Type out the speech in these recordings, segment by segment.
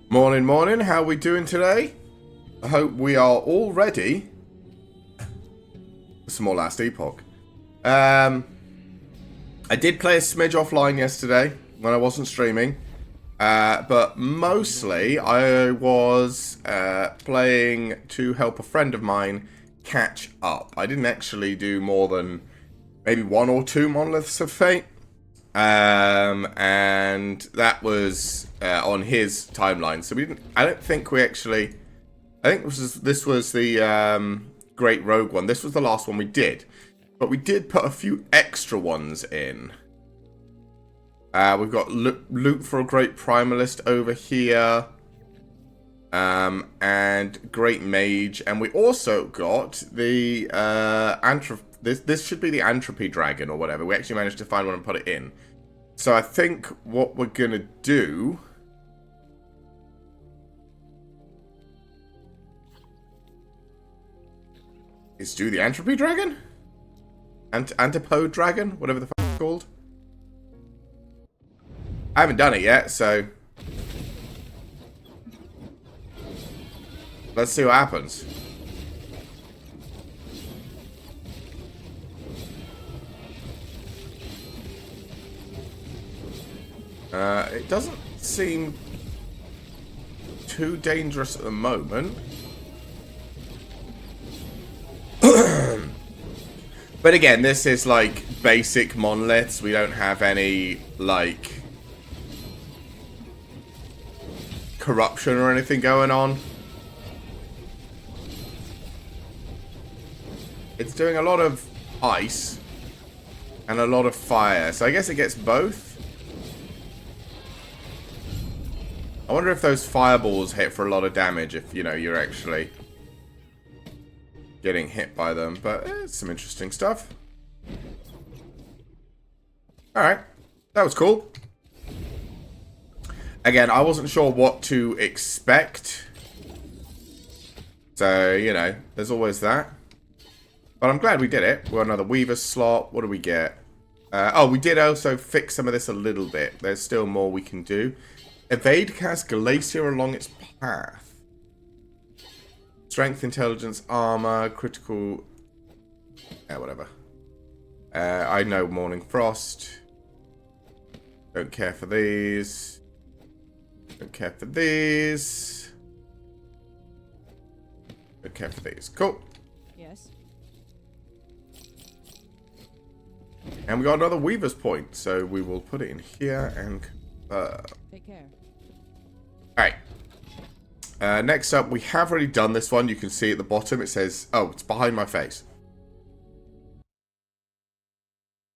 Morning, morning. How are we doing today? I hope we are all ready for some more Last Epoch. I did play a smidge offline yesterday when I wasn't streaming. But mostly I was playing to help a friend of mine catch up. I didn't actually do more than maybe 1 or 2 Monoliths of Fate. And that was on his timeline. So we didn't. I don't think we actually. I think this was the Great Rogue one. This was the last one we did, but we did put a few extra ones in. We've got loot for a Great Primalist over here, and Great Mage, and we also got the This should be the Entropy Dragon or whatever. We actually managed to find one and put it in. So I think what we're going to do is do the Entropy Dragon? Antipode Dragon? Whatever the fuck it's called. I haven't done it yet, so let's see what happens. It doesn't seem too dangerous at the moment. But again, this is like basic monoliths. We don't have any like corruption or anything going on. It's doing a lot of ice and a lot of fire, so I guess it gets both. I wonder if those fireballs hit for a lot of damage if, you know, you're actually getting hit by them. But it's some interesting stuff. Alright. That was cool. Again, I wasn't sure what to expect. So, you know, there's always that. But I'm glad we did it. We're another Weaver slot. What do we get? Oh, we did also fix some of this a little bit. There's still more we can do. Evade cast Glacier along its path. Strength, intelligence, armor, critical... Yeah, whatever. I know Morning Frost. Don't care for these. Don't care for these. Don't care for these. Cool. Yes. And we got another Weaver's Point, so we will put it in here and... Take care. Alright. Next up, we have already done this one. You can see at the bottom it says... Oh, it's behind my face.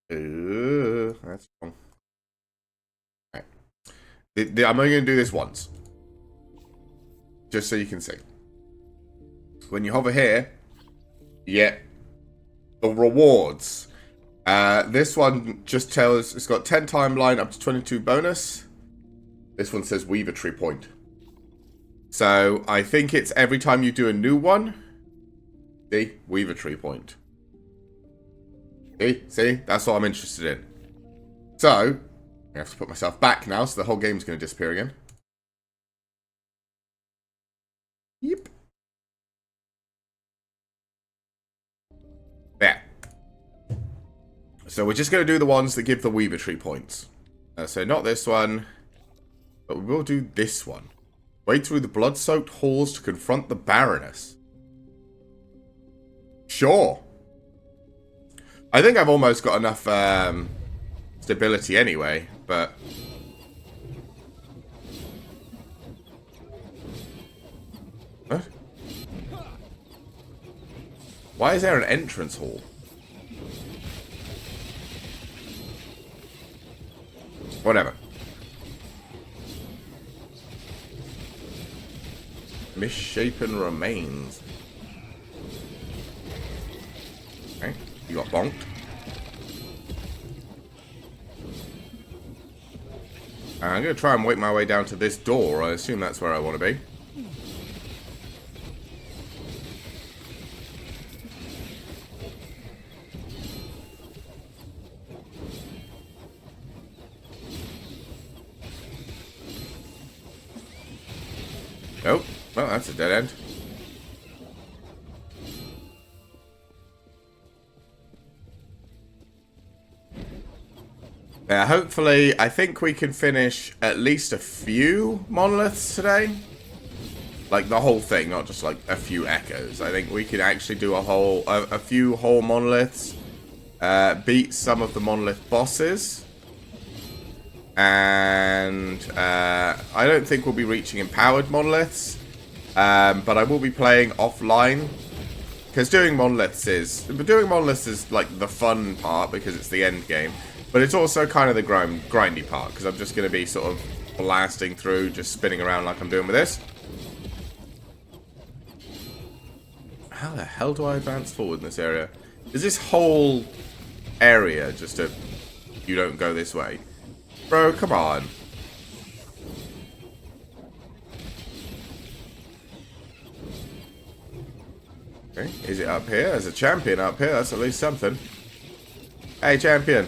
That's wrong. Alright. I'm only going to do this once. Just so you can see. When you hover here, you get the rewards. This one just tells... It's got 10 timeline, up to 22 bonus. This one says Weaver Tree Point. So, I think it's every time you do a new one. See? Weaver Tree Point. See? That's what I'm interested in. So, I have to put myself back now, so the whole game's going to disappear again. Yep. There. So, we're just going to do the ones that give the Weaver Tree points. So, not this one. But we will do this one. Wade through the blood-soaked halls to confront the Baroness. Sure. I think I've almost got enough stability anyway, but... What? Why is there an entrance hall? Whatever. Misshapen remains. Okay, you got bonked. I'm going to try and work my way down to this door. I assume that's where I want to be. Nope. Well, that's a dead end. Yeah, hopefully, I think we can finish at least a few monoliths today. Like the whole thing, not just like a few echoes. I think we can actually do a few whole monoliths. Beat some of the monolith bosses. And I don't think we'll be reaching empowered monoliths. But I will be playing offline. Because doing monoliths is like the fun part because it's the end game. But it's also kind of the grindy part. Because I'm just going to be sort of blasting through, just spinning around like I'm doing with this. How the hell do I advance forward in this area? Is this whole area just a... You don't go this way? Bro, come on. Okay, is it up here? There's a champion up here. That's at least something. Hey, champion.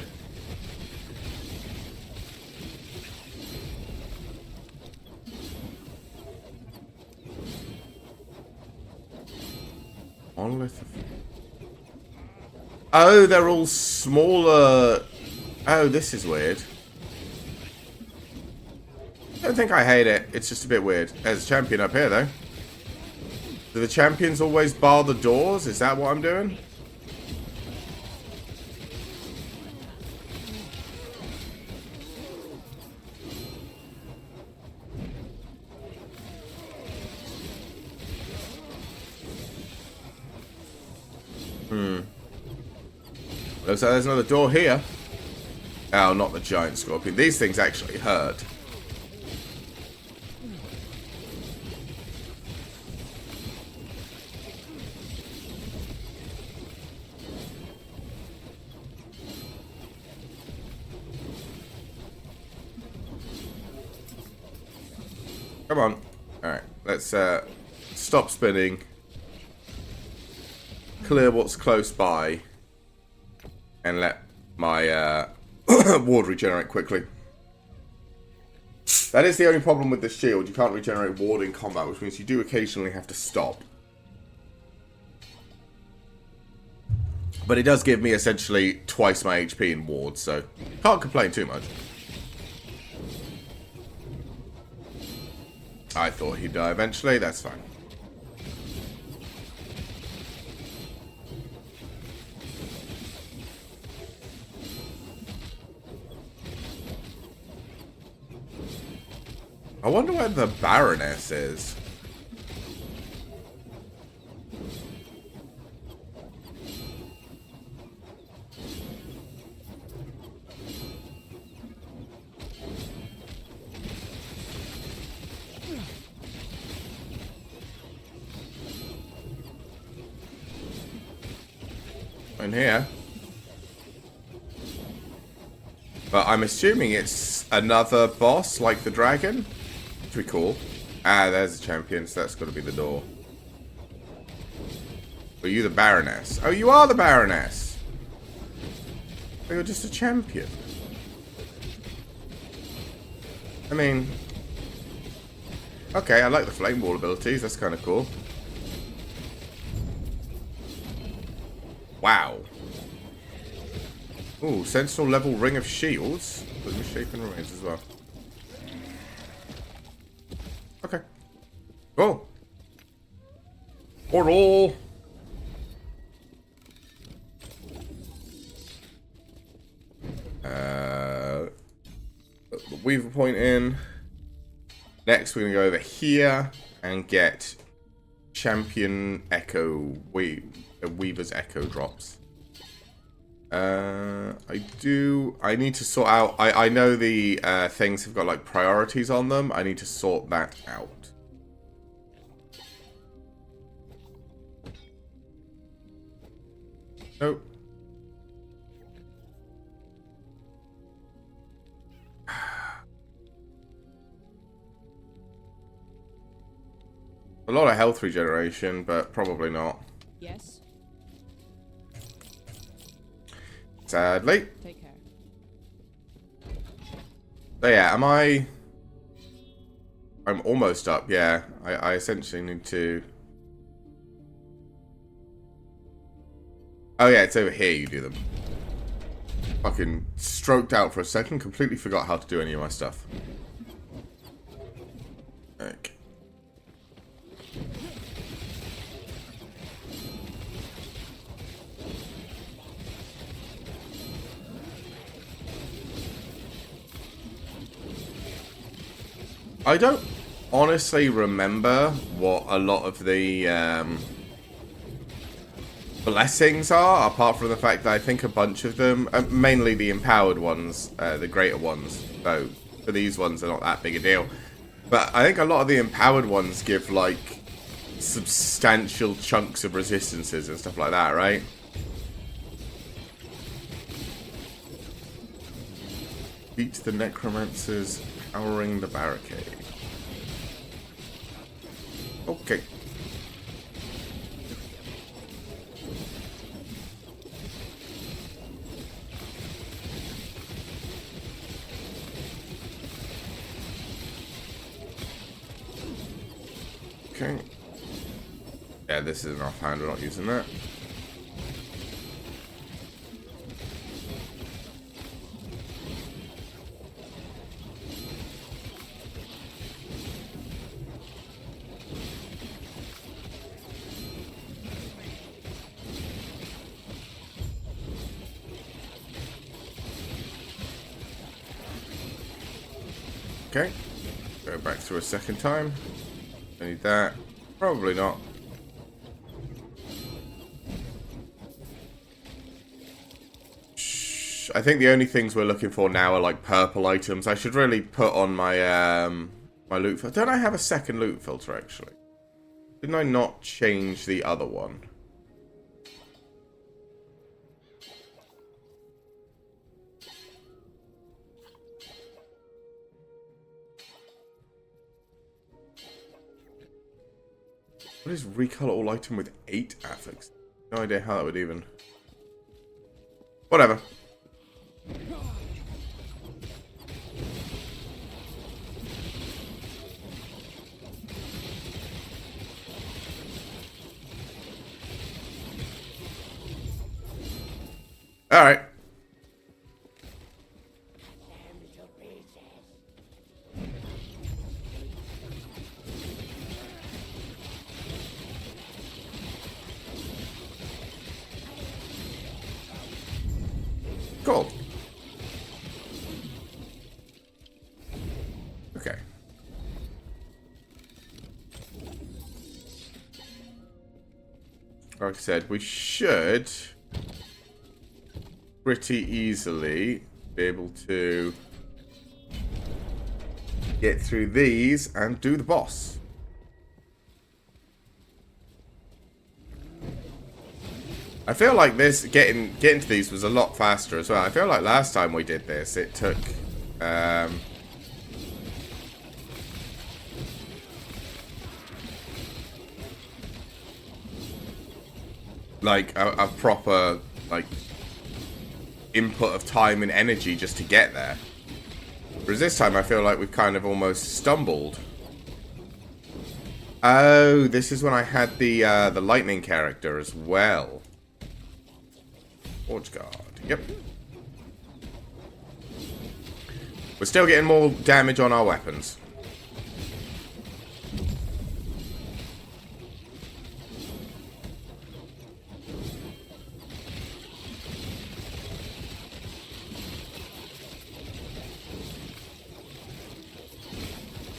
Monolith. Oh, they're all smaller. Oh, this is weird. I don't think I hate it. It's just a bit weird. There's a champion up here, though. Do the champions always bar the doors? Is that what I'm doing? Looks like there's another door here. Oh, not the giant scorpion. These things actually hurt. Come on. Alright, let's stop spinning. Clear what's close by. And let my ward regenerate quickly. That is the only problem with this shield. You can't regenerate ward in combat, which means you do occasionally have to stop. But it does give me essentially twice my HP in ward, so can't complain too much. I thought he'd die eventually, that's fine. I wonder where the Baroness is. In here. But I'm assuming it's another boss like the dragon. Pretty cool. Ah, there's the champion, so that's got to be the door. Are you the Baroness? Oh, you are the Baroness! Oh, you're just a champion. I mean... Okay, I like the flame wall abilities, that's kind of cool. Wow. Ooh, Sentinel level Ring of Shields. With misshapen remains as well. Okay. Go. Portal. Put the Weaver point in. Next, we're gonna go over here and get Champion Echo Weaver's Echo drops. I need to sort out, I know the things have got like priorities on them. I need to sort that out. Nope. A lot of health regeneration, but probably not. Yes. Sadly. Take care. So yeah, am I... I'm almost up, yeah. I essentially need to... Oh yeah, it's over here you do them. Fucking stroked out for a second, completely forgot how to do any of my stuff. Okay. I don't honestly remember what a lot of the blessings are, apart from the fact that I think a bunch of them, mainly the empowered ones, the greater ones, though for these ones they're not that big a deal. But I think a lot of the empowered ones give like substantial chunks of resistances and stuff like that, right? Beat the necromancers powering the barricade. Okay. Okay. Yeah, this is an offhand, we're not using that. Okay. Go back through a second time. I need that. Probably not. Shh. I think the only things we're looking for now are like purple items. I should really put on my my loot filter. Don't I have a second loot filter actually? Didn't I not change the other one? What is recolor all item with 8 affix? No idea how that would even... Whatever. Alright. Cool. Okay. Like I said, we should pretty easily be able to get through these and do the boss. I feel like this getting to these was a lot faster as well. I feel like last time we did this, it took like a proper like input of time and energy just to get there. Whereas this time I feel like we've kind of almost stumbled. Oh, this is when I had the lightning character as well. Forge guard. Yep. We're still getting more damage on our weapons.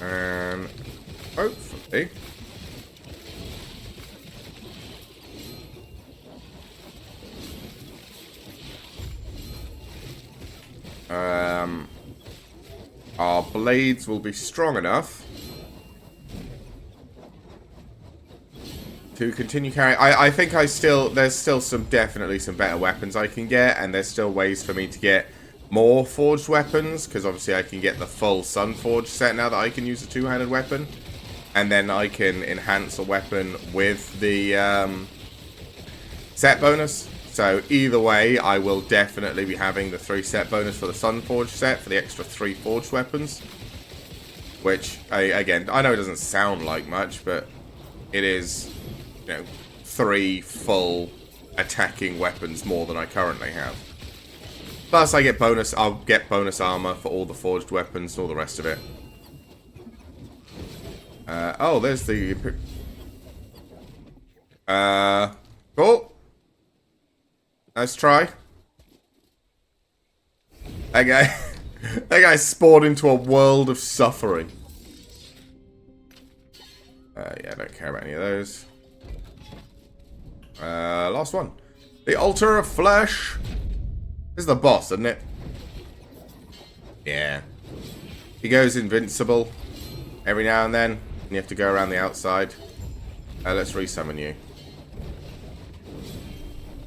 And hopefully our blades will be strong enough to continue carrying. I think there's still definitely some better weapons I can get, and there's still ways for me to get more forged weapons, because obviously I can get the full Sunforge set now that I can use a two-handed weapon, and then I can enhance a weapon with the set bonus. So either way, I will definitely be having the 3 set bonus for the Sunforge set for the extra 3 forged weapons. Which, again, I know it doesn't sound like much, but it is, 3 full attacking weapons more than I currently have. Plus, I'll get bonus armor for all the forged weapons and all the rest of it. Oh, there's the... Cool. Nice try. That guy... that guy spawned into a world of suffering. Yeah, I don't care about any of those. Last one. The Altar of Flesh. This is the boss, isn't it? Yeah. He goes invincible every now and then, and you have to go around the outside. Let's resummon you.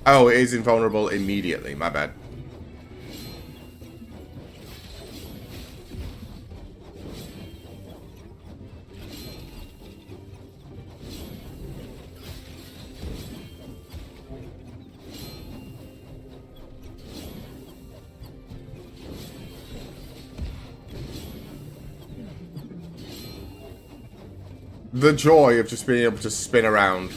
Oh, it is invulnerable immediately. My bad. The joy of just being able to spin around.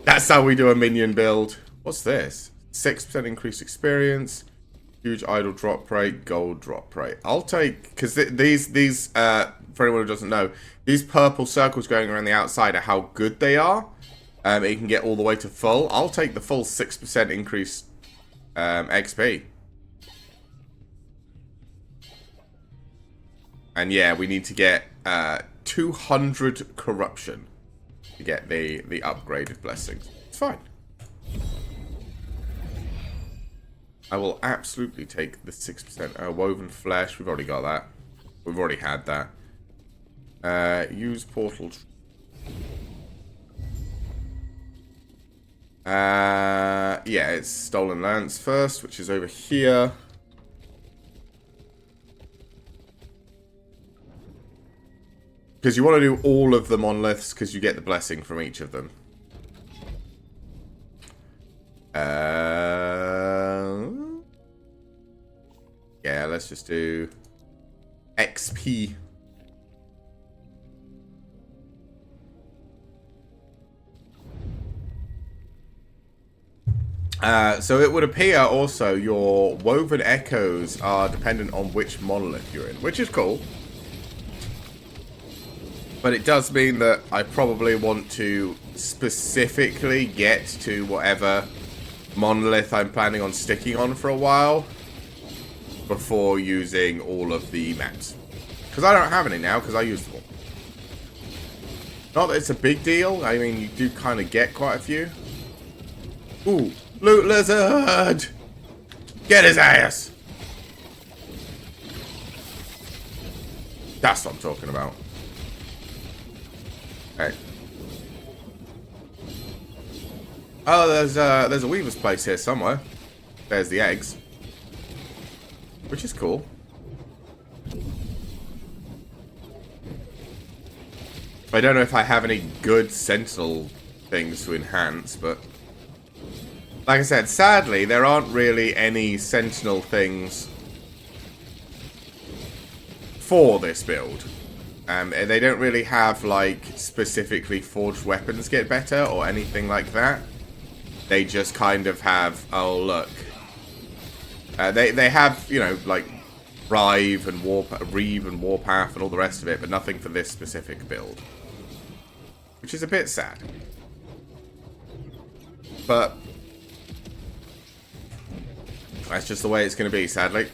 That's how we do a minion build. What's this? 6% increased experience. Huge idle drop rate, gold drop rate. I'll take, because these for anyone who doesn't know, these purple circles going around the outside are how good they are. You can get all the way to full. I'll take the full 6% increased XP. And yeah, we need to get 200 corruption to get the upgraded blessings. It's fine. I will absolutely take the 6% woven flesh. We've already got that. We've already had that. Use portal. Yeah, it's stolen lance first, which is over here. Because you want to do all of the monoliths, because you get the blessing from each of them. Yeah, let's just do XP. So it would appear also your woven echoes are dependent on which monolith you're in, which is cool. But it does mean that I probably want to specifically get to whatever monolith I'm planning on sticking on for a while before using all of the maps. Because I don't have any now, because I used them all. Not that it's a big deal. I mean, you do kind of get quite a few. Ooh, loot lizard! Get his ass! That's what I'm talking about. Hey. Oh, there's a weaver's place here somewhere. There's the eggs. Which is cool. I don't know if I have any good sentinel things to enhance, but... like I said, sadly, there aren't really any sentinel things for this build. They don't really have, like, specifically forged weapons get better or anything like that. They just kind of have, oh, look. They have, you know, like, Reeve and Warpath and all the rest of it, but nothing for this specific build. Which is a bit sad. But that's just the way it's going to be, sadly.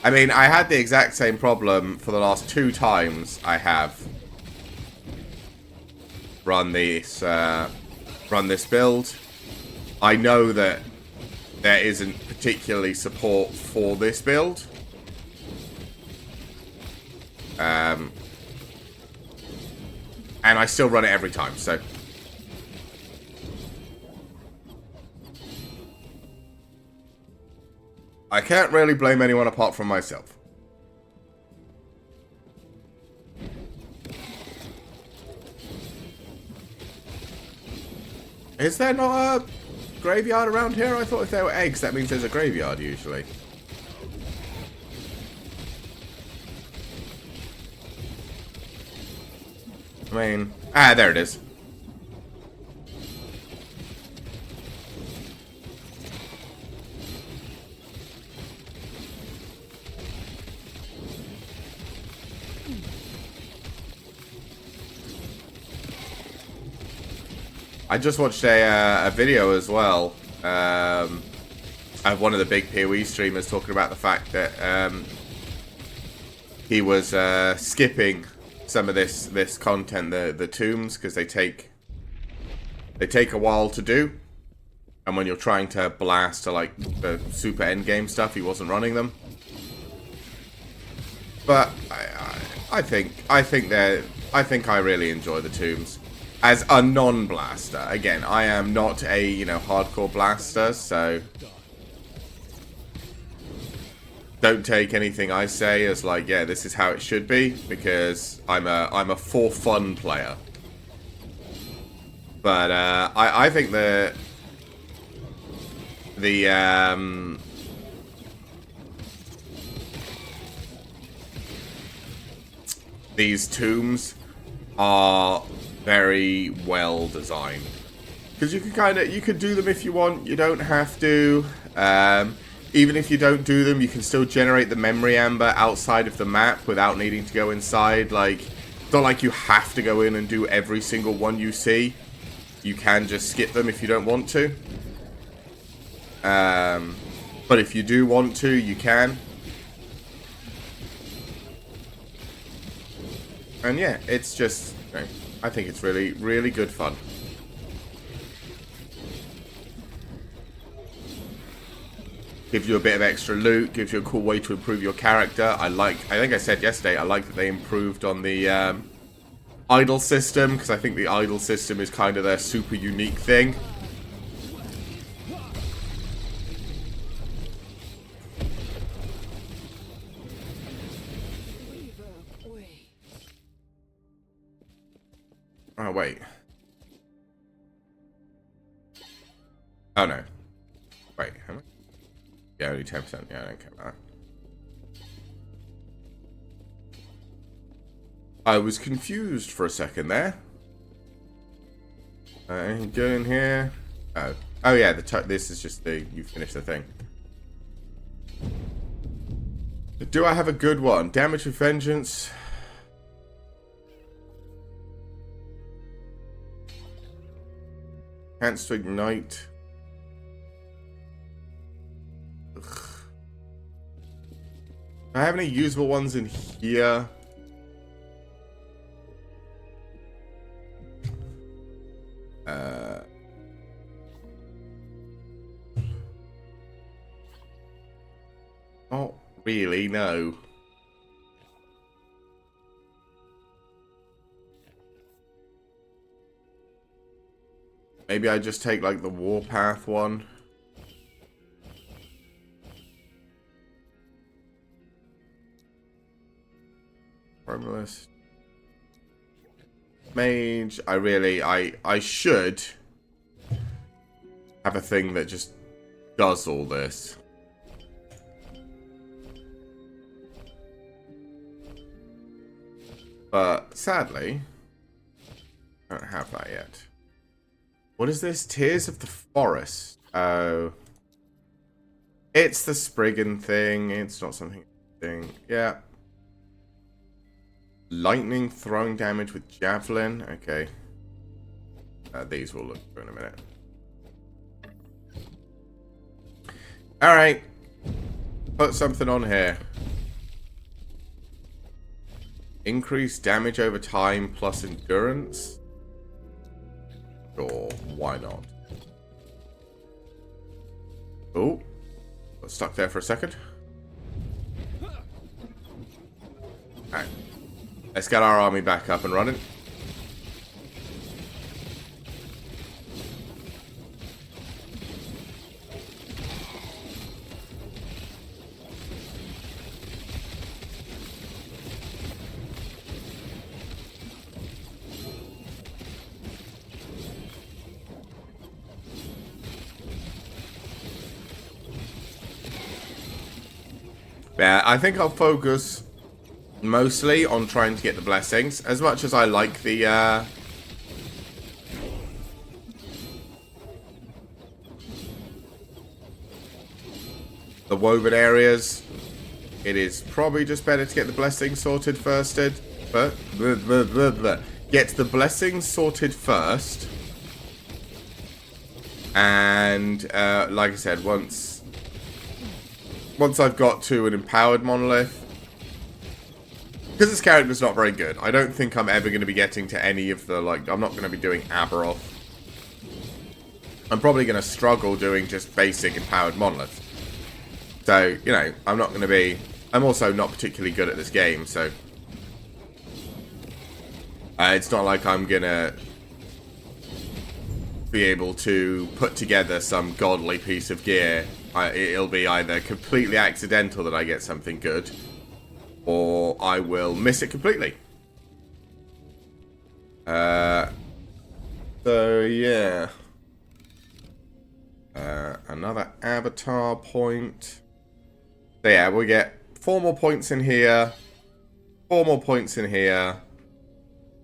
I mean, I had the exact same problem for the last 2 times I have run this build. I know that there isn't particularly support for this build. And I still run it every time, so. I can't really blame anyone apart from myself. Is there not a graveyard around here? I thought if there were eggs, that means there's a graveyard usually. I mean, there it is. I just watched a video as well of one of the big PoE streamers talking about the fact that he was skipping some of this content, the tombs, because they take a while to do, and when you're trying to blast to like the super endgame stuff, he wasn't running them. But I think I really enjoy the tombs. As a non-blaster, again, I am not a, hardcore blaster, so don't take anything I say as like, yeah, this is how it should be, because I'm a for fun player. But I think these tombs are very well designed, because you can do them if you want. You don't have to. Even if you don't do them, you can still generate the memory amber outside of the map without needing to go inside. Like, it's not like you have to go in and do every single one you see. You can just skip them if you don't want to. But if you do want to, you can. And yeah, it's just, I think it's really, really good fun. Gives you a bit of extra loot, gives you a cool way to improve your character. I think I said yesterday, I like that they improved on the idol system, because I think the idol system is kind of their super unique thing. Oh, wait. Oh, no. Wait, how much? Yeah, only 10%. Yeah, I don't care about that. I was confused for a second there. Anything good in here? Oh. Oh, yeah, this is just you finish the thing. Do I have a good one? Damage with Vengeance. Chance to Ignite. Ugh. Do I have any usable ones in here? Not really, no. Maybe I just take like the Warpath one. Primalist. Mage. I should have a thing that just does all this. But sadly, I don't have that yet. What is this? Tears of the Forest. Oh. It's the Spriggan thing. It's not something. Yeah. Lightning throwing damage with Javelin. Okay. These will look through in a minute. Alright. Put something on here. Increase damage over time plus endurance. Sure, why not? Oh, got stuck there for a second. Alright, let's get our army back up and running. Yeah, I think I'll focus mostly on trying to get the blessings. As much as I like the woven areas, it is probably just better to get the blessings sorted first. But get the blessings sorted first. And like I said, once I've got to an empowered monolith, because this character's not very good, I don't think I'm ever going to be getting to any of the, like, I'm not going to be doing Aberoth. I'm probably going to struggle doing just basic empowered monoliths. So, you know, I'm not going to be, I'm also not particularly good at this game, so it's not like I'm going to be able to put together some godly piece of gear. It'll be either completely accidental that I get something good, or I will miss it completely. So yeah. Another avatar point. So yeah, we get 4 more points in here, 4 more points in here,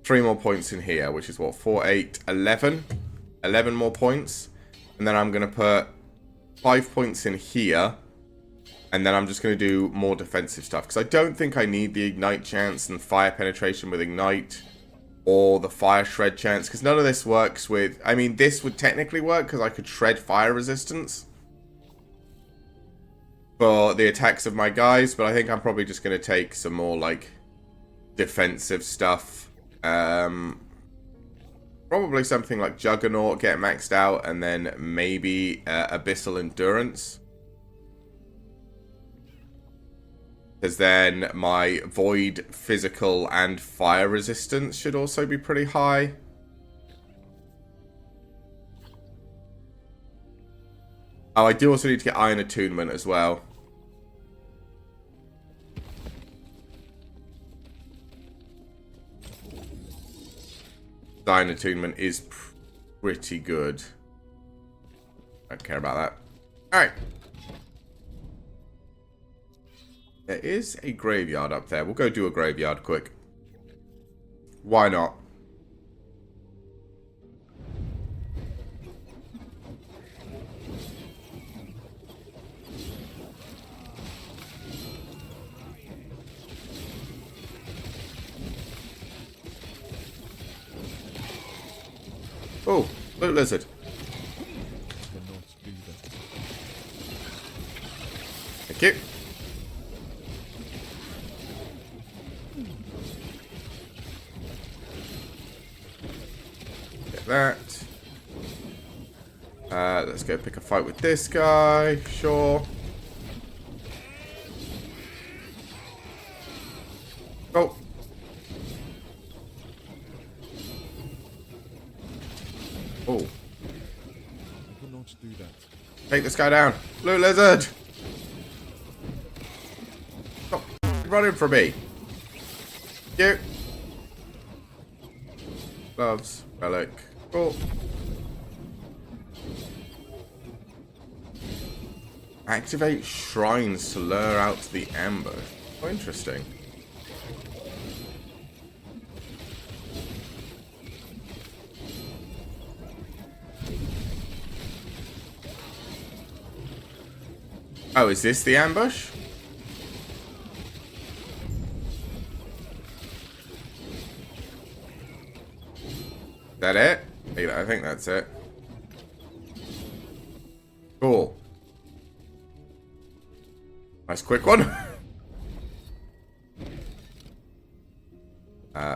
3 more points in here, which is what, 4, 8, 11? 11 more points. And then I'm going to put 5 points in here. And then I'm just going to do more defensive stuff. Because I don't think I need the Ignite chance and Fire Penetration with Ignite. Or the Fire Shred chance. Because none of this works with... I mean, this would technically work because I could shred fire resistance for the attacks of my guys. But I think I'm probably just going to take some more, like, defensive stuff. Probably something like Juggernaut, get maxed out. And then maybe Abyssal Endurance. Because then my void, physical, and fire resistance should also be pretty high. Oh, I do also need to get Iron Attunement as well. Iron Attunement is pretty good. I don't care about that. Alright. There is a graveyard up there. We'll go do a graveyard quick. Why not? Oh, loot lizard. Thank you. That. Let's go pick a fight with this guy. Sure. Oh. Oh. Take this guy down. Blue lizard. Stop running from me. You. Gloves. Relic. Oh. Activate shrines to lure out the ambush. Oh, interesting. Oh, is this the ambush? Is that it? I think that's it. Cool. Nice quick one.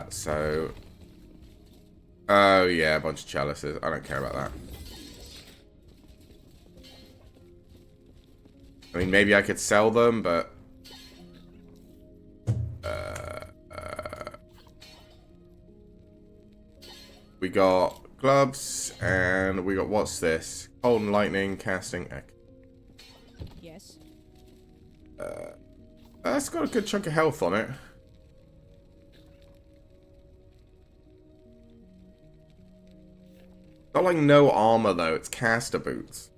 So... Oh, yeah, a bunch of chalices. I don't care about that. I mean, maybe I could sell them, but... we got gloves, and we got, what's this? Cold and lightning, casting... Yes. That's got a good chunk of health on it. Got like no armor though, it's caster boots.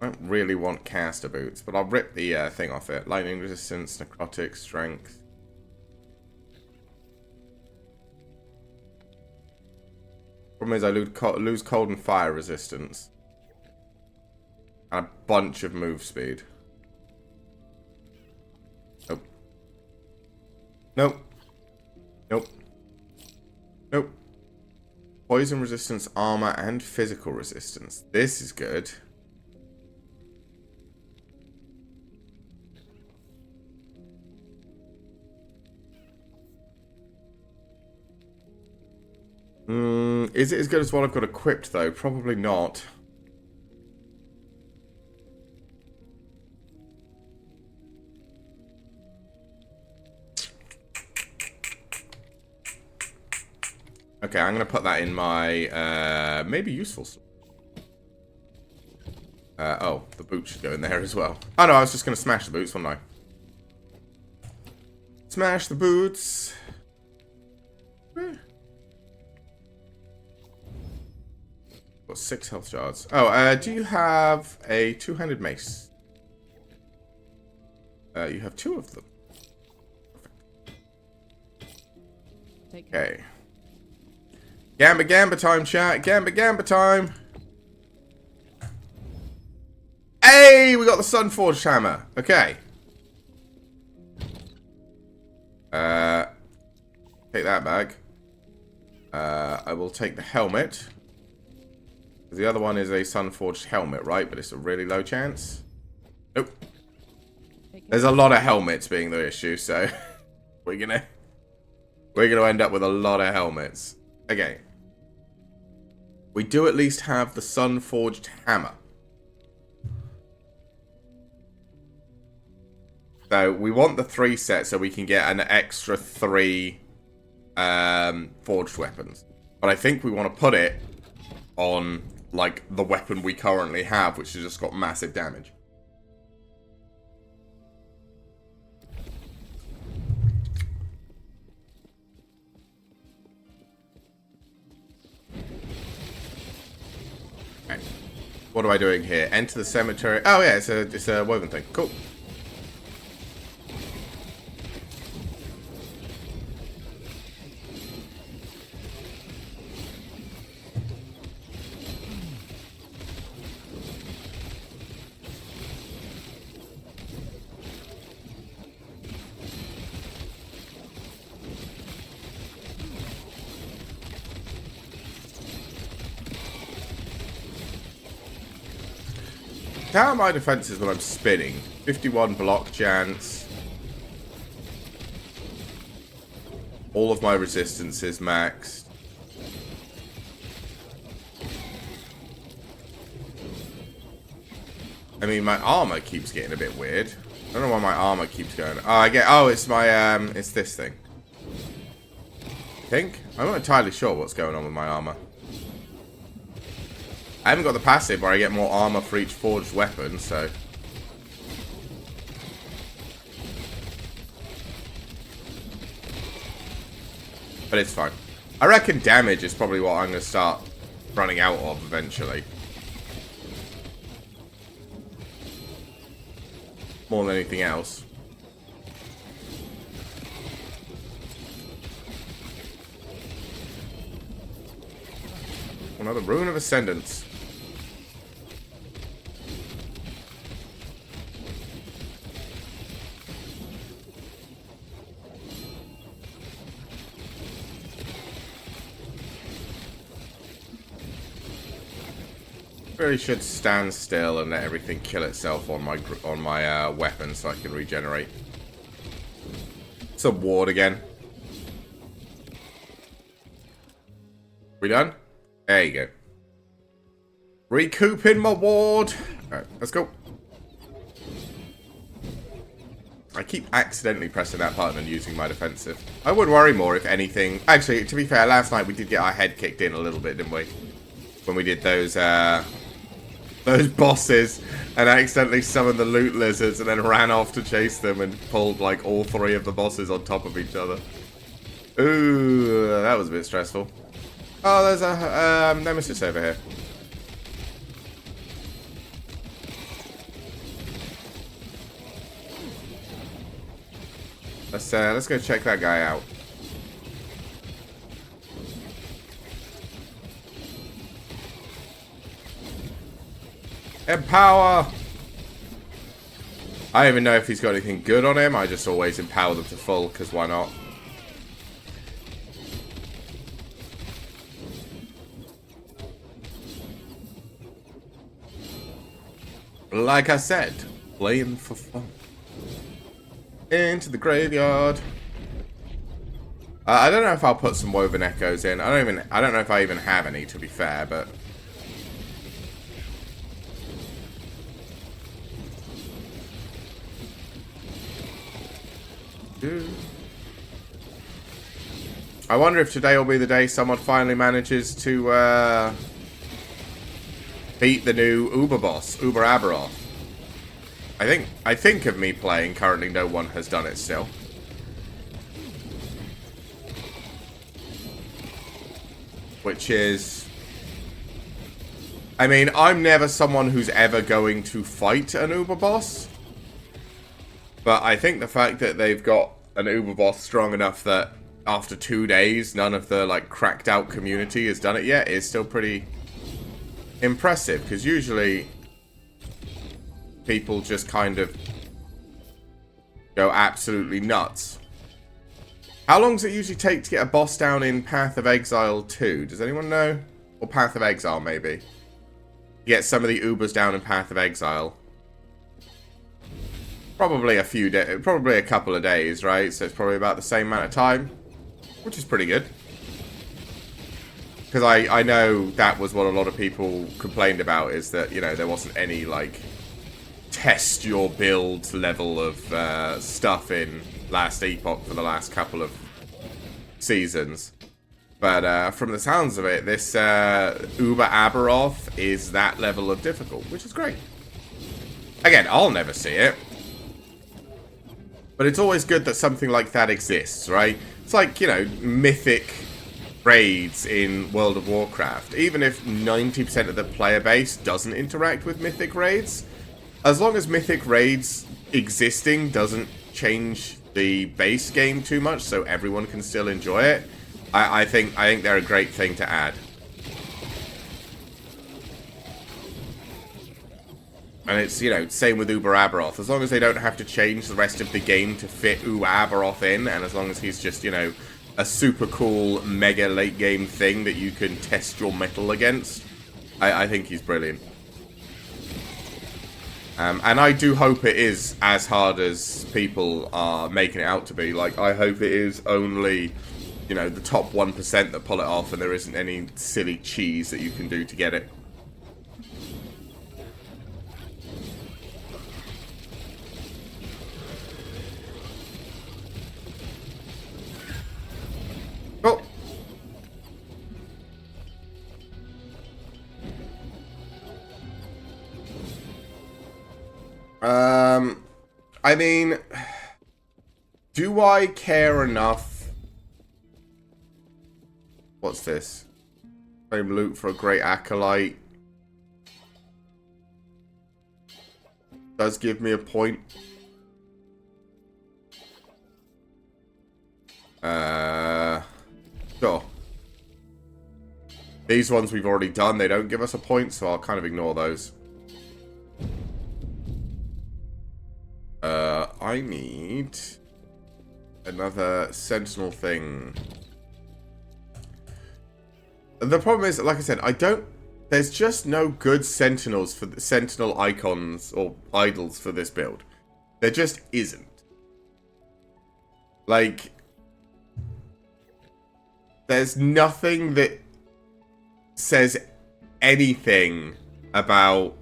I don't really want caster boots, but I'll rip the thing off it. Lightning resistance, necrotic, strength. Problem is I lose cold and fire resistance. And a bunch of move speed. Nope. Nope. Nope. Nope. Poison resistance, armor, and physical resistance. This is good. Is it as good as what I've got equipped, though? Probably not. Okay, I'm going to put that in my, maybe useful. Oh, the boots should go in there as well. Oh, no, I was just going to smash the boots, wasn't I? Smash the boots. Got 6 health shards. Oh, do you have a two-handed mace? You have 2 of them. Perfect. Okay. Gamba time, chat. Gamba time. Hey, we got the Sunforged hammer. Okay. Take that back. I will take the helmet. The other one is a Sunforged helmet, right? But it's a really low chance. Nope. There's a lot of helmets being the issue, so we're gonna end up with a lot of helmets. Okay. We do at least have the Sunforged hammer. So we want the 3 set so we can get an extra 3 forged weapons. But I think we want to put it on like the weapon we currently have, which has just got massive damage. Okay. What am I doing here? Enter the cemetery. Oh yeah, it's a woven thing. Cool. How are my defenses when I'm spinning? 51 block chance. All of my resistance is maxed. I mean, my armor keeps getting a bit weird. I don't know why my armor keeps going. Oh, it's my, it's this thing. I think? I'm not entirely sure what's going on with my armor. I haven't got the passive where I get more armor for each forged weapon, so... But it's fine. I reckon damage is probably what I'm going to start running out of eventually. More than anything else. Another Rune of Ascendance. Really should stand still and let everything kill itself on my weapon so I can regenerate. It's a ward again. We done? There you go. Recouping my ward. Alright, let's go. I keep accidentally pressing that button and using my defensive. I would worry more if anything. Actually, to be fair, last night we did get our head kicked in a little bit, didn't we? When we did those bosses and accidentally summoned the loot lizards and then ran off to chase them and pulled like all 3 of the bosses on top of each other. Ooh, that was a bit stressful. Oh, there's a nemesis over here. Let's go check that guy out. Empower! I don't even know if he's got anything good on him. I just always empower them to full, because why not? Like I said, playing for fun. Into the graveyard. I don't know if I'll put some woven echoes in. I don't know if I even have any, to be fair, but I wonder if today will be the day someone finally manages to beat the new Uber boss, Uber Aberoth. I think of me playing, currently no one has done it still. Which is, I mean, I'm never someone who's ever going to fight an Uber boss. But I think the fact that they've got an Uber boss strong enough that after 2 days, none of the, like, cracked out community has done it yet is still pretty impressive. Because usually people just kind of go absolutely nuts. How long does it usually take to get a boss down in Path of Exile 2? Does anyone know? Or Path of Exile, maybe. Get some of the Ubers down in Path of Exile. Probably a few days, probably a couple of days, right? So it's probably about the same amount of time, which is pretty good. Because I know that was what a lot of people complained about, is that, you know, there wasn't any, like, test your build level of stuff in last Epoch for the last couple of seasons. But from the sounds of it, this Uber Aberoth is that level of difficult, which is great. Again, I'll never see it. But it's always good that something like that exists, right? It's like, you know, mythic raids in World of Warcraft. Even if 90% of the player base doesn't interact with mythic raids, as long as mythic raids existing doesn't change the base game too much, so everyone can still enjoy it, I think they're a great thing to add. And it's, you know, same with Uber Aberoth. As long as they don't have to change the rest of the game to fit Uber Aberoth in, and as long as he's just, you know, a super cool, mega late game thing that you can test your metal against, I think he's brilliant. And I do hope it is as hard as people are making it out to be. Like, I hope it is only, you know, the top 1% that pull it off, and there isn't any silly cheese that you can do to get it. Oh. I mean, do I care enough? What's this? Claim loot for a great acolyte. Does give me a point. Sure. These ones we've already done, they don't give us a point, so I'll kind of ignore those. I need another sentinel thing. The problem is, like I said, there's just no good sentinels for the sentinel icons or idols for this build. There just isn't. Like, there's nothing that says anything about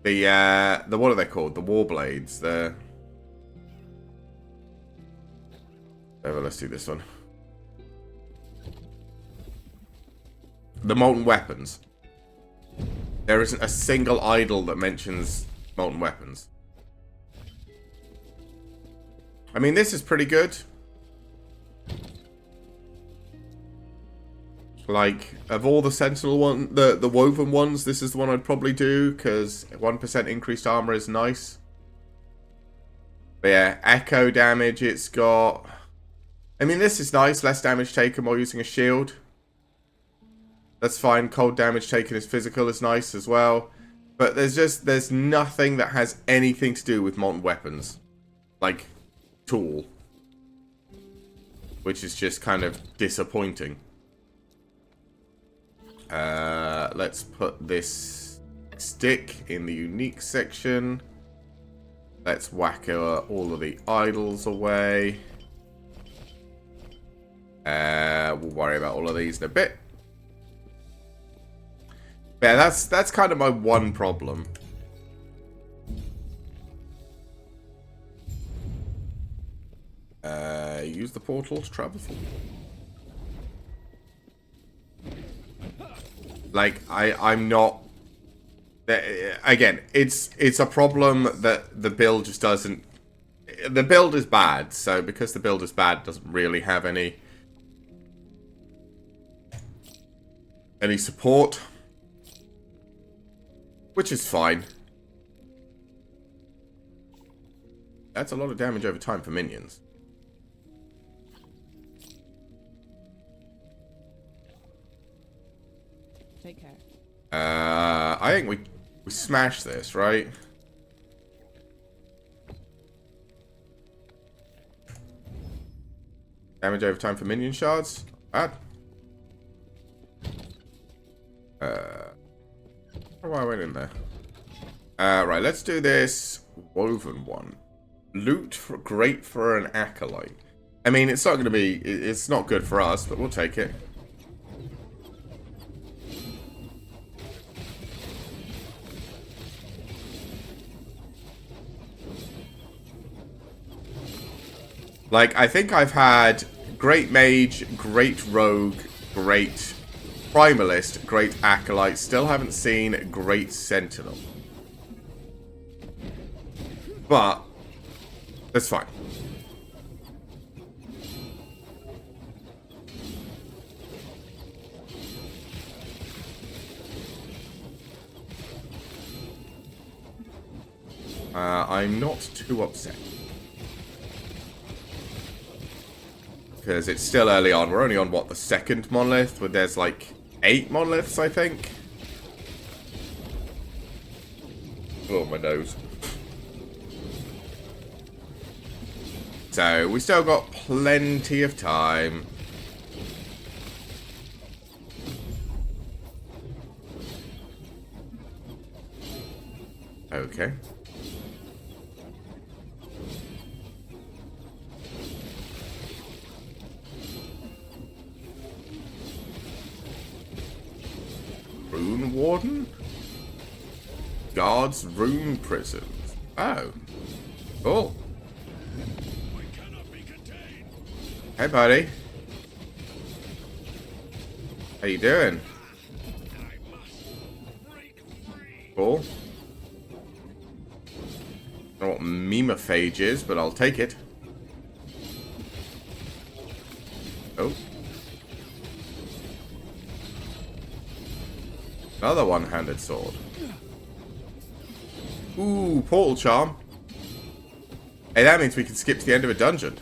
the what are they called? The Warblades. Let's do this one. The Molten Weapons. There isn't a single idol that mentions Molten Weapons. I mean, this is pretty good. Like, of all the Sentinel the woven ones, this is the one I'd probably do, because 1% increased armor is nice. But yeah, echo damage it's got. I mean, this is nice. Less damage taken while using a shield. That's fine. Cold damage taken as physical is nice as well. But there's nothing that has anything to do with molten weapons. Like, tool. Which is just kind of disappointing. Let's put this stick in the unique section. Let's whack all of the idols away. We'll worry about all of these in a bit. Yeah, that's kind of my one problem. Use the portal to travel forward. Like, I'm not... Again, it's a problem that the build just doesn't... The build is bad, so because the build is bad, it doesn't really have any support. Which is fine. That's a lot of damage over time for minions. Take care. I think we smash this, right? Damage over time for minion shards. Bad. Why I went in there. Right, let's do this woven one. Loot great for an acolyte. I mean, it's not going to be... It's not good for us, but we'll take it. Like, I think I've had great mage, great rogue, great primalist, great acolyte. Still haven't seen great sentinel. But that's fine. I'm not too upset. Because it's still early on. We're only on, what, the second monolith? Where there's, like, 8 monoliths, I think? Oh, my nose. So, we still got plenty of time. Okay. Rune Warden? Guards Rune Prisons. Oh. Cool. Hey, buddy. How you doing? Cool. I don't know what memophage is, but I'll take it. Oh. Another one-handed sword. Ooh, portal charm. Hey, that means we can skip to the end of a dungeon.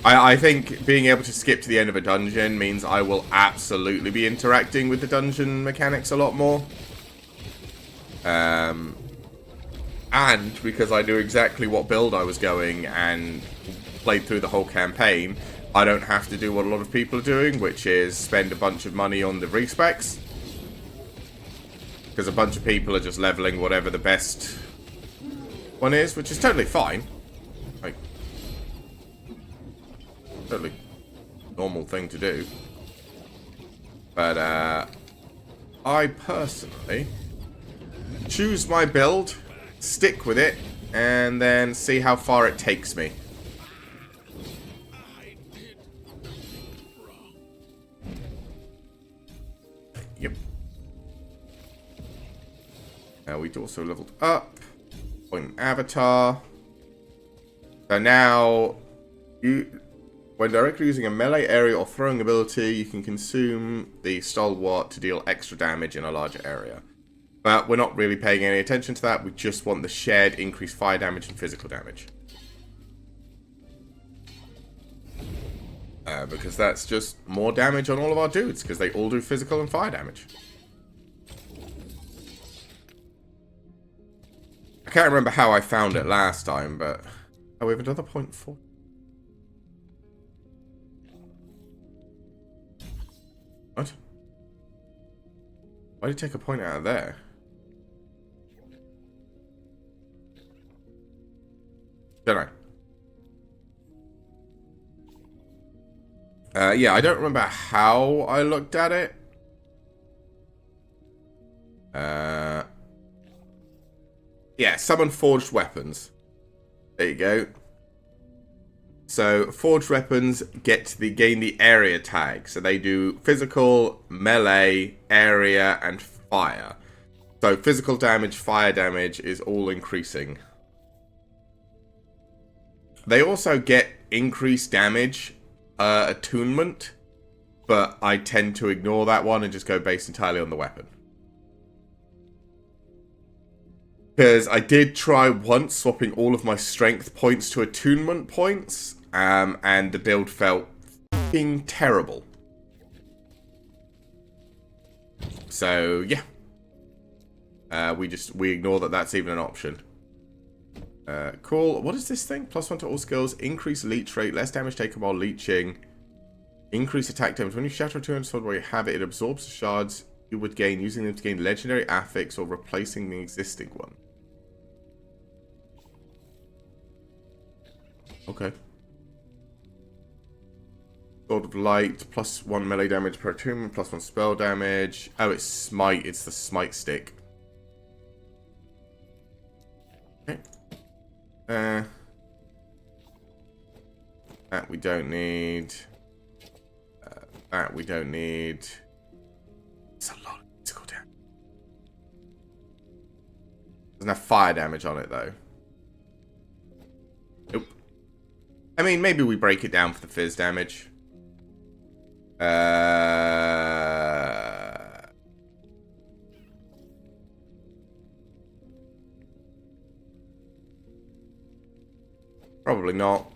I think being able to skip to the end of a dungeon means I will absolutely be interacting with the dungeon mechanics a lot more. And because I knew exactly what build I was going and played through the whole campaign, I don't have to do what a lot of people are doing, which is spend a bunch of money on the respecs. Because a bunch of people are just leveling whatever the best one is, which is totally fine. Like, totally normal thing to do. But, I personally choose my build, stick with it, and then see how far it takes me. Yep. Now we'd also leveled up. Point avatar. So now, when directly using a melee area or throwing ability, you can consume the stalwart to deal extra damage in a larger area. But we're not really paying any attention to that. We just want the shared increased fire damage and physical damage. Because that's just more damage on all of our dudes, because they all do physical and fire damage. I can't remember how I found it last time, but... Oh, we have another 0.4. What? Why did you take a point out of there? Don't know. Yeah, I don't remember how I looked at it. Yeah, summon forged weapons. There you go. So, forged weapons gain the area tag. So they do physical, melee, area, and fire. So physical damage, fire damage is all increasing. They also get increased damage attunement, but I tend to ignore that one and just go based entirely on the weapon. Because I did try once swapping all of my strength points to attunement points, and the build felt f***ing terrible. So, yeah. We ignore that that's even an option. Cool. What is this thing? +1 to all skills. Increase leech rate. Less damage taken while leeching. Increase attack damage. When you shatter a 200 sword where you have it, it absorbs the shards you would gain, using them to gain legendary affix or replacing the existing one. Okay. Sword of Light. +1 melee damage per attunement. +1 spell damage. Oh, it's smite. It's the smite stick. Okay. That we don't need. That we don't need. It's a lot of physical damage. Doesn't have fire damage on it though. Nope. I mean, maybe we break it down for the fizz damage. Probably not.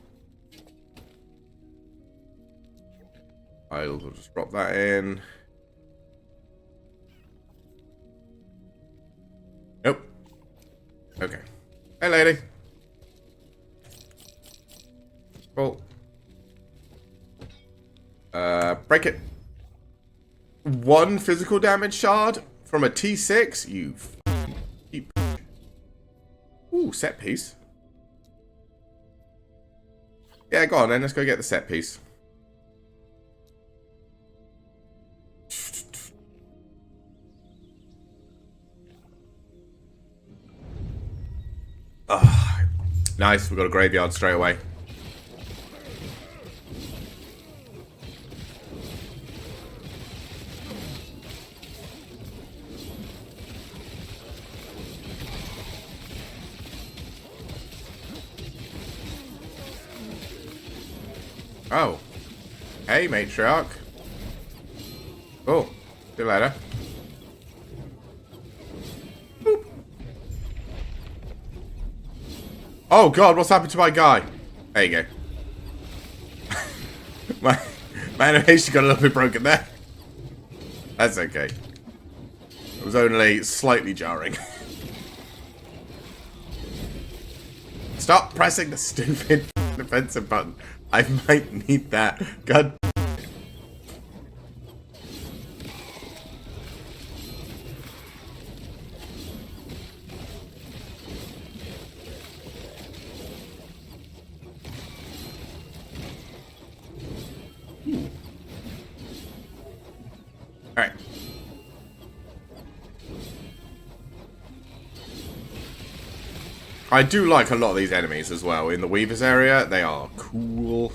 I'll just drop that in. Nope. Okay. Hey, lady. Cool. Break it. 1 physical damage shard from a T6? You cheap. Ooh, set piece. Yeah, go on then. Let's go get the set piece. Oh, nice. We got a graveyard straight away. Oh. Hey, matriarch. Oh. See you later. Boop. Oh god, what's happened to my guy? There you go. my animation got a little bit broken there. That's okay. It was only slightly jarring. Stop pressing the stupid defensive button. I might need that. God. Alright. I do like a lot of these enemies as well. In the Weavers area, they are cool.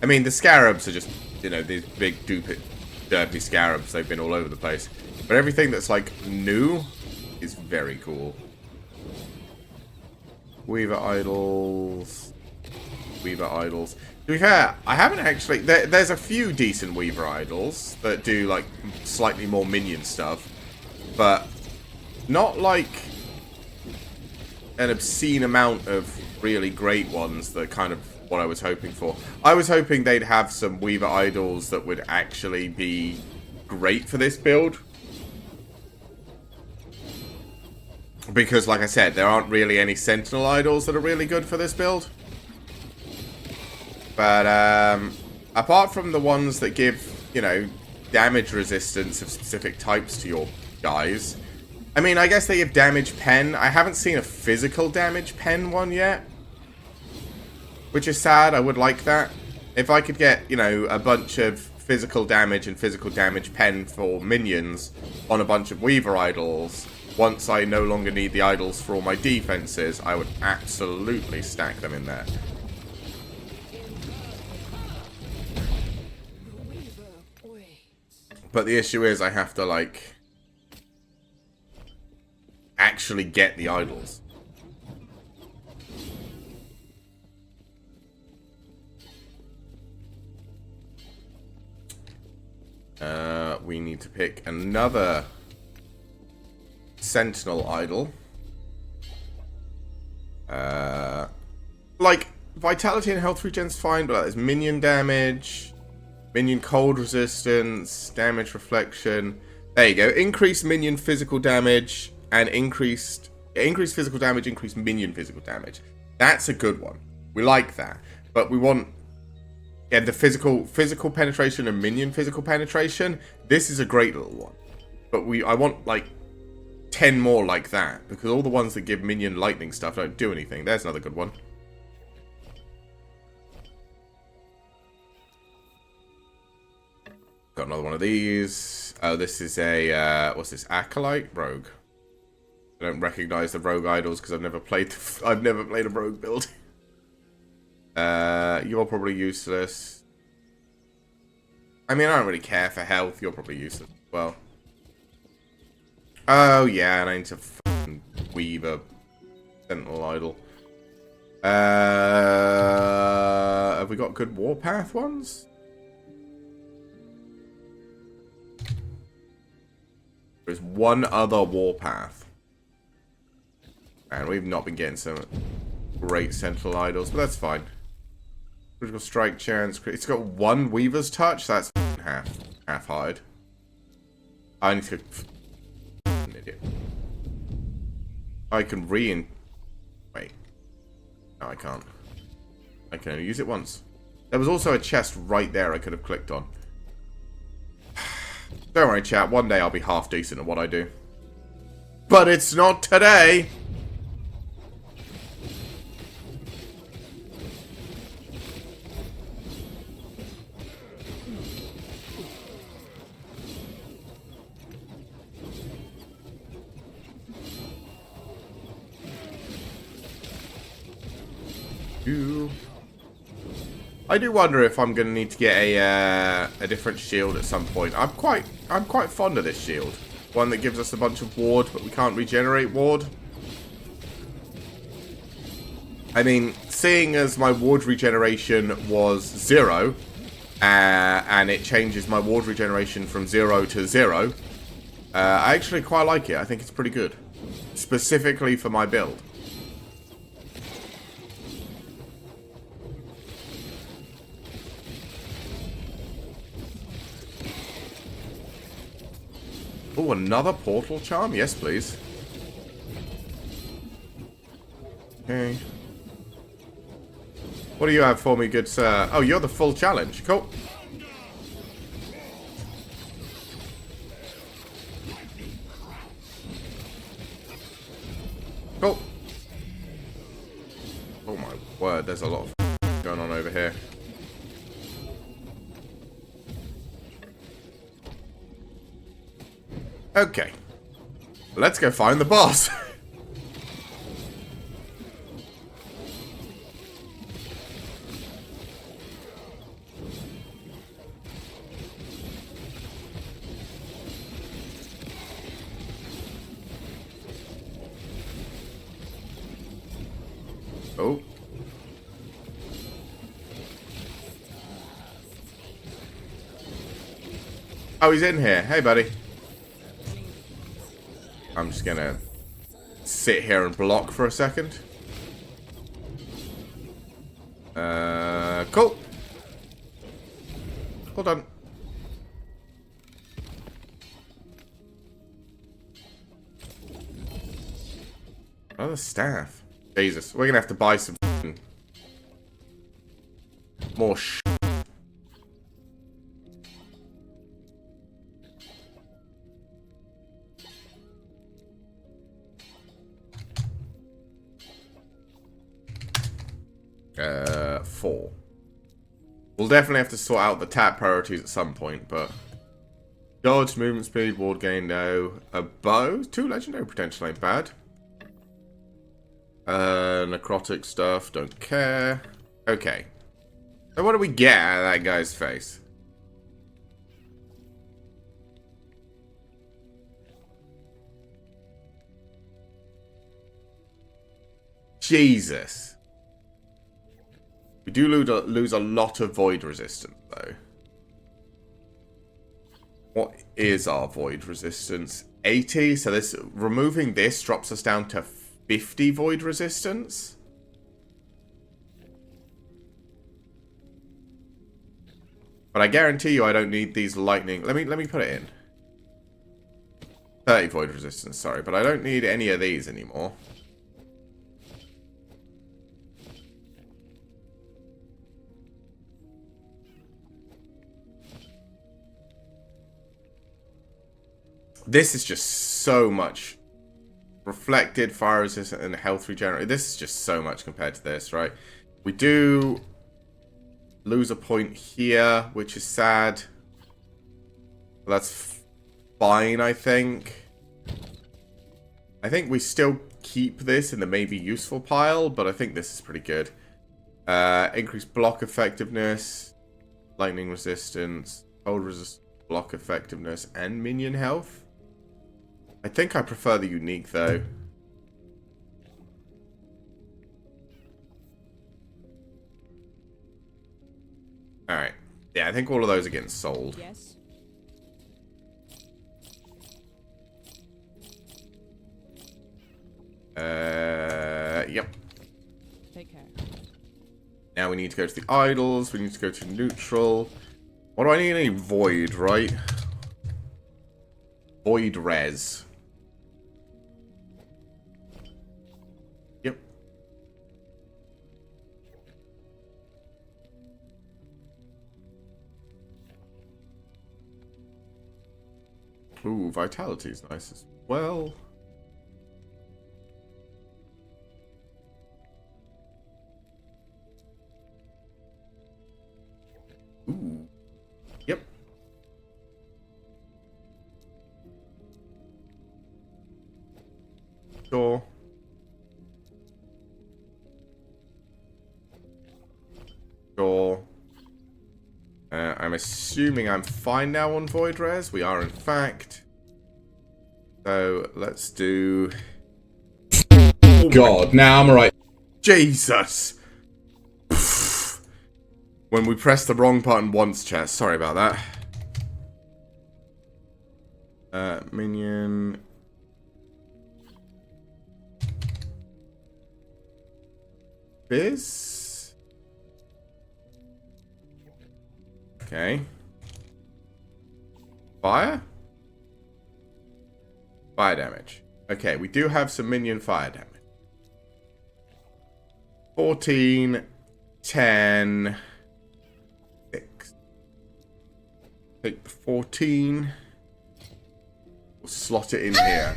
I mean, the Scarabs are just, you know, these big, derpy Scarabs. They've been all over the place. But everything that's, like, new is very cool. Weaver Idols. Weaver Idols. To be fair, I haven't actually... There's a few decent Weaver Idols that do, like, slightly more minion stuff. But not like an obscene amount of really great ones that kind of what I was hoping for. I was hoping they'd have some Weaver idols that would actually be great for this build. Because, like I said, there aren't really any Sentinel idols that are really good for this build. But, apart from the ones that give, you know, damage resistance of specific types to your guys. I mean, I guess they give damage pen. I haven't seen a physical damage pen one yet. Which is sad. I would like that. If I could get, you know, a bunch of physical damage and physical damage pen for minions on a bunch of Weaver idols, once I no longer need the idols for all my defenses, I would absolutely stack them in there. But the issue is I have to, like, actually get the idols. We need to pick another Sentinel idol. Like, vitality and health regen's fine, but there's minion damage, minion cold resistance, damage reflection. There you go. Increased minion physical damage and increased physical damage, increased minion physical damage. That's a good one. We like that. But we want, yeah, the physical penetration and minion physical penetration. This is a great little one. But I want like 10 more like that, because all the ones that give minion lightning stuff don't do anything. There's another good one. Got another one of these. Oh, this is a what's this? Acolyte rogue. I don't recognize the rogue idols because I've never played a rogue build. You're probably useless. I mean, I don't really care for health. You're probably useless as well. Oh yeah, and I need to fucking weave a Sentinel idol. Have we got good warpath ones? There's one other warpath. And we've not been getting some great Sentinel idols, but that's fine. Critical strike chance. It's got one Weaver's touch. That's half-hearted. I need to... An idiot. I can wait. No, I can't. I can only use it once. There was also a chest right there I could have clicked on. Don't worry, chat. One day I'll be half decent at what I do. But it's not today! I do wonder if I'm going to need to get a different shield at some point. I'm quite fond of this shield. One that gives us a bunch of ward, but we can't regenerate ward. I mean, seeing as my ward regeneration was 0, and it changes my ward regeneration from 0 to 0, I actually quite like it. I think it's pretty good. Specifically for my build. Oh, another portal charm? Yes, please. Okay. What do you have for me, good sir? Oh, you're the full challenge. Cool. Cool. Oh my word, there's a lot of going on over here. Okay. Let's go find the boss. Oh. Oh, he's in here. Hey, buddy. I'm I'm just gonna sit here and block for a second. Cool. Hold on. Another staff. Jesus, we're gonna have to buy some more sh. Four. We'll definitely have to sort out the tap priorities at some point, but dodge, movement speed, ward gain, no. A bow, 2 legendary potential ain't bad. Necrotic stuff, don't care. Okay. So what do we get out of that guy's face? Jesus. We do lose a lot of void resistance, though. What is our void resistance? 80. So this removing this drops us down to 50 void resistance. But I guarantee you, I don't need these lightning. Let me put it in. 30 void resistance. Sorry, but I don't need any of these anymore. This is just so much. Reflected, fire resistant, and health regenerate. This is just so much compared to this, right? We do lose a point here, which is sad. That's fine, I think. I think we still keep this in the maybe useful pile, but I think this is pretty good. Increased block effectiveness, lightning resistance, cold resistance, block effectiveness, and minion health. I think I prefer the unique, though. Alright. Yeah, I think all of those are getting sold. Yes. Yep. Take care. Now we need to go to the idols. We need to go to neutral. What do I need? Any void, right? Void res. Yep. Ooh, vitality is nice as well. Ooh. Yep. Sure. Sure. I'm assuming I'm fine now on Void Res. We are, in fact. So, let's do... Oh God, now I'm alright. Jesus! When we press the wrong button once, chat. Sorry about that. Minion... Fizz? Okay. Fire? Fire damage. Okay, we do have some minion fire damage. 14, 10, 6. Take the 14. We'll slot it in here.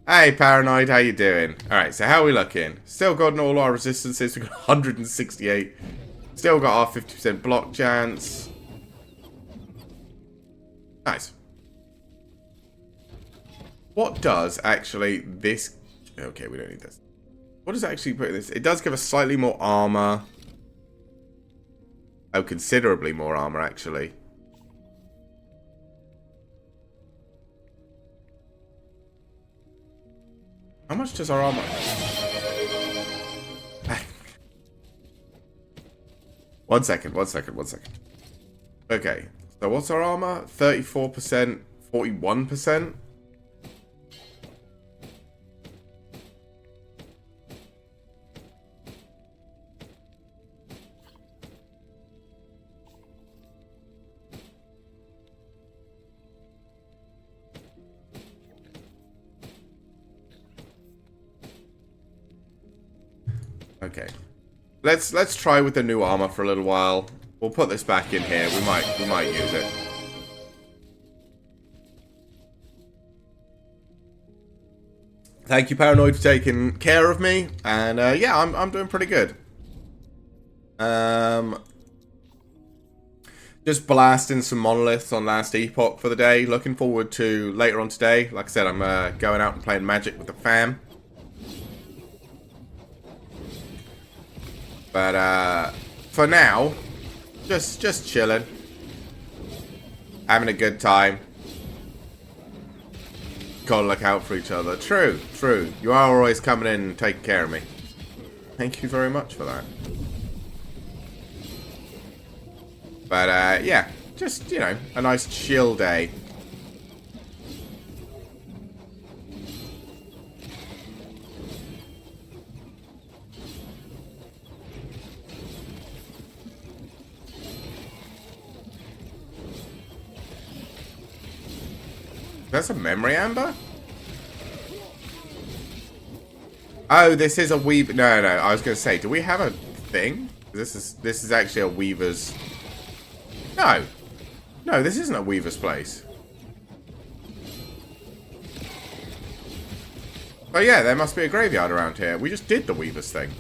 Hey, Paranoid, how you doing? Alright, so how are we looking? Still got all our resistances. We've got 168. Still got our 50% block chance. Nice. What does actually this... Okay, we don't need this. What does it actually put in this? It does give us slightly more armor. Oh, considerably more armor, actually. How much does our armor have? One second. Okay, so what's our armor? 34%, 41%? Okay. Let's try with the new armor for a little while. We'll put this back in here. We might use it. Thank you, Paranoid, for taking care of me. And yeah, I'm doing pretty good. Just blasting some monoliths on last Epoch for the day. Looking forward to later on today. Like I said, I'm going out and playing Magic with the fam. But for now, just chilling, having a good time. Gotta look out for each other. True. You are always coming in and taking care of me. Thank you very much for that. But yeah, just, you know, a nice chill day. That's a memory amber? Oh, this is a weaver. No, I was going to say, do we have a thing? This is actually a weaver's. No, this isn't a weaver's place. Oh yeah, there must be a graveyard around here. We just did the weaver's thing.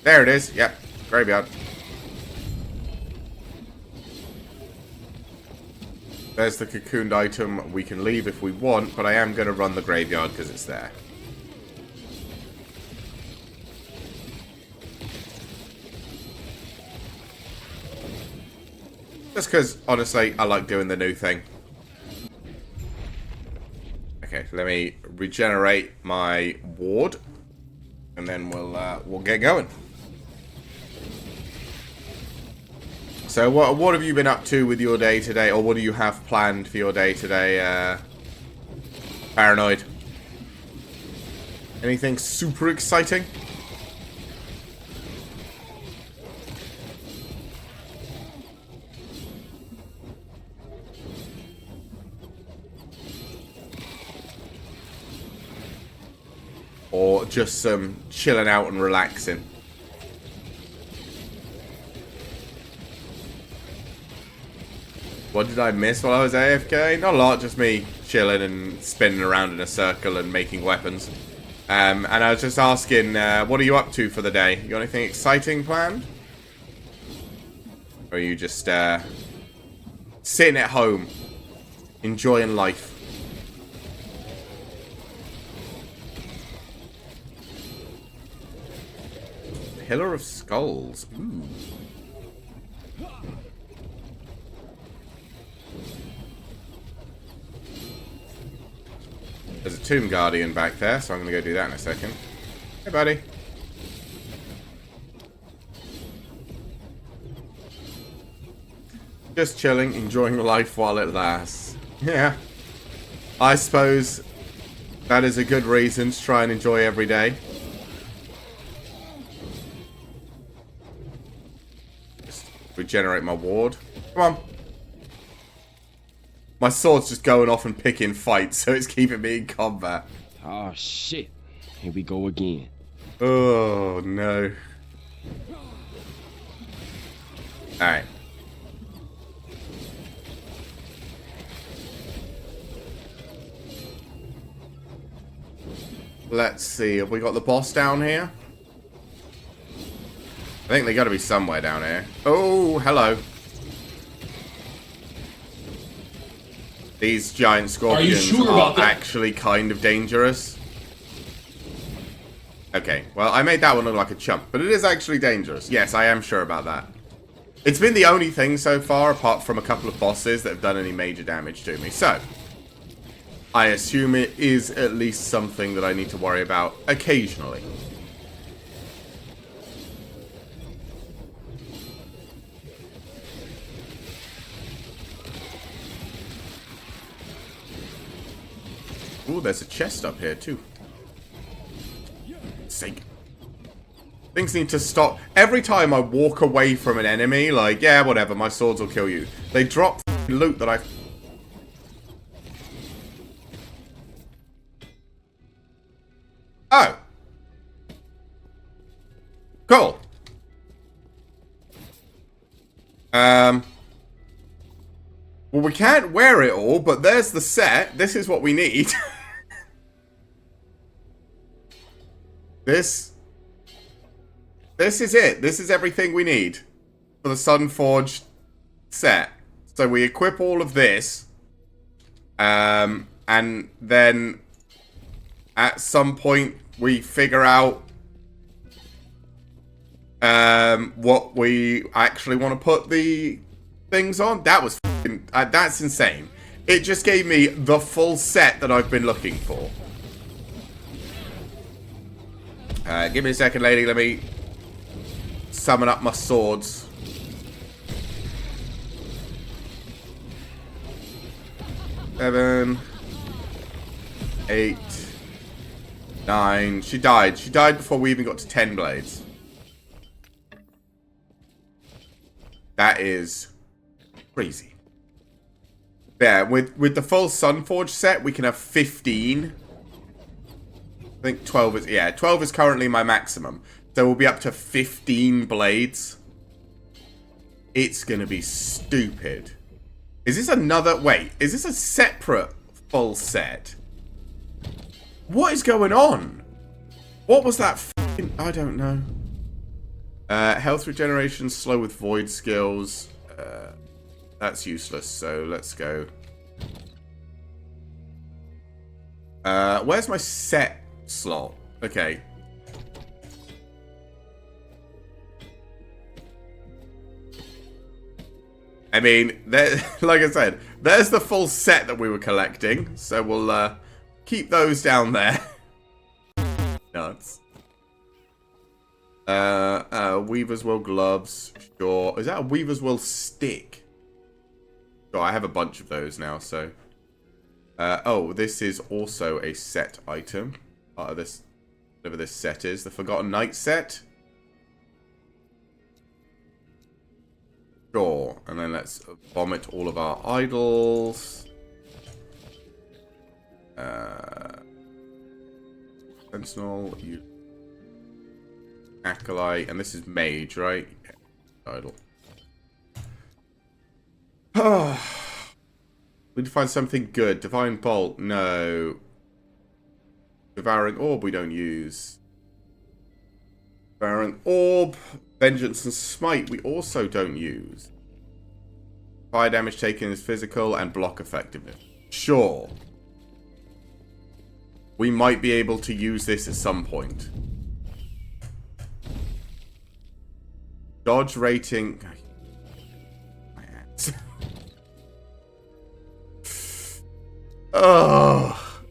There it is. Yep. Graveyard. There's the cocooned item. We can leave if we want, but I am going to run the graveyard because it's there. Just because, honestly, I like doing the new thing. Okay, let me regenerate my ward. And then we'll get going. So what have you been up to with your day today, or what do you have planned for your day today, Paranoid? Anything super exciting? Or just some chilling out and relaxing? What did I miss while I was AFK? Not a lot, just me chilling and spinning around in a circle and making weapons. And I was just asking, what are you up to for the day? You got anything exciting planned? Or are you just sitting at home, enjoying life? Pillar of Skulls. Ooh. There's a Tomb Guardian back there, so I'm going to go do that in a second. Hey, buddy. Just chilling, enjoying life while it lasts. Yeah. I suppose that is a good reason to try and enjoy every day. Just regenerate my ward. Come on. My sword's just going off and picking fights, so it's keeping me in combat. Oh, shit. Here we go again. Oh, no. Alright. Let's see. Have we got the boss down here? I think they got to be somewhere down here. Oh, hello. These giant scorpions are actually kind of dangerous. Okay, well, I made that one look like a chump, but it is actually dangerous. Yes, I am sure about that. It's been the only thing so far, apart from a couple of bosses, that have done any major damage to me. So, I assume it is at least something that I need to worry about occasionally. Ooh, there's a chest up here, too. Sake. Things need to stop. Every time I walk away from an enemy, like, yeah, whatever, my swords will kill you. They drop loot that I Oh. Cool. Well, we can't wear it all, but there's the set. This is what we need. This is it. This is everything we need for the Sunforged set. So we equip all of this. And then at some point we figure out what we actually want to put the things on. That was that's insane. It just gave me the full set that I've been looking for. Give me a second, lady. Let me summon up my swords. Seven, 8, 9. She died. She died before we even got to 10 blades. That is crazy. Yeah, with the full Sunforge set, we can have 15. I think 12 is... Yeah, 12 is currently my maximum. So we'll be up to 15 blades. It's going to be stupid. Is this another... Wait, is this a separate full set? What is going on? What was that f***ing... I don't know. Health regeneration, slow with void skills. That's useless, so let's go. Where's my set slot? Okay. I mean, there, like I said, there's the full set that we were collecting. So we'll keep those down there. Nuts. Weaver's Will gloves. Sure. Is that a Weaver's Will stick? Oh, I have a bunch of those now, so... oh, this is also a set item. Part of this... Whatever this set is. The Forgotten Knight set. Sure. And then let's vomit all of our idols. Sentinel. Acolyte. And this is Mage, right? Yeah, idol. Oh, we need to find something good. Divine Bolt, no. Devouring Orb, we don't use. Devouring Orb, Vengeance and Smite, we also don't use. Fire damage taken is physical and block effectiveness. Sure. We might be able to use this at some point. Dodge rating. My hands. Oh,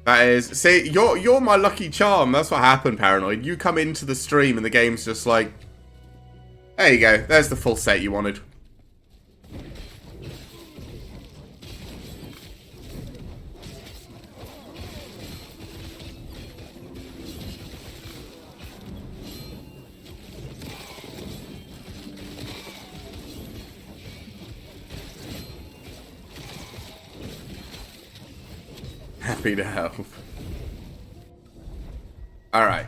that is. See, you're my lucky charm. That's what happened, Paranoid. You come into the stream and the game's just like, there you go. There's the full set you wanted. Happy to help. Alright.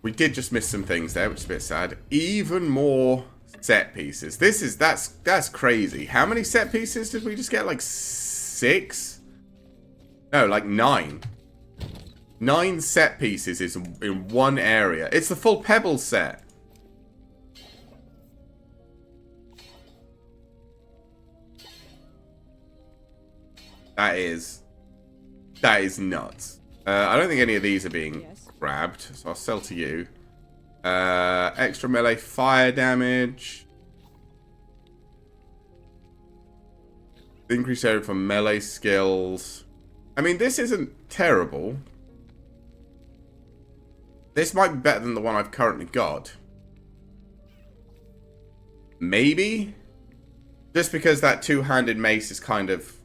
We did just miss some things there, which is a bit sad. Even more set pieces. That's crazy. How many set pieces did we just get? Like 6? No, like 9. 9 set pieces is in one area. It's the full Pebble set. That is nuts. I don't think any of these are being grabbed, so I'll sell to you. Extra melee fire damage. Increased area for melee skills. I mean, this isn't terrible. This might be better than the one I've currently got. Maybe? Just because that two-handed mace is kind of...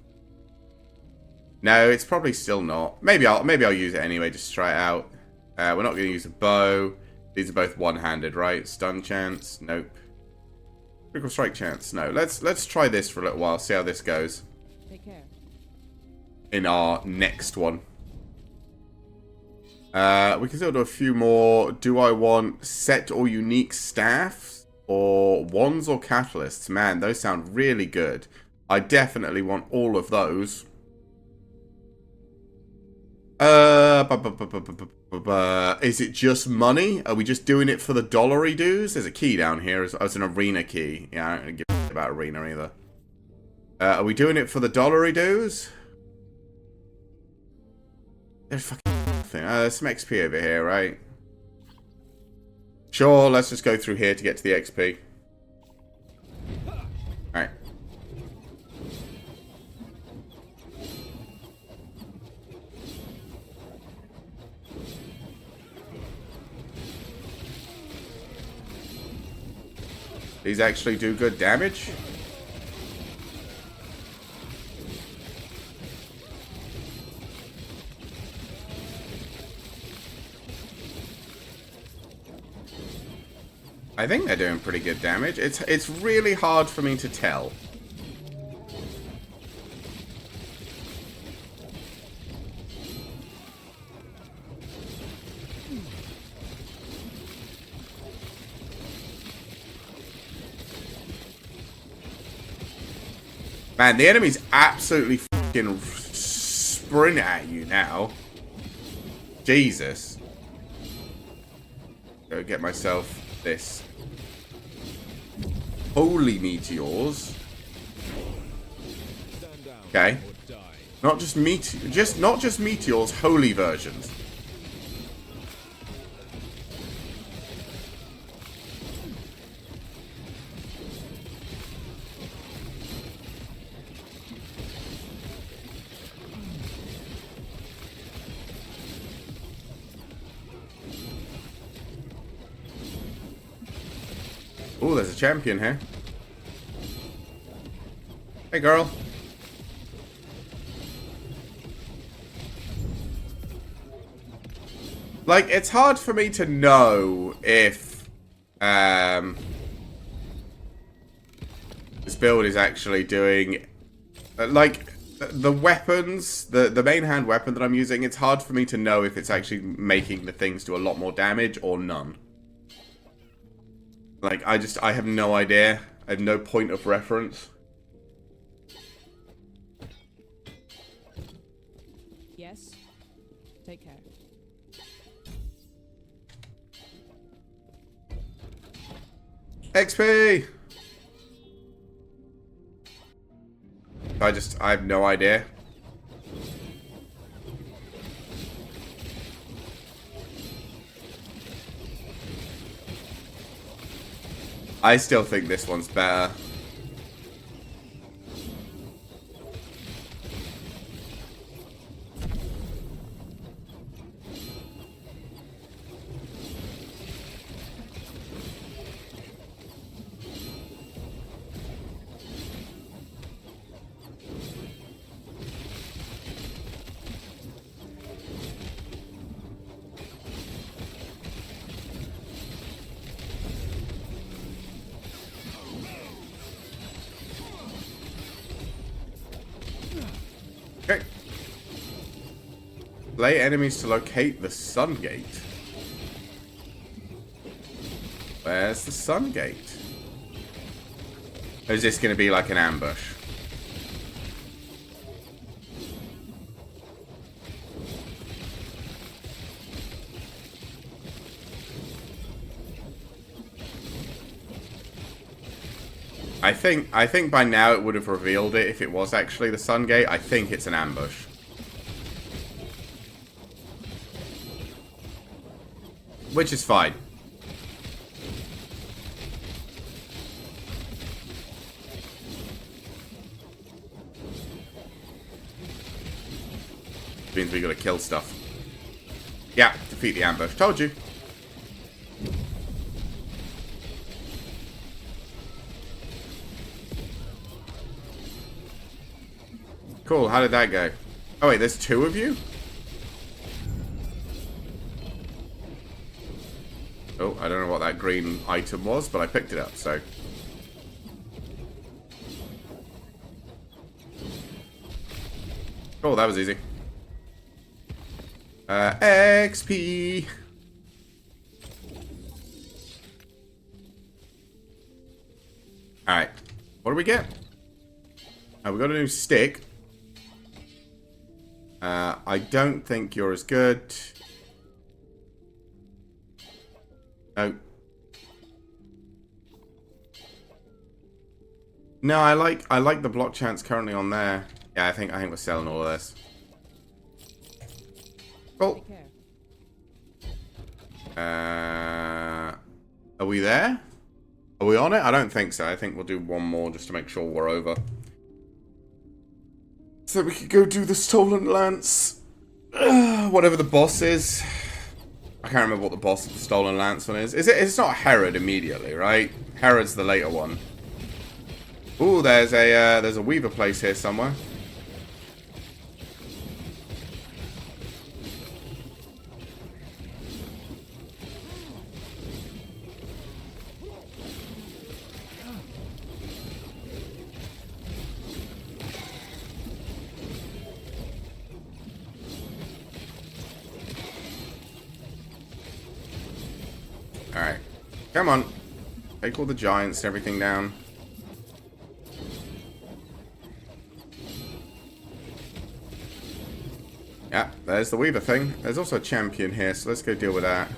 No, it's probably still not. Maybe I'll use it anyway, just to try it out. We're not going to use a bow. These are both one-handed, right? Stun chance? Nope. Critical strike chance? No. Let's try this for a little while, see how this goes. Take care. In our next one. We can still do a few more. Do I want set or unique staffs? Or wands or catalysts? Man, those sound really good. I definitely want all of those. Is it just money? Are we just doing it for the dollary dues? There's a key down here. It's an arena key. Yeah, I don't give a shit about arena either. Are we doing it for the dollary dues? There's fucking nothing. There's some XP over here, right? Sure, let's just go through here to get to the XP. Alright. These actually do good damage. I think they're doing pretty good damage. It's really hard for me to tell. Man, the enemy's absolutely fucking sprint at you now. Jesus. Go get myself this. Holy meteors. Okay. Not just meteors, holy versions. Oh, there's a champion here. Hey, girl. Like, it's hard for me to know if this build is actually doing like the weapons, the main hand weapon that I'm using. It's hard for me to know if it's actually making the things do a lot more damage or none. Like, I have no idea. I have no point of reference. Yes. Take care. XP! I have no idea. I still think this one's better. Okay. Play enemies to locate the sun gate. Where's the sun gate? Or is this going to be like an ambush? I think by now it would have revealed it if it was actually the sun gate. I think it's an ambush. Which is fine. Means we gotta kill stuff. Yeah, defeat the ambush. Told you. Cool, how did that go? Oh wait, there's two of you? Oh, I don't know what that green item was, but I picked it up, so. Cool, that was easy. XP. Alright. What do we get? Oh, we got a new stick. I don't think you're as good. No. No, I like the block chance currently on there. Yeah, I think we're selling all of this. Cool. Take care. Are we there? Are we on it? I don't think so. I think we'll do one more just to make sure we're over. So we could go do the Stolen Lance. Whatever the boss is. I can't remember what the boss of the Stolen Lance one is. It's not Herod immediately, right? Herod's the later one. Ooh, there's a Weaver place here somewhere. Alright. Come on. Take all the giants and everything down. Yeah, there's the Weaver thing. There's also a champion here, so let's go deal with that.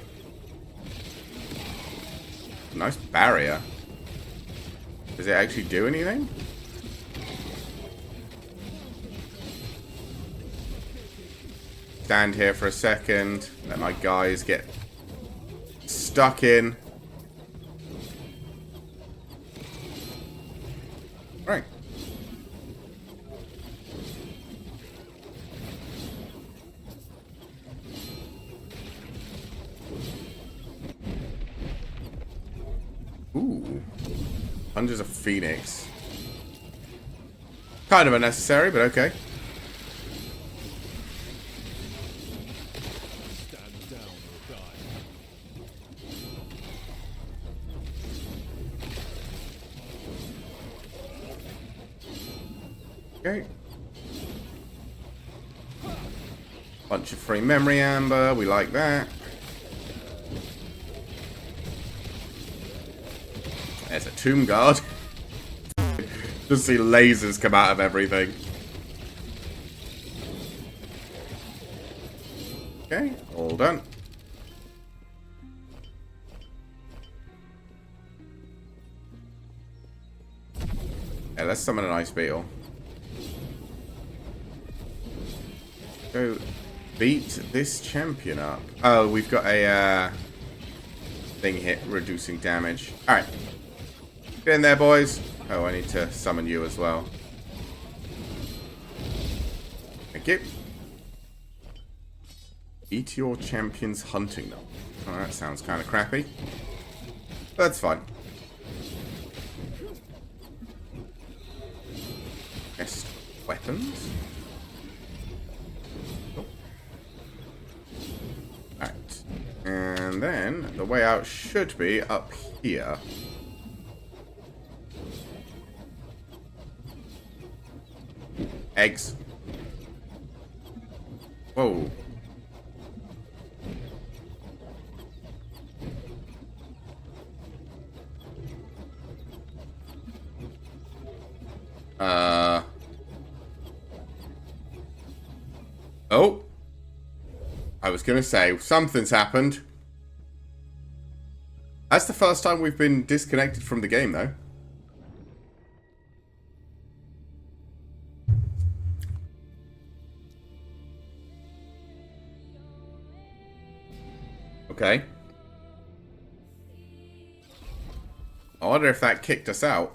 Nice barrier. Does it actually do anything? Stand here for a second. Let my guys get stuck in. Right. Ooh. Hundreds of Phoenix. Kind of unnecessary, but okay. Okay. Bunch of free memory amber. We like that. There's a tomb guard. Just see lasers come out of everything. Okay, all done. Yeah, let's summon an ice beetle. Go beat this champion up. Oh, we've got a thing hit reducing damage. Alright. Get in there, boys. Oh, I need to summon you as well. Thank you. Eat your champions hunting them. Oh, that sounds kind of crappy. That's fine. Best weapons. Alright. And then the way out should be up here. Eggs. Whoa. Oh. I was gonna say, something's happened. That's the first time we've been disconnected from the game, though. Okay. I wonder if that kicked us out.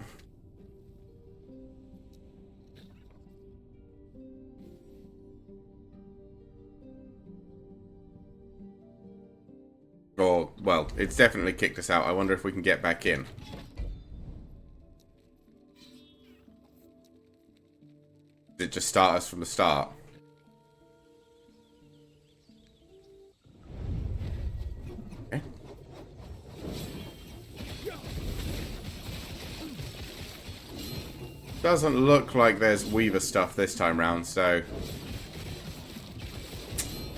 Or, well, it's definitely kicked us out. I wonder if we can get back in. Did it just start us from the start? Okay. Doesn't look like there's Weaver stuff this time round, so...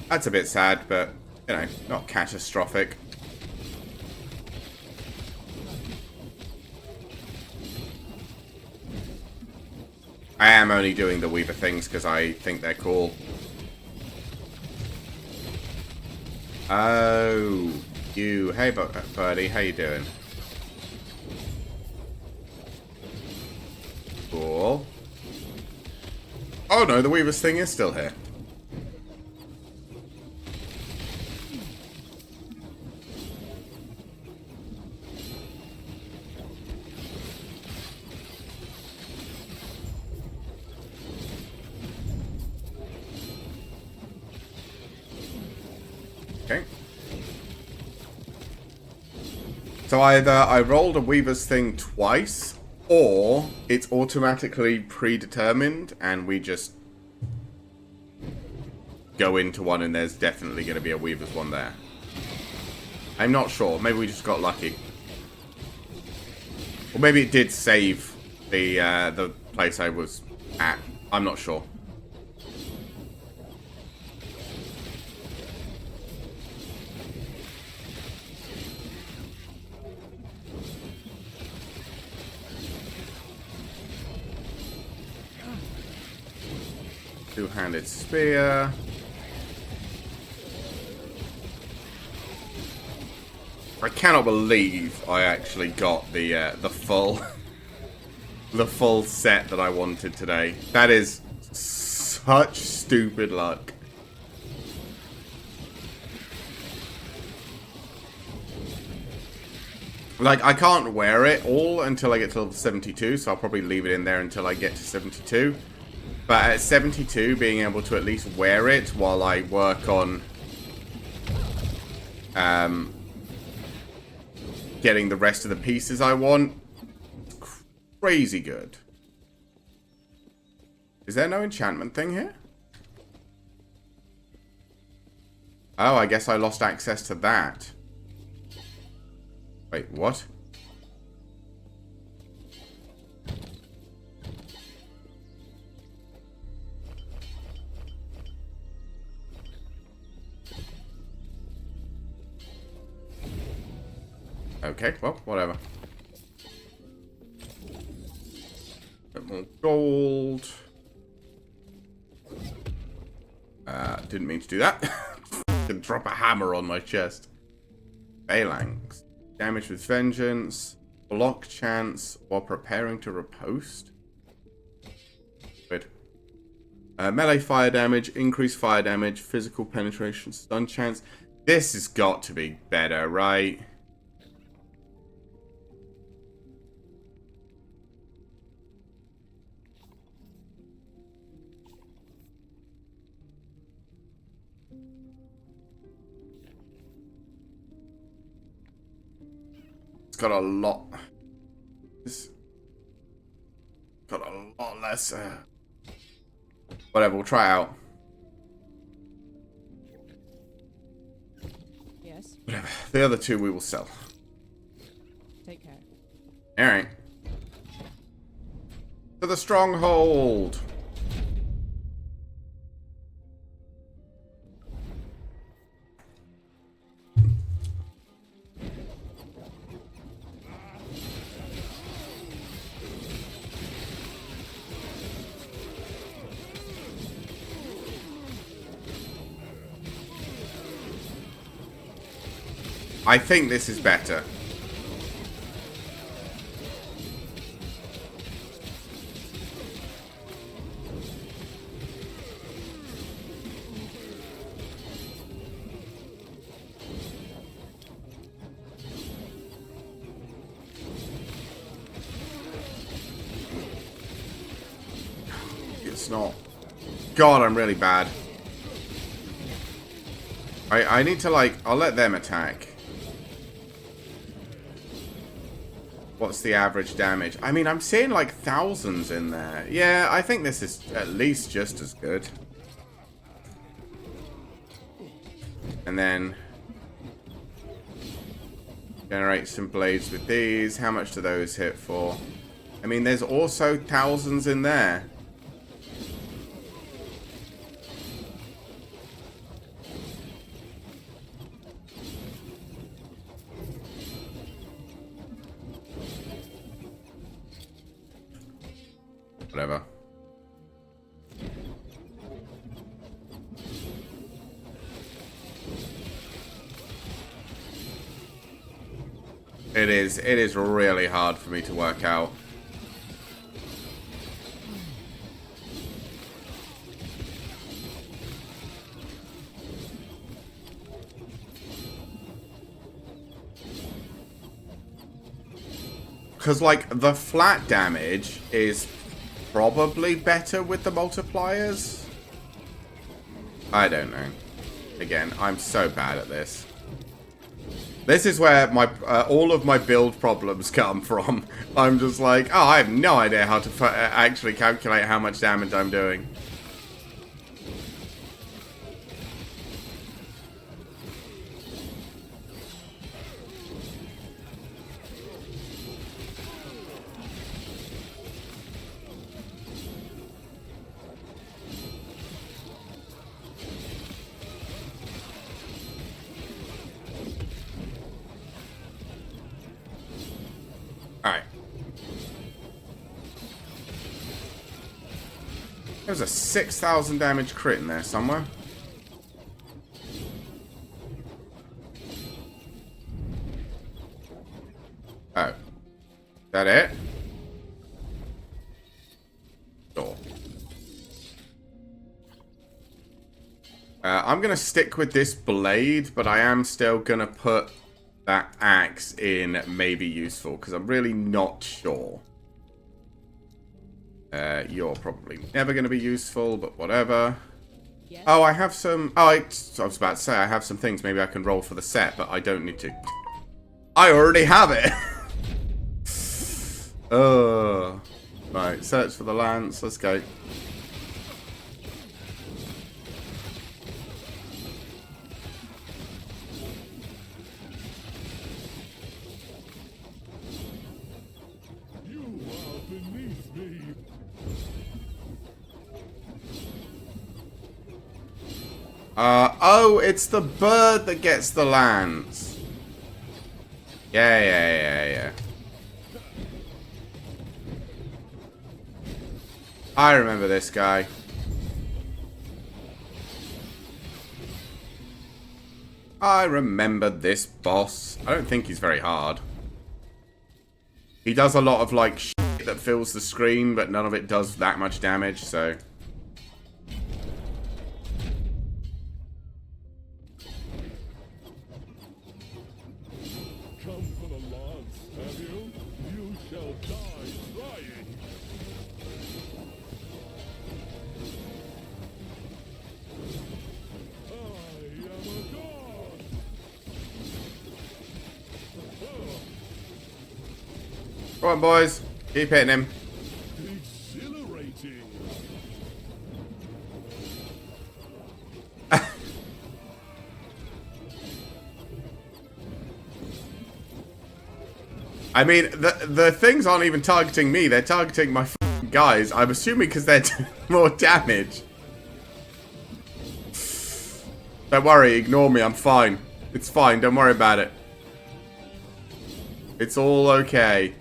That's a bit sad, but, you know, not catastrophic. I am only doing the Weaver things because I think they're cool. Oh, you. Hey, buddy. How you doing? Cool. Oh, no, the Weaver's thing is still here. Okay. So either I rolled a Weaver's thing twice, or it's automatically predetermined, and we just go into one and there's definitely going to be a Weaver's one there. I'm not sure. Maybe we just got lucky. Or maybe it did save the place I was at. I'm not sure. Two-handed spear. I cannot believe I actually got the full the full set that I wanted today. That is such stupid luck. Like, I can't wear it all until I get to level 72, so I'll probably leave it in there until I get to 72. But at 72, being able to at least wear it while I work on getting the rest of the pieces I want, crazy good. Is there no enchantment thing here? Oh, I guess I lost access to that. Wait, what? Okay, well, whatever. Bit more gold. Didn't mean to do that. Can drop a hammer on my chest. Phalanx. Damage with vengeance. Block chance while preparing to riposte. Good. Melee fire damage. Increased fire damage. Physical penetration. Stun chance. This has got to be better, right? Got a lot. It's got a lot less. Whatever, we'll try it out. Yes. Whatever. The other two we will sell. Take care. Alright. To the stronghold. I think this is better. It's not. God, I'm really bad. I need to, like, I'll let them attack. What's the average damage? I mean, I'm seeing like thousands in there. Yeah, I think this is at least just as good. And then generate some blades with these. How much do those hit for? I mean, there's also thousands in there. Whatever. It is really hard for me to work out. Because, like, the flat damage is probably better with the multipliers. I don't know. Again, I'm so bad at this. This is where my all of my build problems come from. I'm just like, oh, I have no idea how to actually calculate how much damage I'm doing. Alright. There's a 6,000 damage crit in there somewhere. Oh. Is that it? Sure. I'm going to stick with this blade, but I am still going to put that axe in maybe useful, because I'm really not sure. You're probably never going to be useful, but whatever. Yes. Oh, I have some... Oh, I was about to say, I have some things maybe I can roll for the set, but I don't need to. I already have it! Right, search for the lance. Let's go. Oh, it's the bird that gets the lance. Yeah. I remember this guy. I remember this boss. I don't think he's very hard. He does a lot of, like, shit that fills the screen, but none of it does that much damage, so... Come for the lance, have you? You shall die trying. I am a god. Come on, boys. Keep hitting him. Exhilarating. I mean, the things aren't even targeting me. They're targeting my guys. I'm assuming because they're doing more damage. Don't worry. Ignore me. I'm fine. It's fine. Don't worry about it. It's all okay.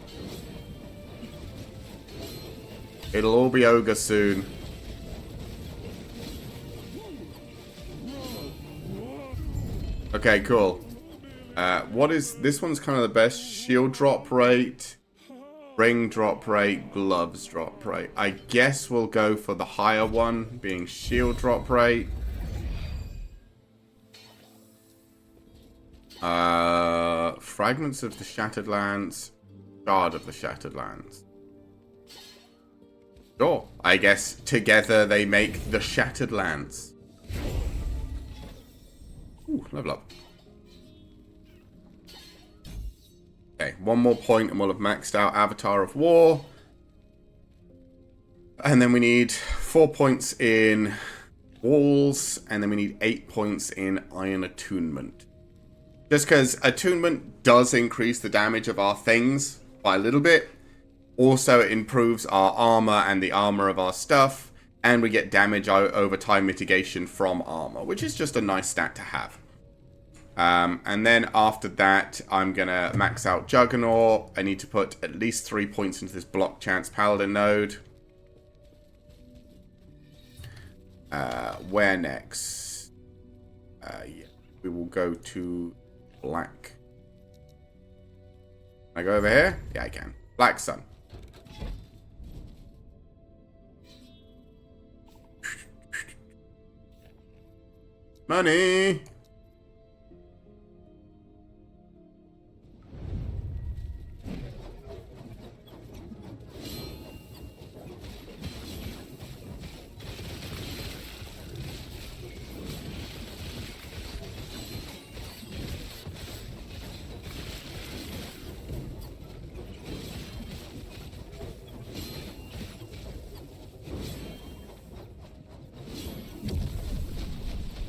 It'll all be over soon. Okay, cool. What is... This one's kind of the best. Shield drop rate. Ring drop rate. Gloves drop rate. I guess we'll go for the higher one, being shield drop rate. Fragments of the Shattered Lance. Shard of the Shattered Lance. Sure. I guess together they make the Shattered Lance. Ooh, level up. Okay, one more point and we'll have maxed out Avatar of War. And then we need 4 points in Walls, and then we need 8 points in Iron Attunement. Just because Attunement does increase the damage of our things by a little bit. Also, it improves our armor and the armor of our stuff. And we get damage over time mitigation from armor, which is just a nice stat to have. And then after that, I'm going to max out Juggernaut. I need to put at least 3 points into this Block Chance Paladin node. Where next? Yeah, we will go to black. Can I go over here? Yeah, I can. Black sun. Money!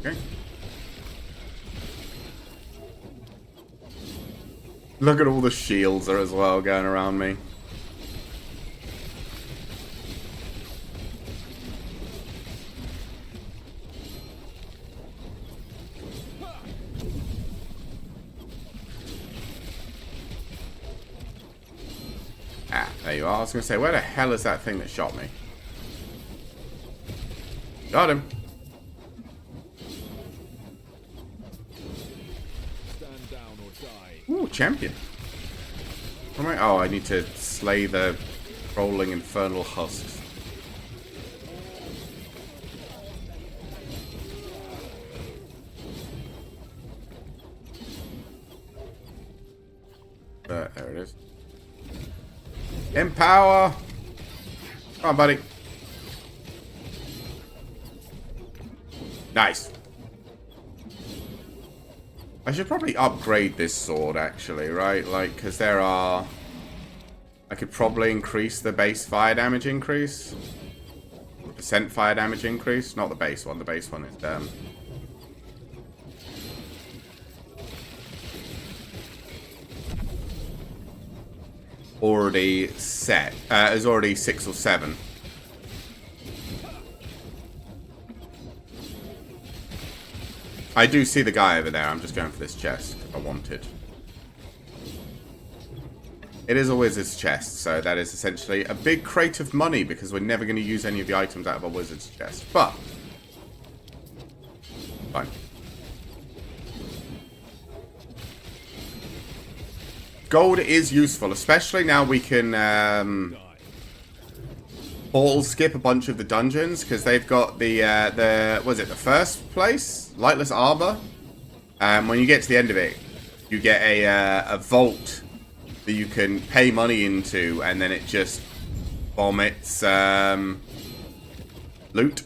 Okay. Look at all the shields there as well going around me. Ah, there you are. I was going to say, where the hell is that thing that shot me? Got him. Stand down or die. Ooh, champion. What am I? Oh, I need to slay the rolling infernal husks. There it is. Empower! Come on, buddy. Nice. I should probably upgrade this sword, actually, right? Like, because there are... I could probably increase the base fire damage increase. The percent fire damage increase. Not the base one. The base one is... already set. Is already 6 or 7. I do see the guy over there. I'm just going for this chest I wanted. It is a wizard's chest, so that is essentially a big crate of money because we're never going to use any of the items out of a wizard's chest. But fine. Gold is useful, especially now we can portal skip a bunch of the dungeons because they've got the was it the first place lightless arbor. When you get to the end of it, you get a vault that you can pay money into, and then it just vomits loot.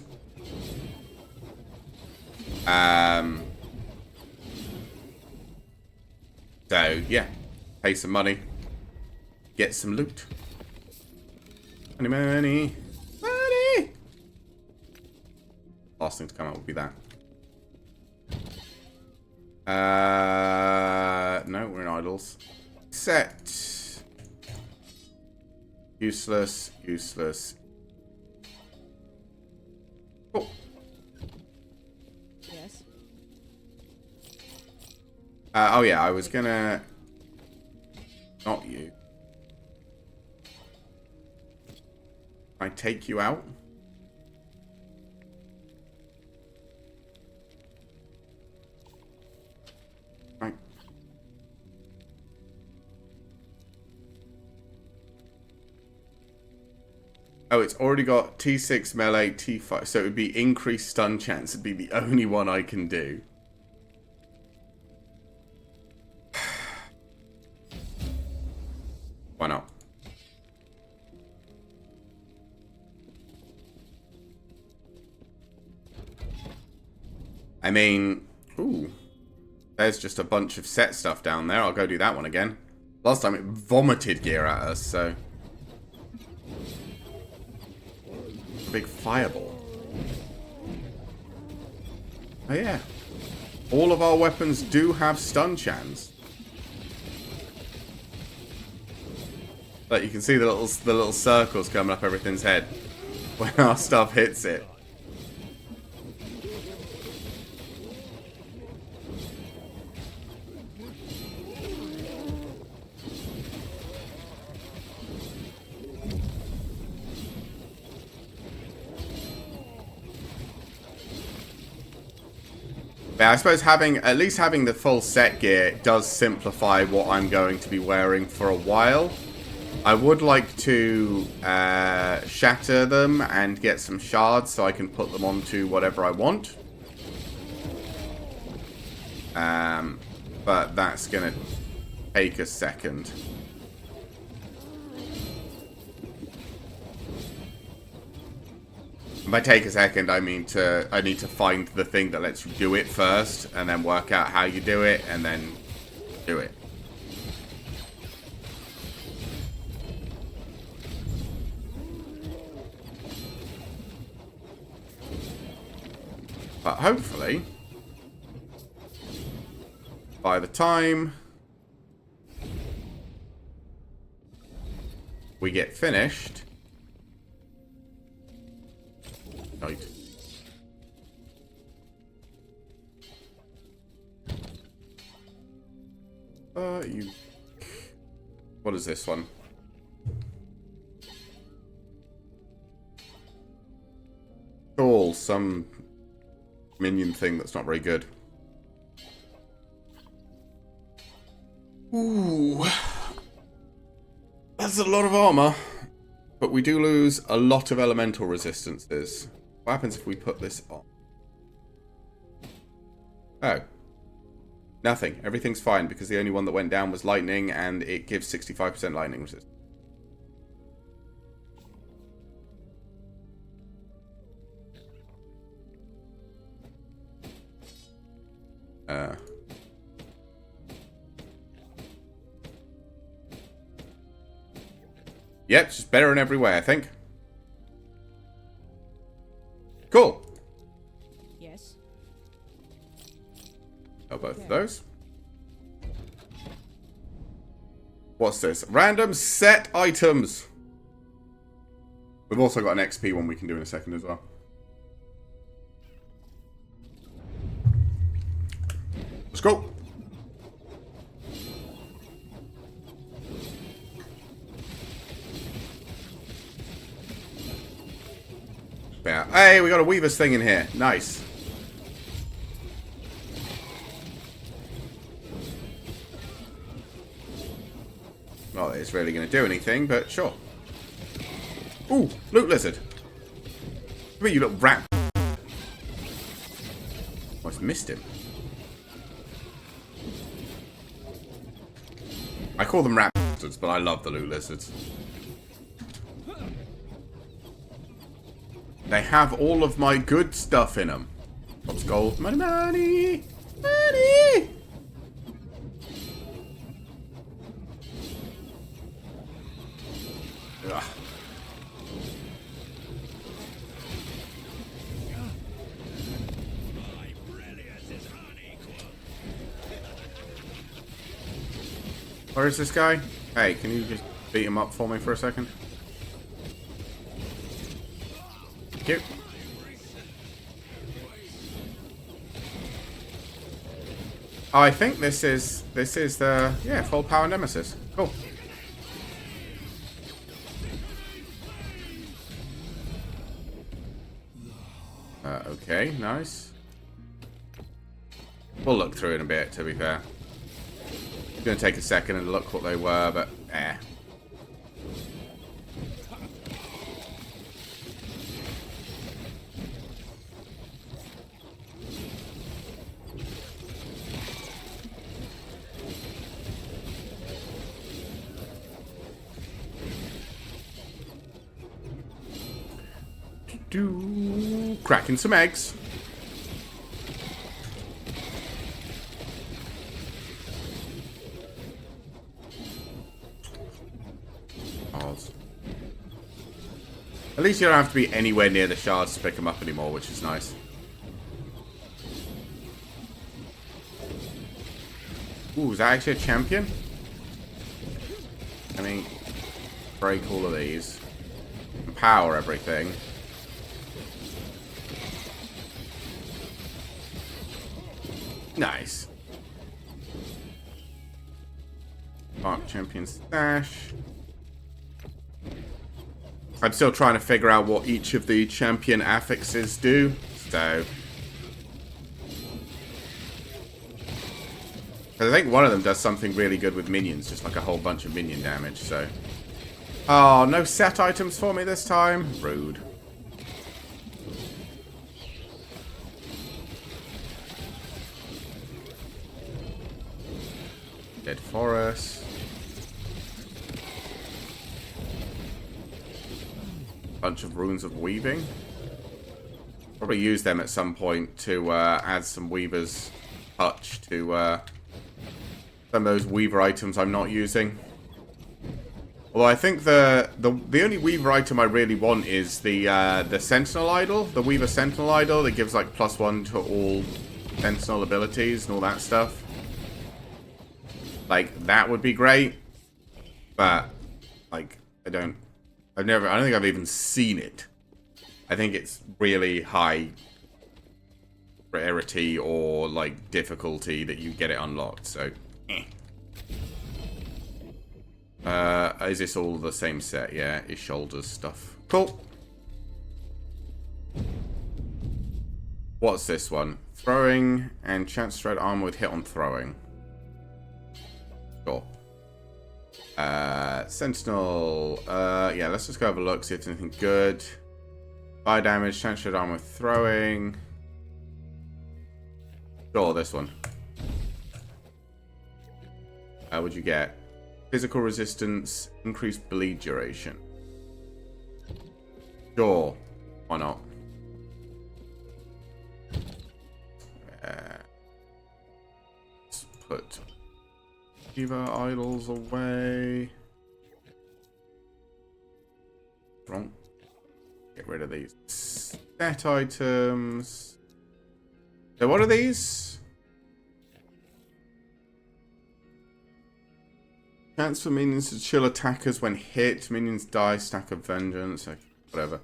So yeah. Pay some money. Get some loot. Money, money. Money! Last thing to come out would be that. No, we're in idols. Set. Useless. Useless. Oh. Yes. Oh yeah, I was gonna... Not you. I take you out? Right. Oh, it's already got T6 melee, T5. So it would be increased stun chance. It'd be the only one I can do. Why not? I mean, ooh. There's just a bunch of set stuff down there. I'll go do that one again. Last time it vomited gear at us, so... A big fireball. Oh yeah. All of our weapons do have stun chance. Like you can see the little circles coming up everything's head when our stuff hits it. Yeah, I suppose at least having the full set gear does simplify what I'm going to be wearing for a while. I would like to shatter them and get some shards so I can put them onto whatever I want. But that's going to take a second. By take a second, I mean I need to find the thing that lets you do it first, and then work out how you do it, and then do it. But hopefully, by the time we get finished... Right. You... What is this one? Oh, some minion thing that's not very good. Ooh. That's a lot of armor. But we do lose a lot of elemental resistances. What happens if we put this on? Oh. Nothing. Everything's fine because the only one that went down was lightning and it gives 65% lightning resistance. Yep, it's just better in every way, I think. Cool. Yes. Oh, both of those. What's this? Random set items. We've also got an XP one we can do in a second as well. Let's go. Yeah. Hey, we got a Weaver's thing in here. Nice. Not that it's really going to do anything, but sure. Ooh, loot lizard. Come here, you little rat. Almost missed him. I call them rat bastards, but I love the loot lizards. They have all of my good stuff in them. What's gold? Money, money, money. Ugh. Where is this guy? Hey, can you just beat him up for me for a second? Thank you. Oh, I think this is the full power nemesis. Cool. Okay, nice. We'll look through it in a bit, to be fair. It's gonna take a second and look what they were, but eh. Cracking some eggs. At least you don't have to be anywhere near the shards to pick them up anymore, which is nice. Ooh, is that actually a champion? Let me break all of these. Empower everything. Nice. Mark champion stash. I'm still trying to figure out what each of the champion affixes do. So I think one of them does something really good with minions, just like a whole bunch of minion damage, so... Oh, no set items for me this time? Rude. Dead forest. Bunch of runes of weaving. Probably use them at some point to add some weaver's touch to some of those weaver items I'm not using. Although I think the only weaver item I really want is the sentinel idol, the weaver sentinel idol that gives like +1 to all sentinel abilities and all that stuff. Like that would be great, but like I don't think I've even seen it. I think it's really high rarity or like difficulty that you get it unlocked. So. Is this all the same set? Yeah, his shoulders stuff. Cool. What's this one? Throwing and chance to shred armor with hit on throwing. Sure. Sentinel. Yeah, let's just go have a look, see if there's anything good. Fire damage, chance to shred armor with throwing. Sure, this one. What'd you get? Physical resistance, increased bleed duration. Sure. Why not? Let's put Eva idols away. Wrong. Get rid of these set items. So what are these? Chance for minions to chill attackers when hit. Minions die. Stack of vengeance. Okay, whatever.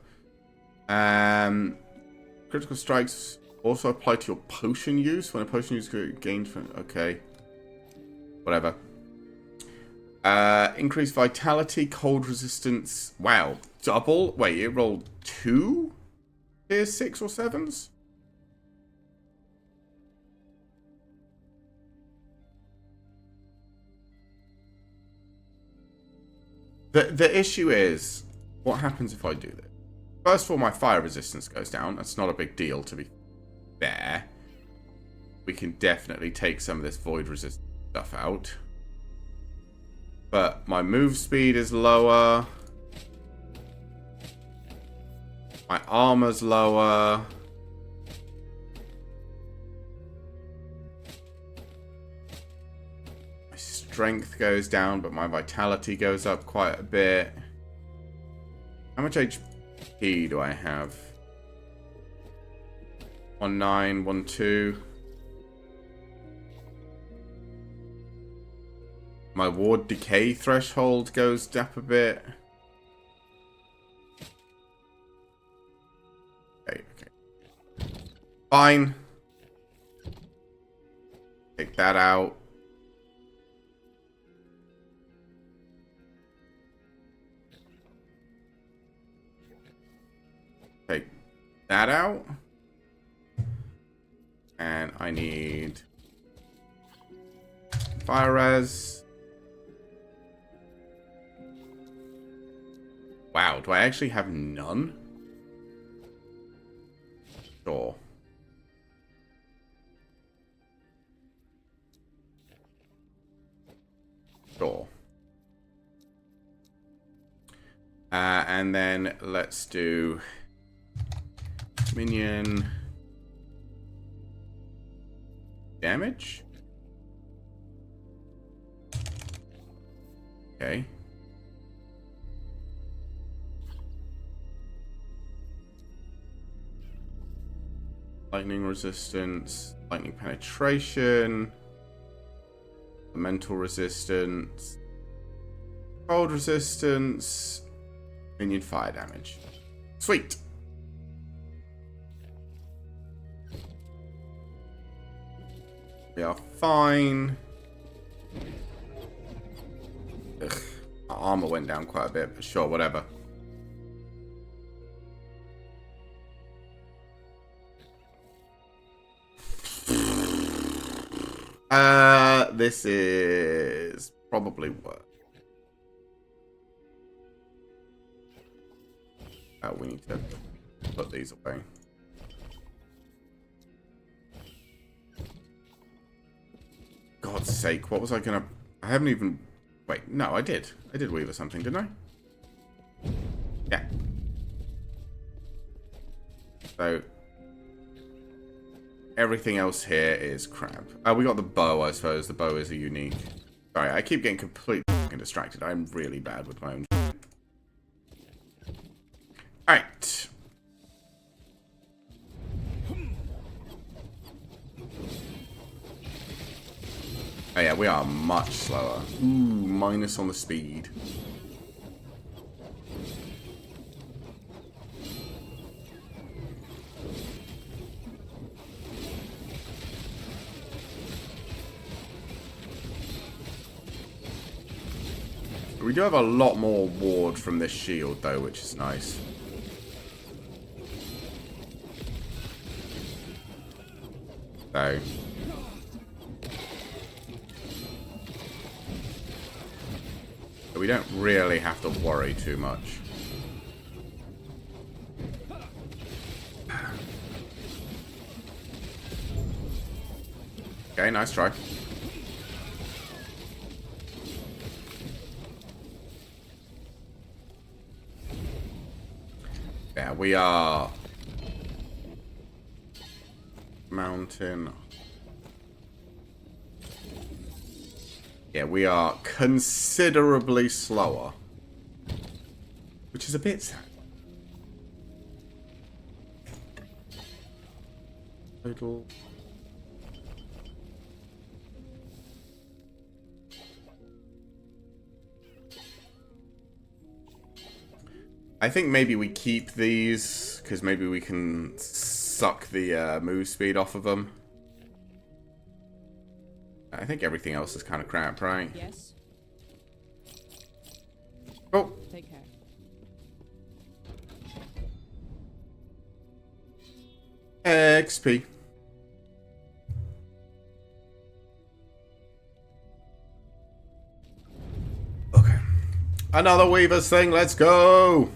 Critical strikes also apply to your potion use. When a potion use gained from... Okay. Whatever. Increased vitality. Cold resistance. Wow. Double? Wait, it rolled 2? Tier 6 or 7s? The issue is, what happens if I do this? First of all, my fire resistance goes down. That's not a big deal, to be fair. We can definitely take some of this void resistance stuff out. But my move speed is lower. My armor's lower. Strength goes down, but my vitality goes up quite a bit. How much HP do I have? 1-9, 1-2. My ward decay threshold goes up a bit. Okay. Fine. Take that out. Take that out. And I need fire res. Wow, do I actually have none? Sure. Sure. And then let's do minion damage. Okay. Lightning resistance, lightning penetration, elemental resistance, cold resistance, minion fire damage. Sweet. We are fine. Ugh. My armor went down quite a bit, but sure, whatever. this is probably worth. Oh, we need to put these away. God's sake, what was I gonna... I haven't even... Wait, no, I did. I did weave or something, didn't I? Yeah. So... everything else here is crap. Oh, we got the bow, I suppose. The bow is a unique... Sorry, I keep getting completely distracted. I'm really bad with my own... Alright. Oh yeah, we are much slower. Ooh, minus on the speed. We do have a lot more ward from this shield though, which is nice. So... we don't really have to worry too much. Okay, nice try. Yeah, we are... mountain... yeah, we are considerably slower. Which is a bit sad. Little... I think maybe we keep these, because maybe we can suck the move speed off of them. I think everything else is kind of crap, right? Yes. Oh. Take care. XP. Okay. Another Weaver's thing, let's go!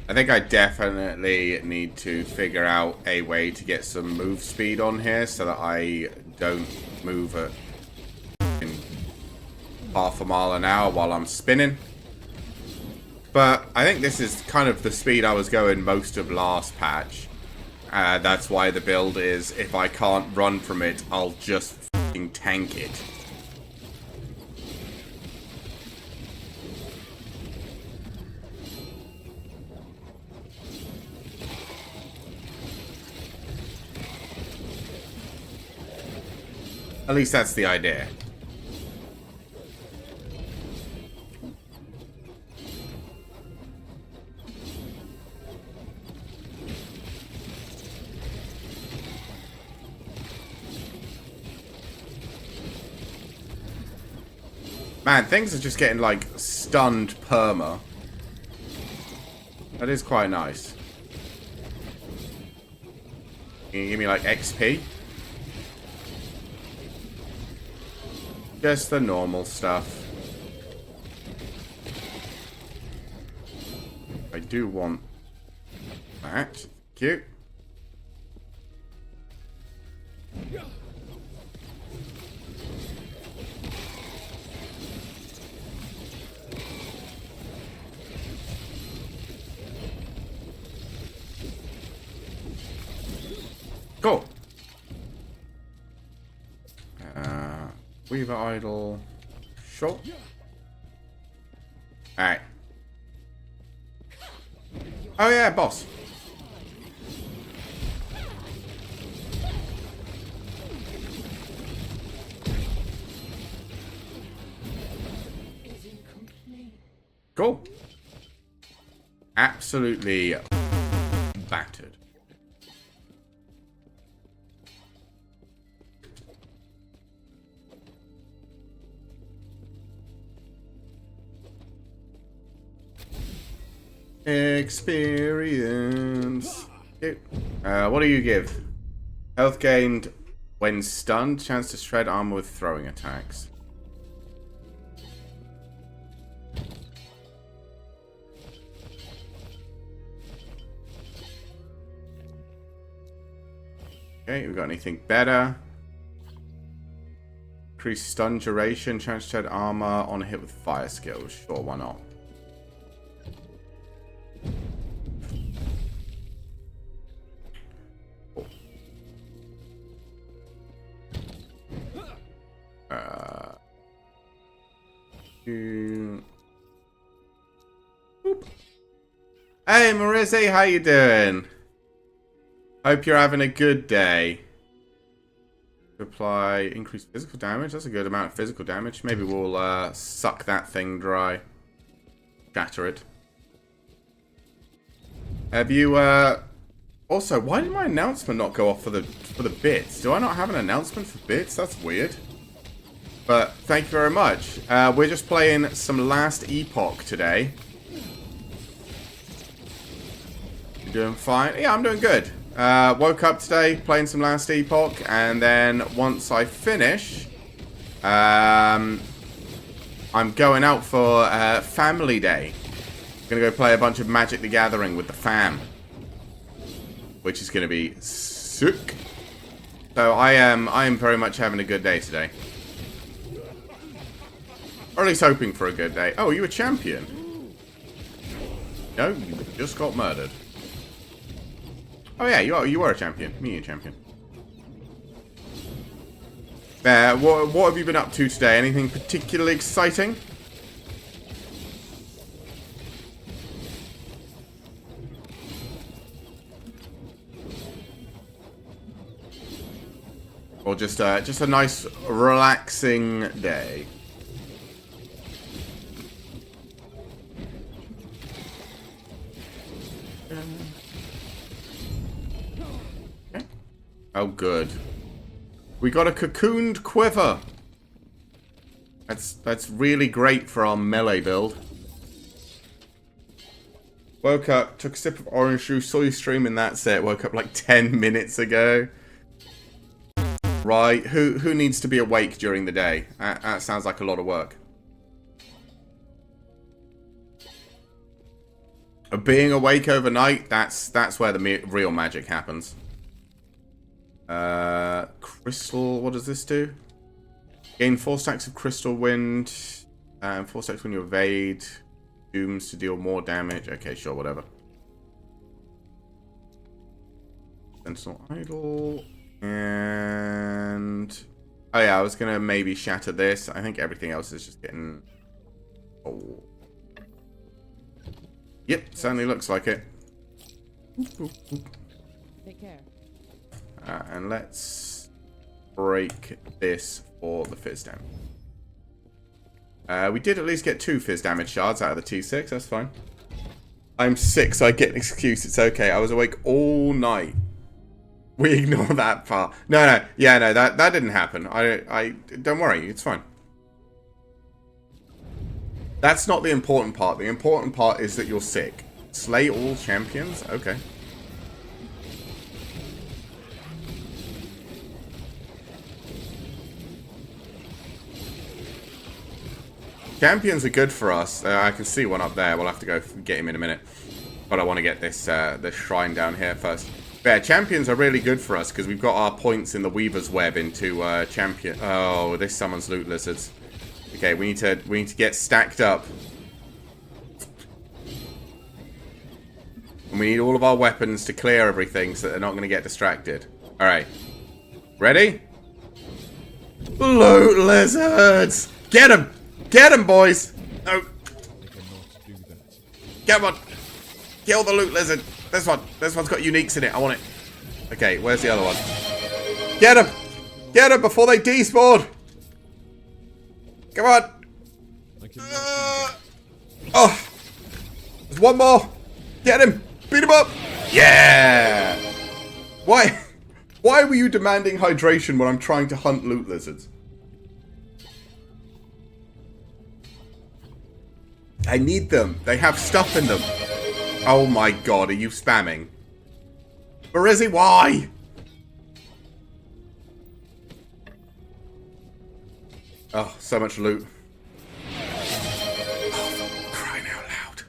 I think I definitely need to figure out a way to get some move speed on here so that I don't move at half a mile an hour while I'm spinning. But I think this is kind of the speed I was going most of last patch. That's why the build is, if I can't run from it, I'll just f***ing tank it. At least that's the idea. Man, things are just getting, like, stunned perma. That is quite nice. Can you give me, like, XP? Just the normal stuff. I do want that. Cute. Cool. Weaver idle. Sure. Alright. Oh yeah, boss. Cool. Absolutely battered. Experience. What do you give? Health gained when stunned. Chance to shred armor with throwing attacks. Okay, we got anything better? Increased stun duration. Chance to shed armor on a hit with fire skills. Sure, why not? Hey Marizzi, how you doing? Hope you're having a good day. Apply increased physical damage. That's a good amount of physical damage. Maybe we'll suck that thing dry. Shatter it. Have you also, why did my announcement not go off for the bits? Do I not have an announcement for bits? That's weird. But thank you very much. We're just playing some last Epoch today. You doing fine? Yeah, I'm doing good. Woke up today, playing some last Epoch, and then once I finish, I'm going out for Family Day. I'm gonna go play a bunch of Magic the Gathering with the fam, which is gonna be sick. So I am very much having a good day today, or at least hoping for a good day. Oh, you a champion? No, you just got murdered. Oh yeah, you are a champion. Me a champion. What have you been up to today? Anything particularly exciting? Or just a nice relaxing day? Oh, good. We got a cocooned quiver. That's really great for our melee build. Woke up, took a sip of orange juice, saw you streaming, that's it. Woke up like 10 minutes ago. Right, who needs to be awake during the day? That sounds like a lot of work. Being awake overnight, that's where the real magic happens. Crystal, what does this do? Gain 4 stacks of crystal wind, and 4 stacks when you evade. Dooms to deal more damage. Okay, sure, whatever. Sentinel idol. And oh yeah, I was gonna maybe shatter this. I think everything else is just getting old. Yep, certainly looks like it. Take care. And let's break this for the fizz damage. We did at least get 2 fizz damage shards out of the T6. That's fine. I'm sick, so I get an excuse. It's okay. I was awake all night. We ignore that part. No. Yeah, no, that didn't happen. I don't worry. It's fine. That's not the important part. The important part is that you're sick. Slay all champions? Okay. Champions are good for us. I can see one up there. We'll have to go get him in a minute. But I want to get this shrine down here first. But yeah, champions are really good for us because we've got our points in the Weaver's Web into champion. Oh, this summons loot lizards. Okay, we need to get stacked up. And we need all of our weapons to clear everything so that they're not going to get distracted. Alright. Ready? Loot lizards! Get them! Get them, boys! No. Come on. Kill the loot lizard. This one. This one's got uniques in it. I want it. Okay, where's the other one? Get them! Get them before they despawn! Come on! Oh! There's one more. Get him. Beat him up. Yeah. Why? Why were you demanding hydration when I'm trying to hunt loot lizards? I need them. They have stuff in them. Oh my god, are you spamming? Where is he? Why? Oh, so much loot. Oh, crying out loud.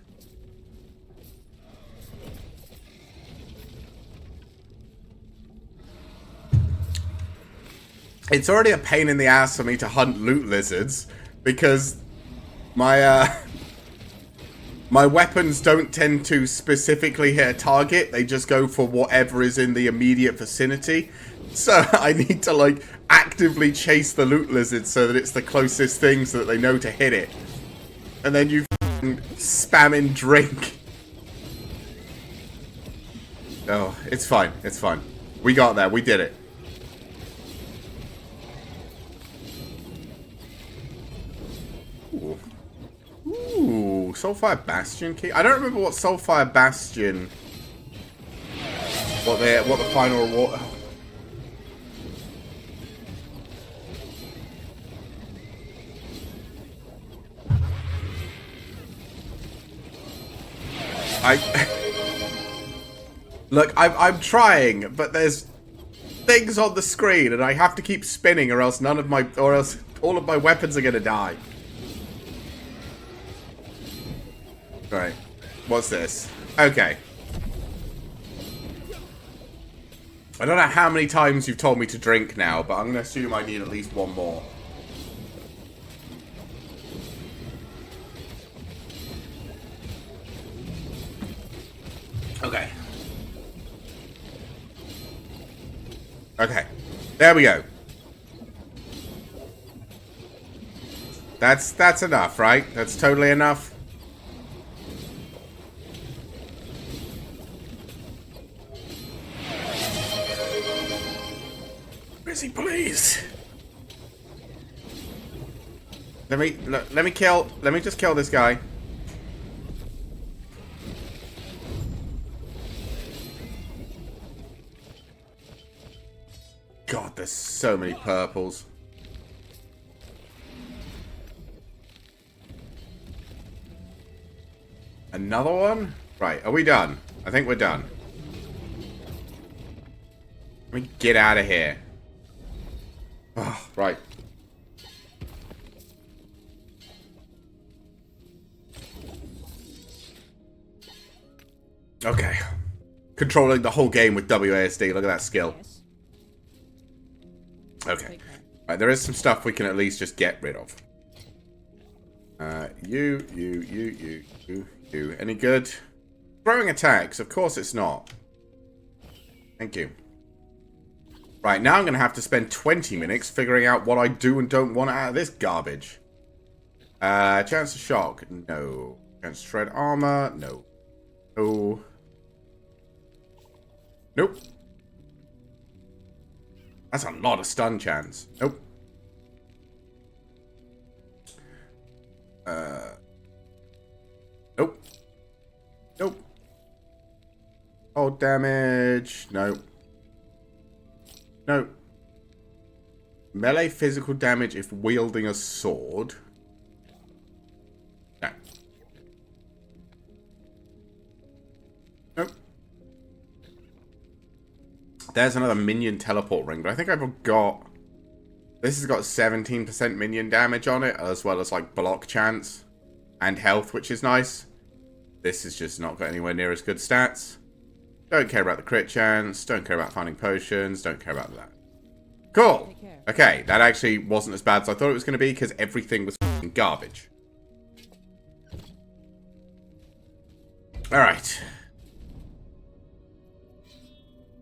It's already a pain in the ass for me to hunt loot lizards because my my weapons don't tend to specifically hit a target. They just go for whatever is in the immediate vicinity. So I need to, like, actively chase the loot lizard so that it's the closest thing so that they know to hit it. And then you spam in drink. Oh, it's fine. It's fine. We got there. We did it. Ooh. Ooh, Soulfire Bastion key. I don't remember what Soulfire Bastion. What the final reward. Look, I'm trying, but there's things on the screen, and I have to keep spinning, or else all of my weapons are gonna die. Right. What's this? Okay. I don't know how many times you've told me to drink now, but I'm going to assume I need at least one more. Okay. Okay. There we go. That's enough, right? That's totally enough. Busy, please. Let me just kill this guy. God, there's so many purples. Another one? Right, are we done? I think we're done. Let me get out of here. Oh, right. Okay. Controlling the whole game with WASD. Look at that skill. Yes. Okay. Right, there is some stuff we can at least just get rid of. You. Any good? Throwing attacks? Of course it's not. Thank you. Right, now I'm going to have to spend 20 minutes figuring out what I do and don't want out of this garbage. Chance to shock? No. Chance to shred armor? No. No. Nope. That's a lot of stun chance. Nope. Nope. Nope. Oh, damage. Nope. No. Melee physical damage if wielding a sword. No. Nope. There's another minion teleport ring, but I think I've got... This has got 17% minion damage on it, as well as, like, block chance and health, which is nice. This has just not got anywhere near as good stats. Don't care about the crit chance. Don't care about finding potions. Don't care about that. Cool. Okay, that actually wasn't as bad as I thought it was going to be, because everything was f***ing garbage. Alright.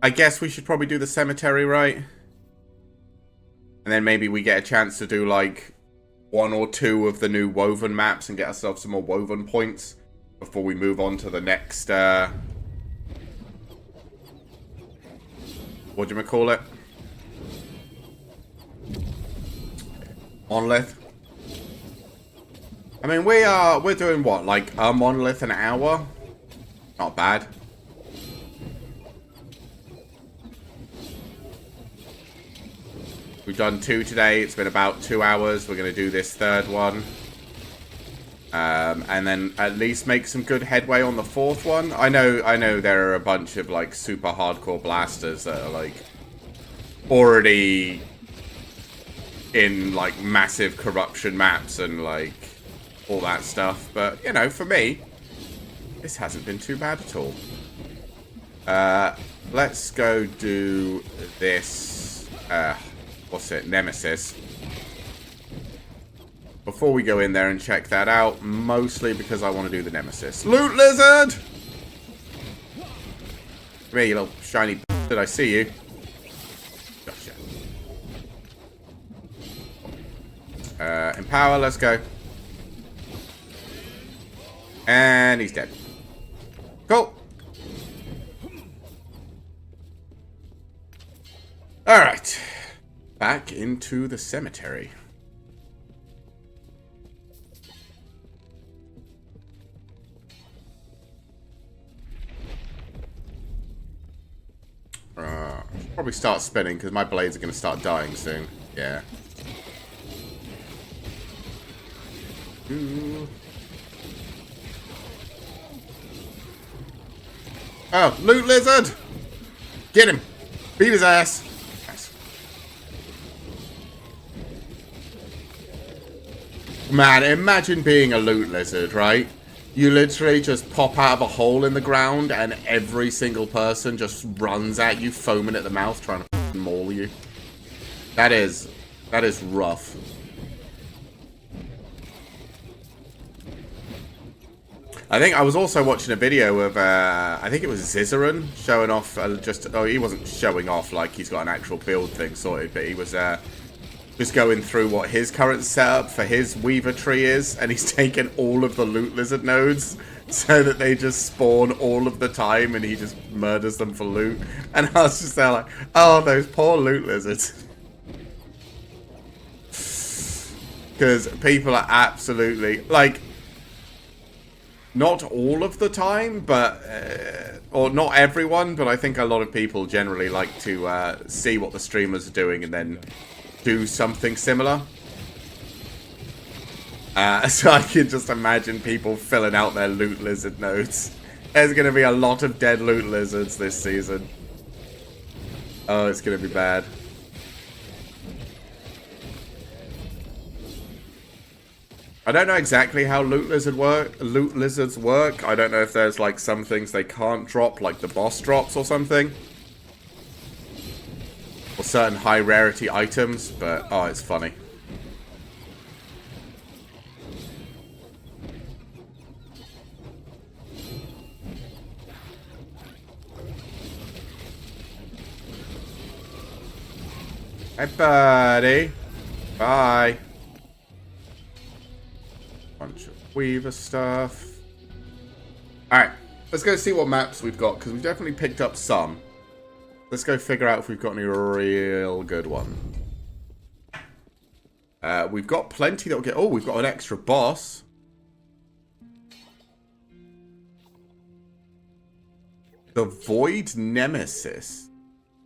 I guess we should probably do the cemetery, right? And then maybe we get a chance to do, like, 1 or 2 of the new woven maps and get ourselves some more woven points before we move on to the next, what do you call it? Monolith. I mean, we're doing what, like a monolith an hour? Not bad. We've done 2 today. It's been about 2 hours. We're going to do this third one. And then at least make some good headway on the 4th one. I know there are a bunch of like super hardcore blasters that are like already in like massive corruption maps and like all that stuff. But, you know, for me, this hasn't been too bad at all. Let's go do this, what's it, Nemesis. Before we go in there and check that out, mostly because I want to do the Nemesis. Loot Lizard! Come here, you little shiny did I see you? Gotcha. Empower, let's go. And he's dead. Cool. Alright. Back into the cemetery. Probably start spinning because my blades are going to start dying soon. Yeah. Ooh. Oh, Loot Lizard! Get him! Beat his ass! Nice. Man, imagine being a Loot Lizard, right? You literally just pop out of a hole in the ground and every single person just runs at you, foaming at the mouth, trying to f***ing maul you. That is rough. I think I was also watching a video of, I think it was Zizaran showing off, he wasn't showing off like he's got an actual build thing sorted, but he was just going through what his current setup for his Weaver tree is, and he's taken all of the Loot Lizard nodes so that they just spawn all of the time, and he just murders them for loot. And I was just there like, oh, those poor Loot Lizards. Because people are absolutely, like, not all of the time, but, or not everyone, but I think a lot of people generally like to see what the streamers are doing and then do something similar. So I can just imagine people filling out their Loot Lizard nodes. There's going to be a lot of dead Loot Lizards this season. Oh, it's going to be bad. I don't know exactly how Loot Lizards work. I don't know if there's like some things they can't drop, like the boss drops or something. Or certain high rarity items, but oh, it's funny. Hey, buddy. Bye. Bunch of Weaver stuff. Alright, let's go see what maps we've got, because we've definitely picked up some. Let's go figure out if we've got any real good one. We've got plenty that will get... Oh, we've got an extra boss. The Void Nemesis.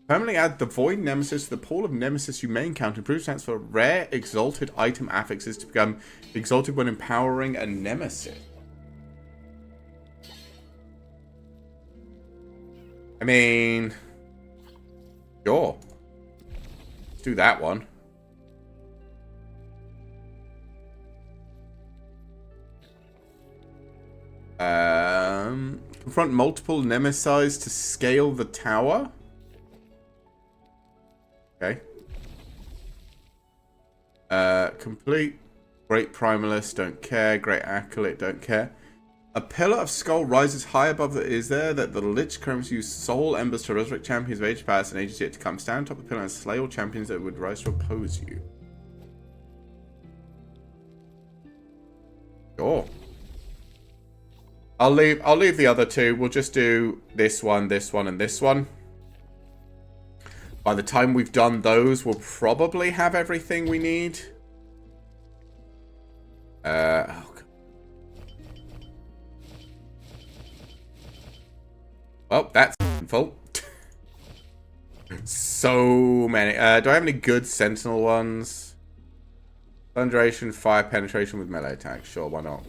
Permanently add the Void Nemesis to the pool of Nemesis you may encounter. Improves chance for rare exalted item affixes to become exalted when empowering a Nemesis. I mean... Sure. Let's do that one. Confront multiple nemesis to scale the tower. Okay. Complete. Great Primalist, don't care. Great Acolyte, don't care. A pillar of skull rises high above the is there that the Lich currents use soul embers to resurrect champions of age past and ages yet to come. Stand on top of the pillar and slay all champions that would rise to oppose you. Sure. I'll leave the other two. We'll just do this one, and this one. By the time we've done those, we'll probably have everything we need. Oh, Well, that's full. So many. Do I have any good sentinel ones? Thunderation, fire penetration with melee attack. Sure, why not?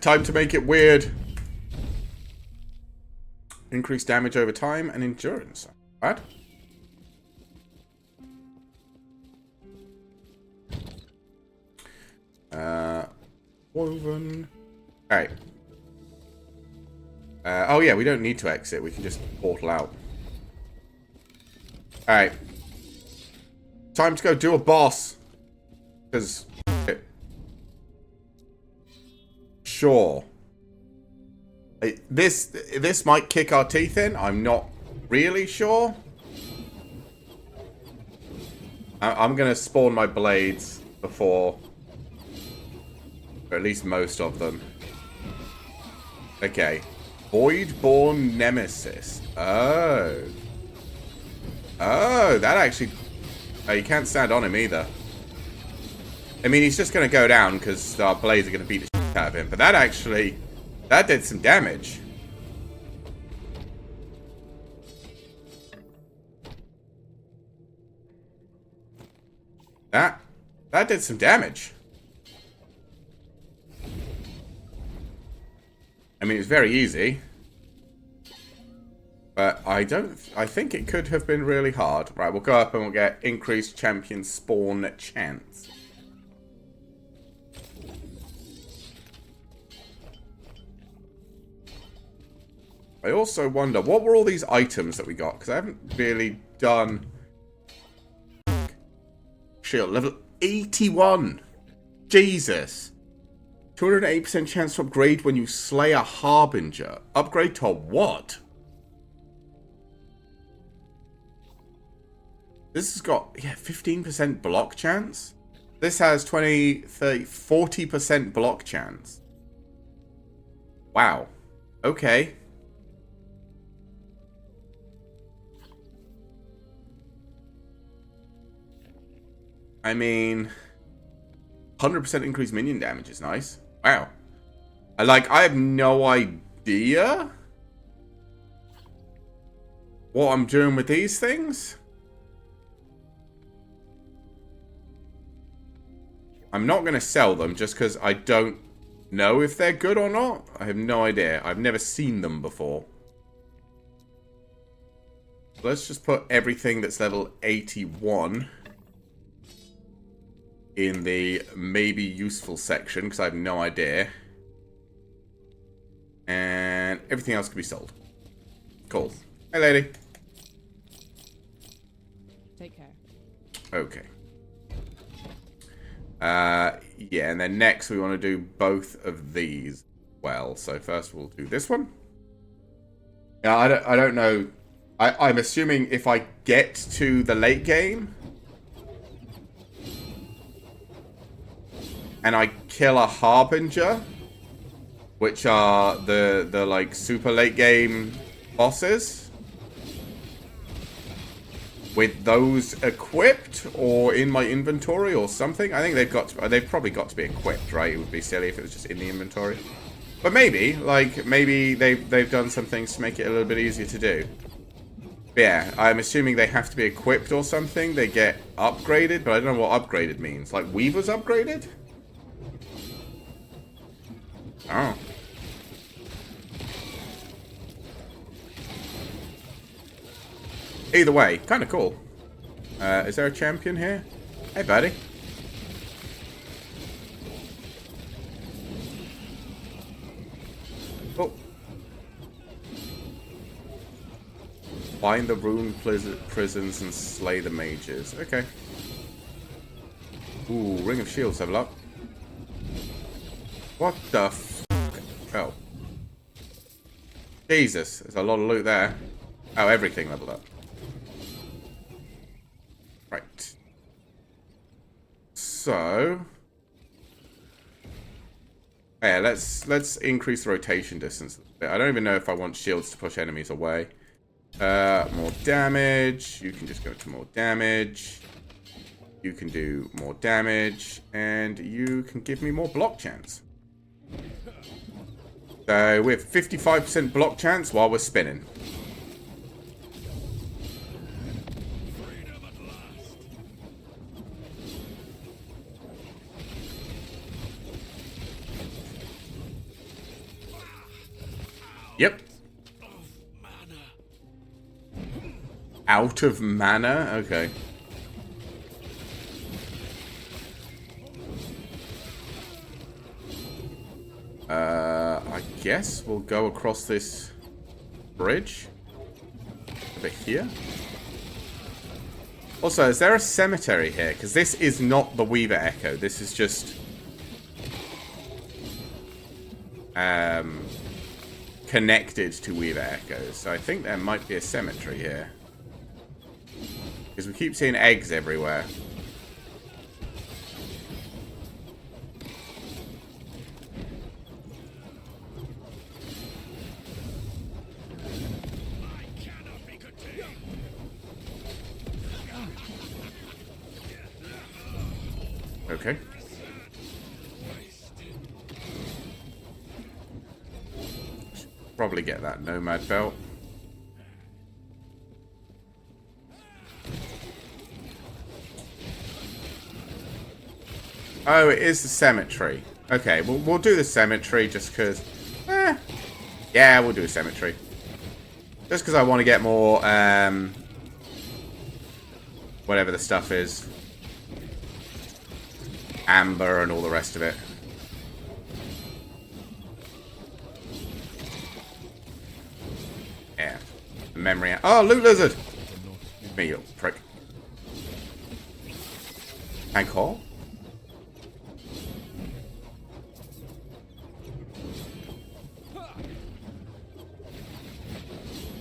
Time to make it weird. Increase damage over time and endurance. Right? Woven. Alright. Oh yeah, we don't need to exit. We can just portal out. Alright. Time to go do a boss. Because... Sure. This might kick our teeth in. I'm not really sure. I'm going to spawn my blades before... Or at least most of them. Okay. Voidborn Nemesis. Oh. Oh, that actually... Oh, you can't stand on him either. I mean, he's just going to go down because our blades are going to beat the shit out of him. But that actually... That did some damage. That did some damage. I mean, it's very easy. But I think it could have been really hard. Right, we'll go up and we'll get increased champion spawn chance. I also wonder, what were all these items that we got? Because I haven't really done... Shield, level 81. Jesus. 280% chance to upgrade when you slay a harbinger. Upgrade to what? This has got, yeah, 15% block chance. This has 20, 30, 40% block chance. Wow. Okay. I mean, 100% increased minion damage is nice. Wow. I have no idea what I'm doing with these things. I'm not going to sell them just because I don't know if they're good or not. I have no idea. I've never seen them before. Let's just put everything that's level 81 in the maybe useful section, because I have no idea. And everything else can be sold. Cool. Hey, lady. Take care. Okay. Yeah, and then next we want to do both of these well. So first we'll do this one. Yeah, I don't know. I'm assuming if I get to the late game and I kill a harbinger, which are the like super late game bosses, with those equipped or in my inventory or something. I think they've probably got to be equipped, right? It would be silly if it was just in the inventory. But maybe they've done some things to make it a little bit easier to do. But yeah, I'm assuming they have to be equipped or something. They get upgraded, but I don't know what upgraded means. Like Weaver's upgraded? Oh. Either way, kind of cool. Is there a champion here? Hey, buddy. Oh. Find the ruined prisons and slay the mages. Okay. Ooh, Ring of Shields level up. What the f***? Oh. Jesus, there's a lot of loot there. Oh, everything leveled up. Right. So... yeah, let's increase the rotation distance a bit. I don't even know if I want shields to push enemies away. More damage. You can just go to more damage. You can do more damage. And you can give me more block chance. So we have 55% block chance while we're spinning. Yep. Out of mana? Okay. I guess we'll go across this bridge. A bit here. Also, is there a cemetery here? Because this is not the Weaver Echo. This is just... connected to Weaver Echoes. So I think there might be a cemetery here. Because we keep seeing eggs everywhere. Okay. Probably get that nomad belt. Oh, it is the cemetery. Okay, we'll do the cemetery just because... yeah, we'll do a cemetery. Just because I want to get more... whatever the stuff is. Amber and all the rest of it. Yeah. Memory... Oh, loot lizard! Me, you prick. And call?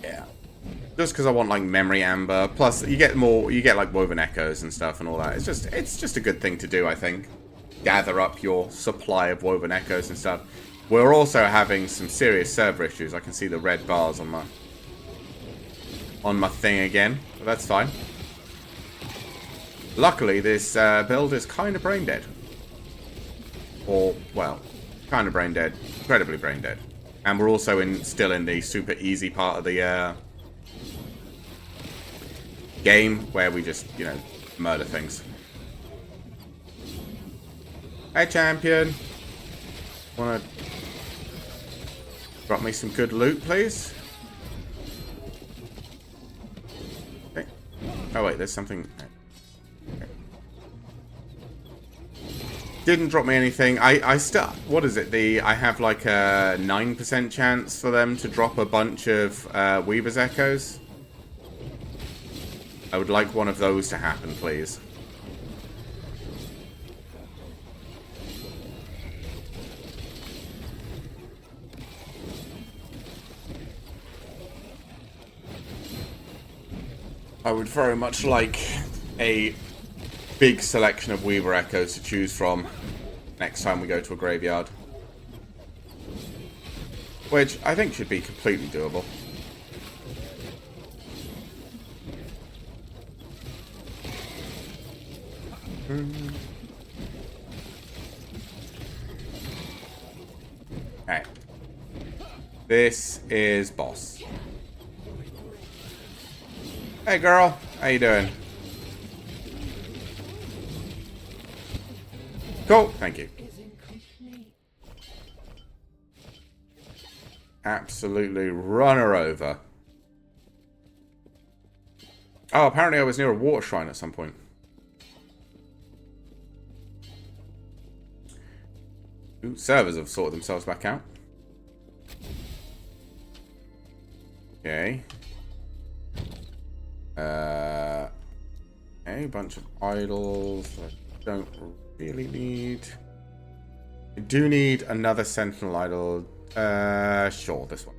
Yeah. Just because I want like memory amber. Plus you get more, you get like woven echoes and stuff and all that. It's just a good thing to do, I think. Gather up your supply of woven echoes and stuff. We're also having some serious server issues. I can see the red bars on my thing again. But that's fine. Luckily, this build is kind of brain dead. Or, well, kind of brain dead. Incredibly brain dead. And we're also still in the super easy part of the game where we just, you know, murder things. Hey, champion. Wanna drop me some good loot, please? Okay. Oh, wait, there's something... Okay. Didn't drop me anything. I still... What is it? I have like a 9% chance for them to drop a bunch of Weaver's Echoes. I would like one of those to happen, please. I would very much like a big selection of Weaver Echoes to choose from next time we go to a graveyard. Which I think should be completely doable. Okay. This is boss. Hey girl, how you doing? Cool, thank you. Absolutely run her over. Oh, apparently I was near a water shrine at some point. Ooh, servers have sorted themselves back out. Okay. A bunch of idols I don't really need. I do need another sentinel idol. Sure, this one.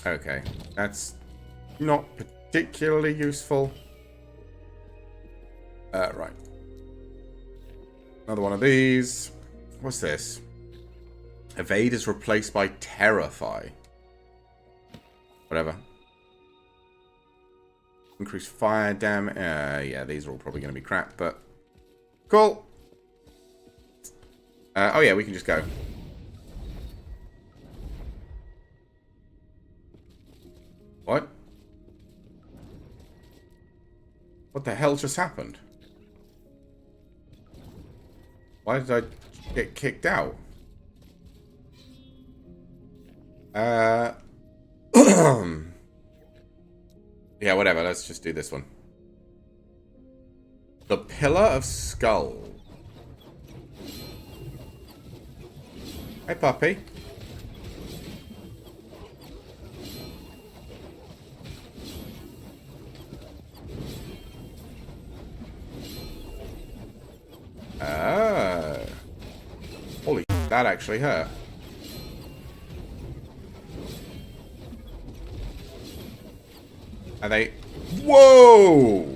Okay, that's not particularly useful. Right. Another one of these. What's this? Evade is replaced by Terrify. Whatever. Increase fire damage. Yeah, these are all probably going to be crap, but cool. Oh yeah, we can just go. What? What the hell just happened? Why did I get kicked out? Yeah, whatever. Let's just do this one. The Pillar of Skull. Hey, puppy. Oh. Holy shit, that actually hurt. Are they... Whoa!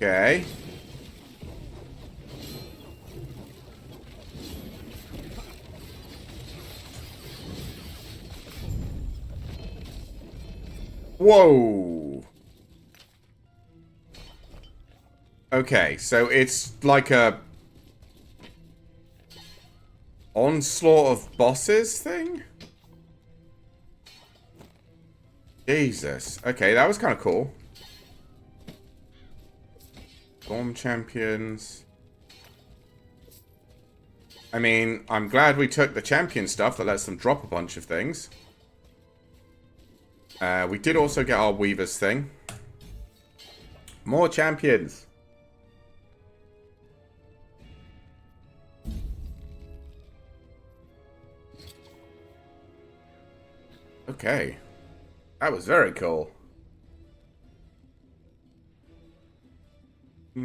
Okay. Whoa. Okay, so it's like a onslaught of bosses thing? Jesus. Okay, that was kind of cool. Storm champions. I mean, I'm glad we took the champion stuff that lets them drop a bunch of things. We did also get our Weavers thing. More champions. Okay. That was very cool.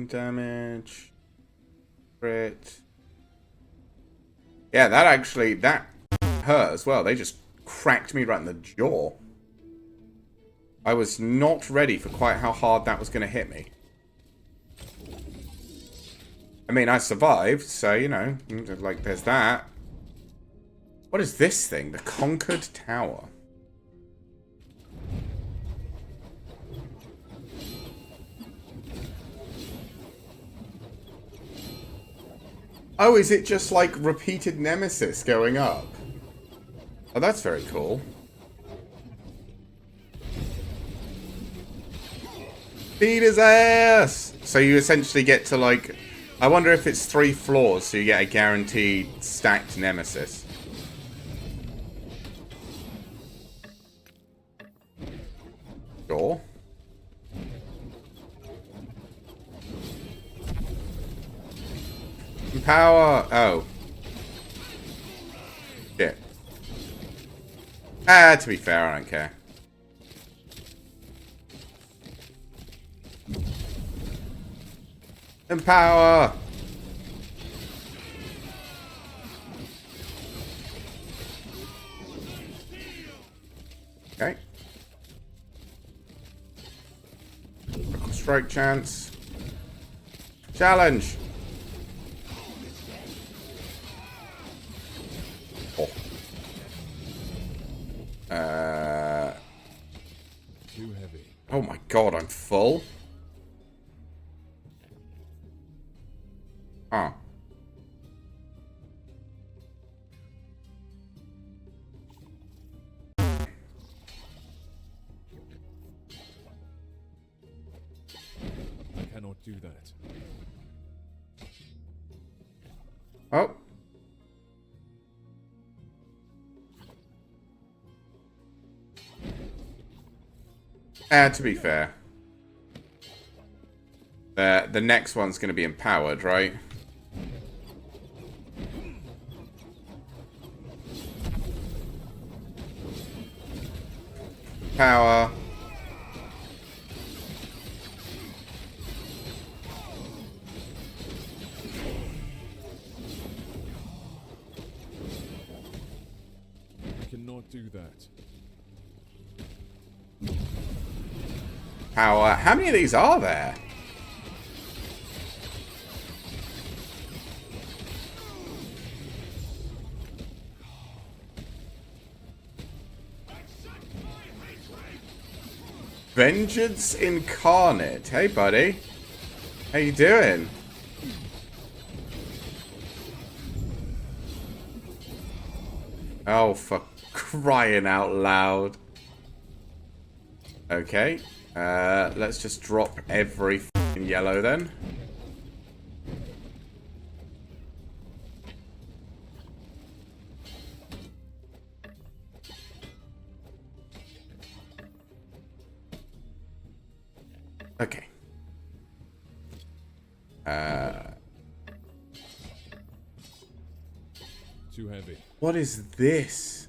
Damage. Crit. Yeah, that actually, that hurt as well. They just cracked me right in the jaw. I was not ready for quite how hard that was going to hit me. I mean, I survived, so, you know, like, there's that. What is this thing? The Conquered Tower. Oh, is it just like repeated nemesis going up? Oh, that's very cool. Beat his ass! So you essentially get to like... I wonder if it's 3 floors, so you get a guaranteed stacked nemesis. Sure. Power! Oh. Shit. Ah, to be fair, I don't care. Empower! Okay. Strike chance. Challenge! Oh. Too heavy. Oh my god, I'm full. Huh. I cannot do that. Oh. To be fair. The next one's going to be empowered, right? Power. I can not do that. How many of these are there? Vengeance Incarnate. Hey, buddy. How you doing? Oh, for crying out loud. Okay. Let's just drop every f***ing yellow then. Okay. Too heavy. What is this?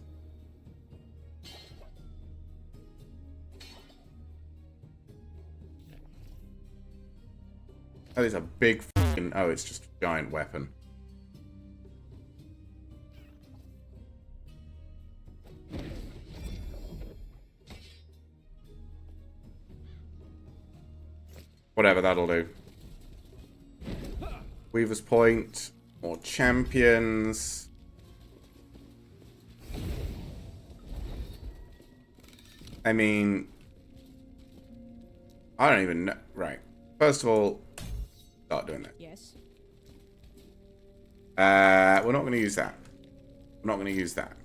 That is a big f***ing... Oh, it's just a giant weapon. Whatever, that'll do. Weaver's Point. More champions. I mean... I don't even know. Right. First of all, start doing that. Yes. We're not going to use that. We're not going to use that.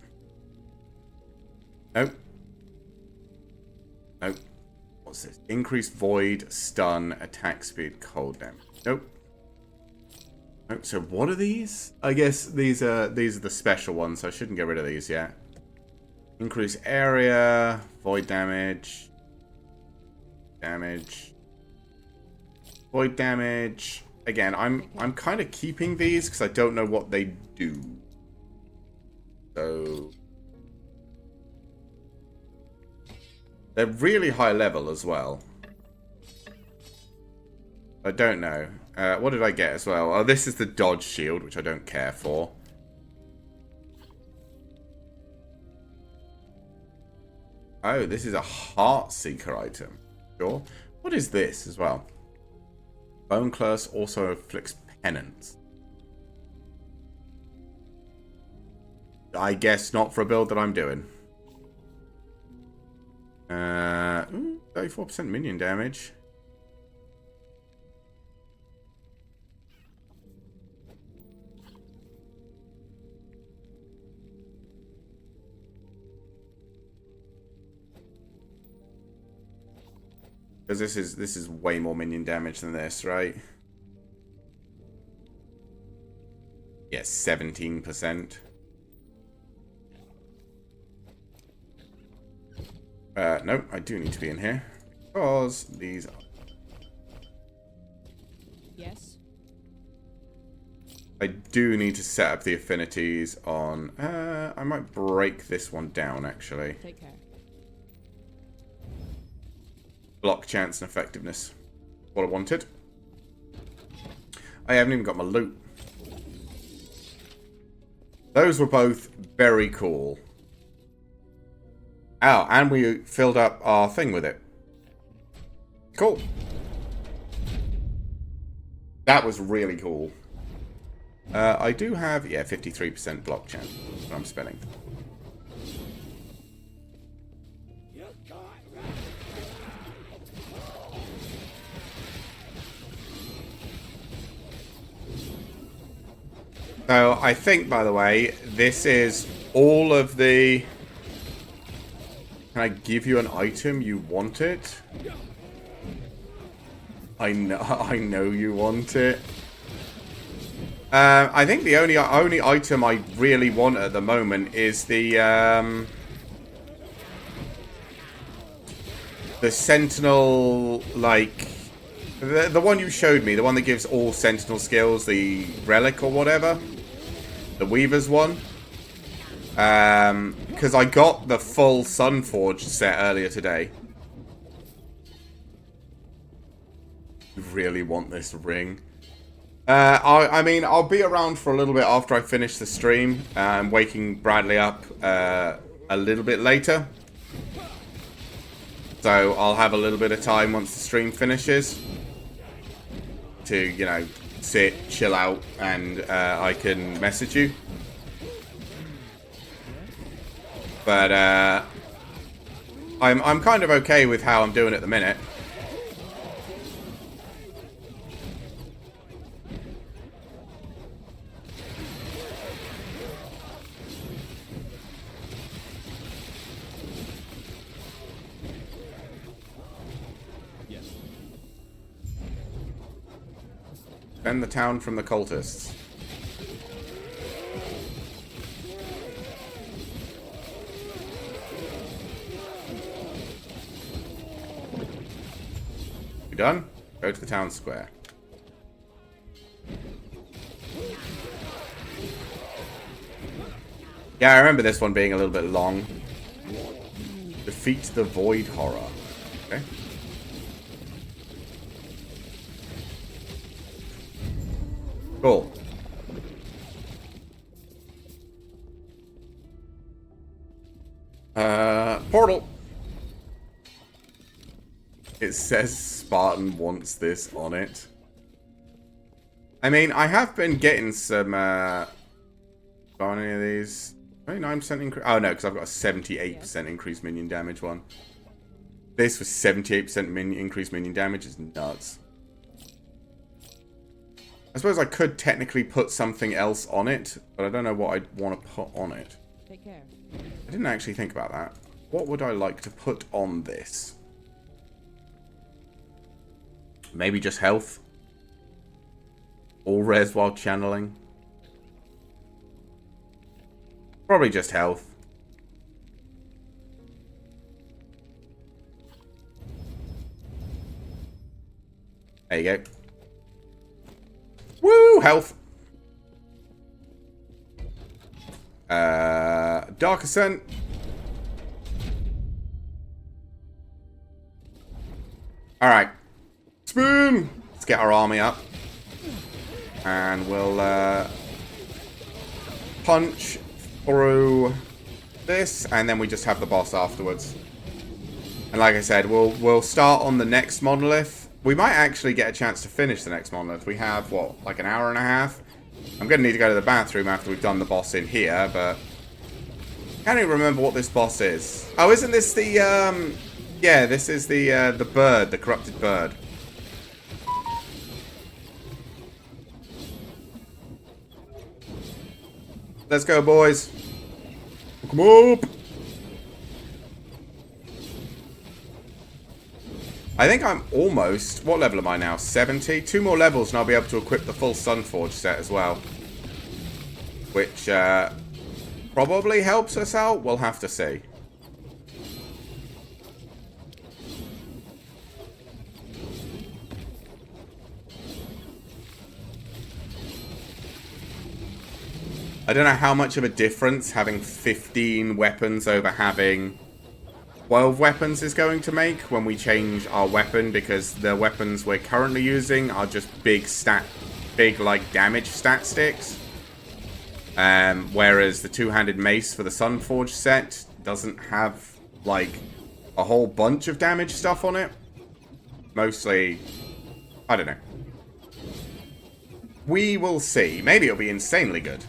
Nope. Nope. What's this? Increased void, stun, attack speed, cold damage. Nope. Nope. So what are these? I guess these are the special ones, so I shouldn't get rid of these yet. Increase area, void damage, void damage. Again, I'm kind of keeping these because I don't know what they do. So they're really high level as well. I don't know. What did I get as well? Oh, this is the dodge shield, which I don't care for. Oh, this is a Heart Seeker item. Sure. What is this as well? Bone Curse also inflicts penance. I guess not for a build that I'm doing. 34% minion damage. Because this is way more minion damage than this, right? Yes, 17%. Nope, I do need to be in here. Because these are... Yes. I do need to set up the affinities on... I might break this one down, actually. Take care. Block chance and effectiveness. What I wanted. I haven't even got my loot. Those were both very cool. Oh, and we filled up our thing with it. Cool. That was really cool. I do have, yeah, 53% block chance. That's what I'm spending. So I think, by the way, this is all of the... Can I give you an item? You want it? I know you want it. I think the only item I really want at the moment is the Sentinel, like... The one you showed me, the one that gives all Sentinel skills, the Relic or whatever. The Weaver's one. Because I got the full Sunforged set earlier today. You really want this ring? I mean, I'll be around for a little bit after I finish the stream. I'm waking Bradley up. a little bit later. So I'll have a little bit of time once the stream finishes to, you know, sit, chill out, and I can message you. But I'm kind of okay with how I'm doing at the minute. Defend the town from the cultists. You done? Go to the town square. Yeah, I remember this one being a little bit long. Defeat the void horror. Okay. Cool. Portal. It says Spartan wants this on it. I mean, I have been getting some, on any of these. 29% increase. Oh, no, because I've got a 78% increased minion damage one. This was 78% increased minion damage is nuts. I suppose I could technically put something else on it, but I don't know what I'd want to put on it. Take care. I didn't actually think about that. What would I like to put on this? Maybe just health? All res while channeling? Probably just health. There you go. Woo! Health. Dark Ascent. Alright. Spoon! Let's get our army up. And we'll punch through this, and then we just have the boss afterwards. And like I said, we'll start on the next monolith. We might actually get a chance to finish the next monolith. We have, what, like an hour and a half? I'm going to need to go to the bathroom after we've done the boss in here, but I can't even remember what this boss is. Oh, isn't this the, yeah, this is the bird, the corrupted bird. Let's go, boys. Come up. I think I'm almost... What level am I now? 70? 2 more levels and I'll be able to equip the full Sunforge set as well. Which probably helps us out. We'll have to see. I don't know how much of a difference having 15 weapons over having 12 weapons is going to make when we change our weapon, because the weapons we're currently using are just big like damage stat sticks. Whereas the two-handed mace for the Sunforge set doesn't have like a whole bunch of damage stuff on it. Mostly, I don't know. We will see. Maybe it'll be insanely good.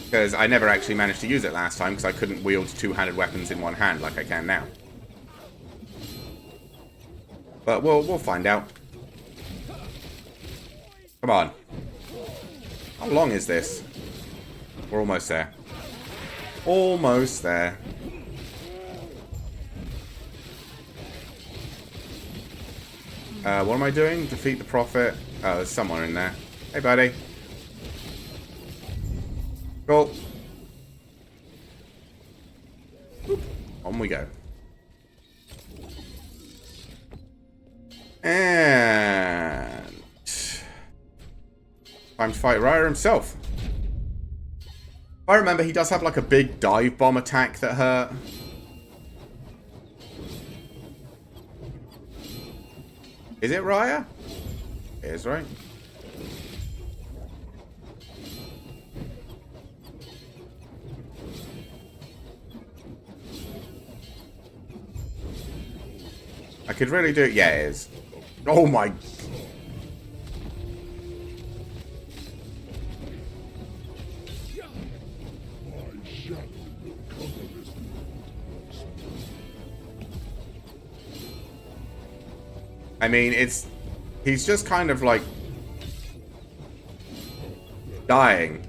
Because I never actually managed to use it last time because I couldn't wield two-handed weapons in one hand like I can now. But we'll find out. Come on. How long is this? We're almost there. Almost there. What am I doing? Defeat the Prophet. Oh, there's someone in there. Hey, buddy. Cool. Boop. On we go. And time to fight Raya himself. If I remember, he does have like a big dive bomb attack that hurt. Is it Raya? It is, right? I could really do it. Yeah, it is. Oh my... I mean, it's... He's just kind of like... dying.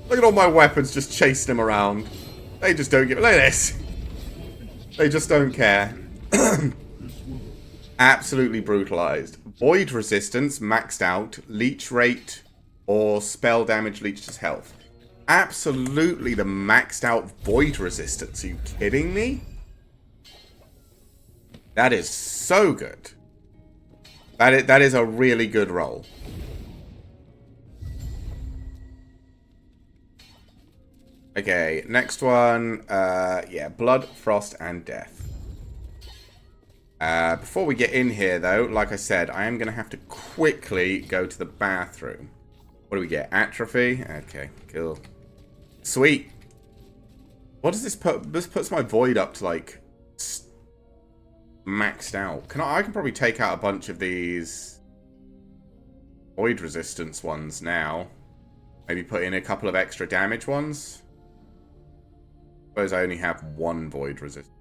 Look at all my weapons just chasing him around. They just don't give... Look at this. They just don't care. Absolutely brutalized. Void resistance maxed out. Leech rate or spell damage leeches health. Absolutely the maxed out void resistance. Are you kidding me? That is so good. That is a really good roll. Okay, next one. Yeah, blood, frost, and death. Before we get in here, though, like I said, I am going to have to quickly go to the bathroom. What do we get? Atrophy? Okay, cool. Sweet. What does this put? This puts my void up to, like, maxed out. I can probably take out a bunch of these void resistance ones now. Maybe put in a couple of extra damage ones. Suppose I only have one void resistance.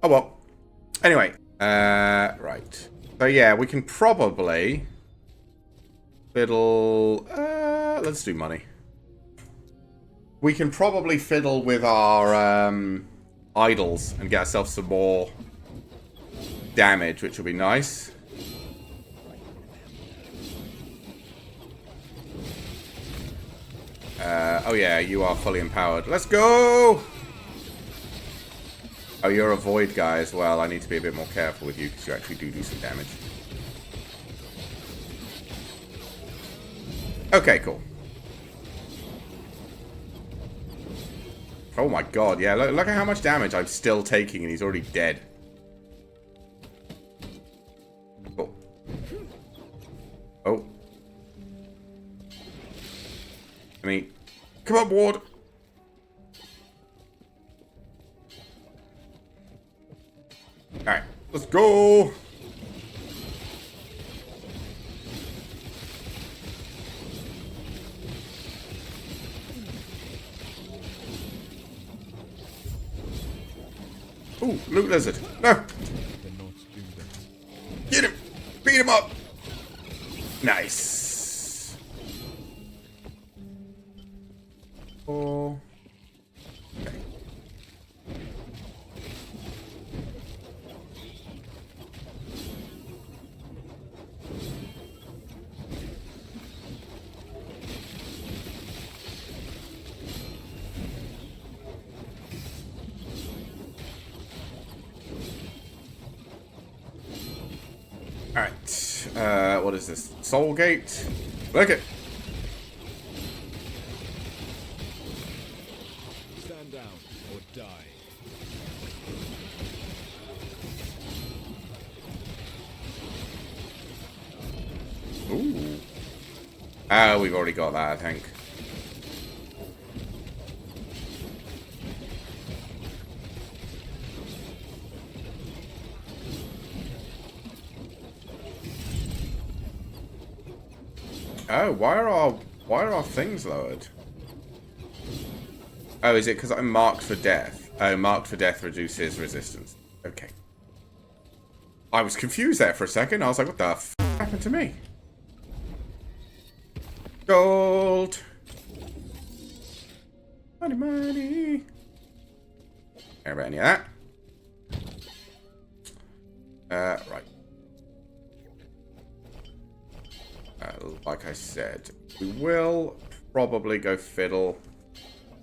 Oh well. Anyway, right. So yeah, we can probably fiddle. Let's do money. We can probably fiddle with our idols and get ourselves some more damage, which will be nice. Oh yeah, you are fully empowered. Let's go! Oh, you're a void guy as well. I need to be a bit more careful with you because you actually do some damage. Okay, cool. Oh my god, yeah, look at how much damage I'm still taking and he's already dead. Cool. Oh. I mean, come on, Ward. Alright, let's go. Ooh, loot lizard. No. Get him. Beat him up. Nice. Oh. Okay. Alright, what is this? Soul Gate? Look it! Stand down or die. Ooh. Oh, we've already got that, I think. Oh, why are our things lowered? Oh, is it because I'm marked for death? Oh, marked for death reduces resistance. Okay. I was confused there for a second. I was like, what the f happened to me? Gold. Money, money. Care about any of that. Right. Like I said, we will probably go fiddle.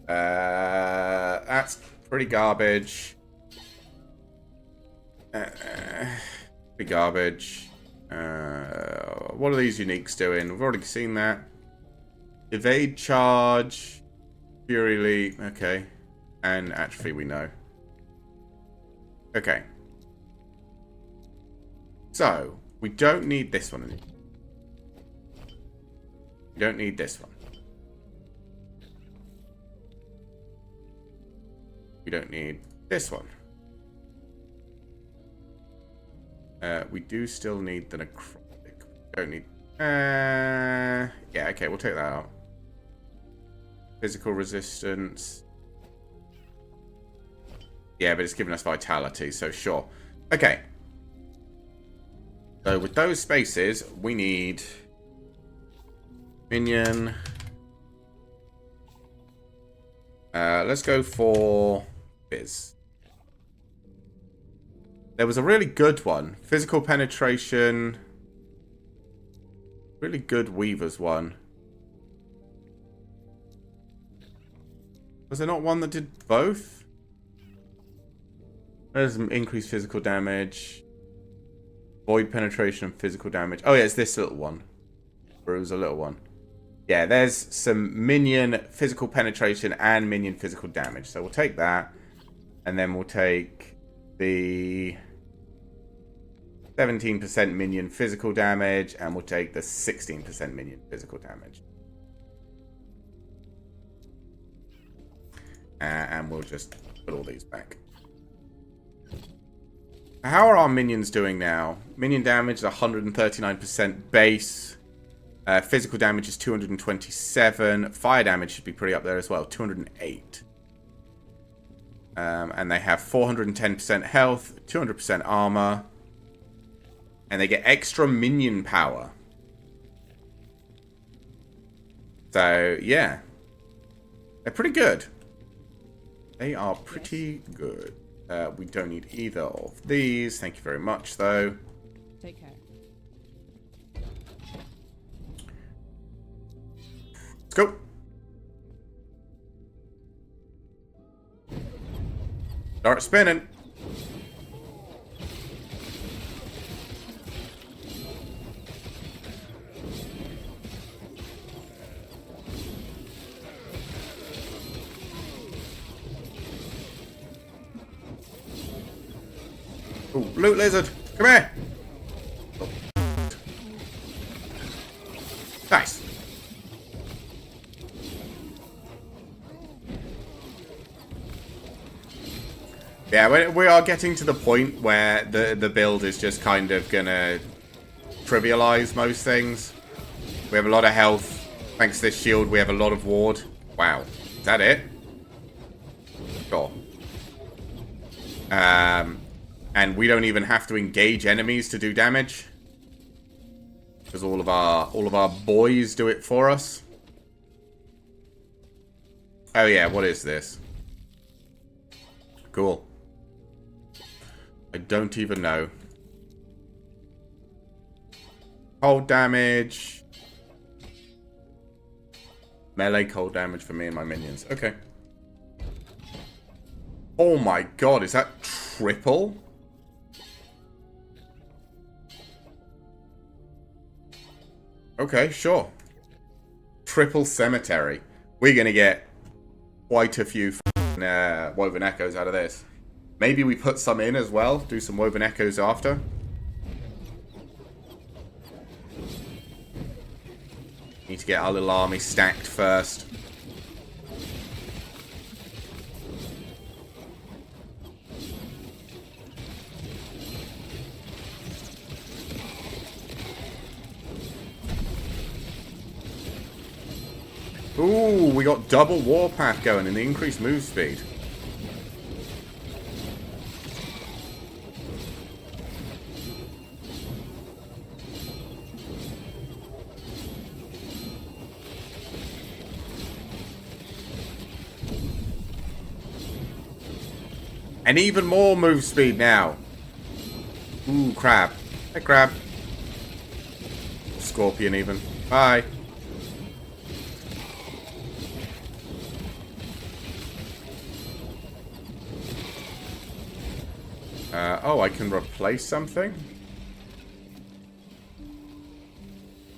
That's pretty garbage. Pretty garbage. What are these uniques doing? We've already seen that. Evade charge. Fury leap. Okay. And atrophy we know. Okay. So, we don't need this one anymore. We don't need this one. We don't need this one. We do still need the necrotic. Don't need... yeah, okay, we'll take that out. Physical resistance. Yeah, but it's giving us vitality, so sure. Okay. So with those spaces, we need... minion. Let's go for Fizz. There was a really good one. Physical penetration. Really good Weaver's one. Was there not one that did both? There's some increased physical damage. Void penetration and physical damage. Oh yeah, it's this little one. Or it was a little one. Yeah, there's some minion physical penetration and minion physical damage. So we'll take that. And then we'll take the 17% minion physical damage. And we'll take the 16% minion physical damage. And we'll just put all these back. How are our minions doing now? Minion damage is 139% base. Physical damage is 227. Fire damage should be pretty up there as well. 208. And they have 410% health, 200% armor. And they get extra minion power. So, yeah. They're pretty good. They are pretty good. We don't need either of these. Thank you very much, though. Take care. Let's go. Start spinning. Ooh, loot lizard, come here. Oh. Nice. Yeah, we are getting to the point where the build is just kind of gonna trivialize most things. We have a lot of health. Thanks to this shield, we have a lot of ward. Wow. Is that it? Sure. And we don't even have to engage enemies to do damage. Because all of our boys do it for us. Oh yeah, what is this? Cool. I don't even know. Cold damage. Melee cold damage for me and my minions. Okay. Oh my god, is that triple? Okay, sure. Triple cemetery. We're gonna get quite a few woven echoes out of this. Maybe we put some in as well. Do some woven echoes after. Need to get our little army stacked first. Ooh, we got double warpath going and the increased move speed. And even more move speed now. Ooh, crab. Hey, crab. Scorpion even. Bye. Oh, I can replace something?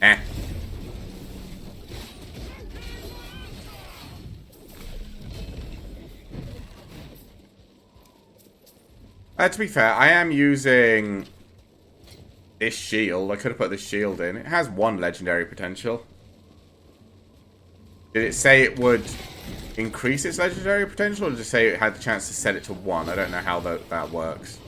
Eh. To be fair, I am using this shield. I could have put this shield in. It has one legendary potential. Did it say it would increase its legendary potential, or just say it had the chance to set it to 1? I don't know how that works.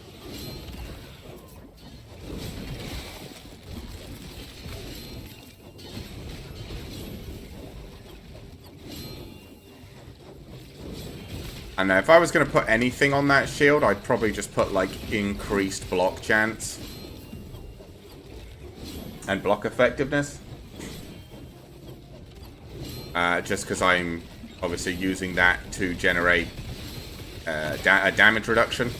And if I was going to put anything on that shield, I'd probably just put, like, increased block chance. And block effectiveness. Just because I'm obviously using that to generate a damage reduction.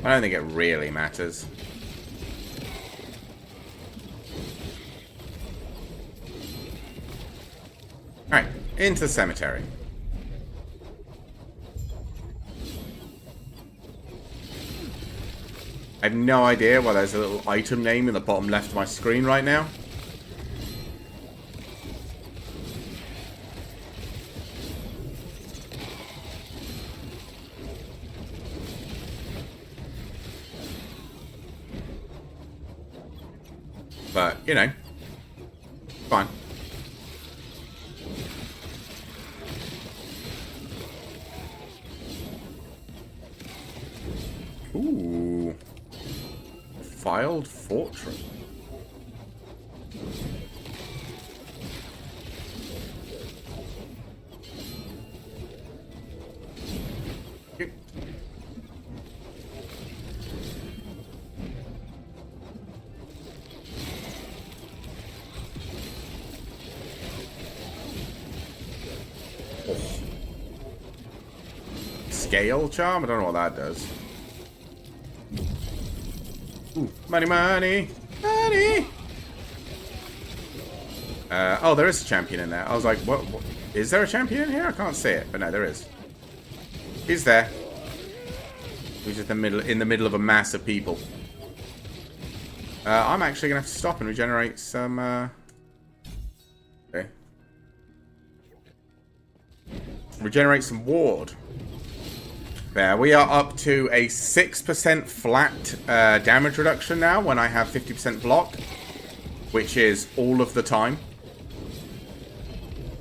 I don't think it really matters. Alright, into the cemetery. I have no idea why there's a little item name in the bottom left of my screen right now. But, you know, fine. Ooh. Filed Fortress. Scale charm? I don't know what that does. Ooh, money, money, money! Oh, there is a champion in there. I was like, what? Is there a champion in here? I can't see it, but no, there is. He's there. He's just in the middle of a mass of people. I'm actually gonna have to stop and regenerate some. Okay. Regenerate some ward. There, we are up to a 6% flat damage reduction now when I have 50% block, which is all of the time.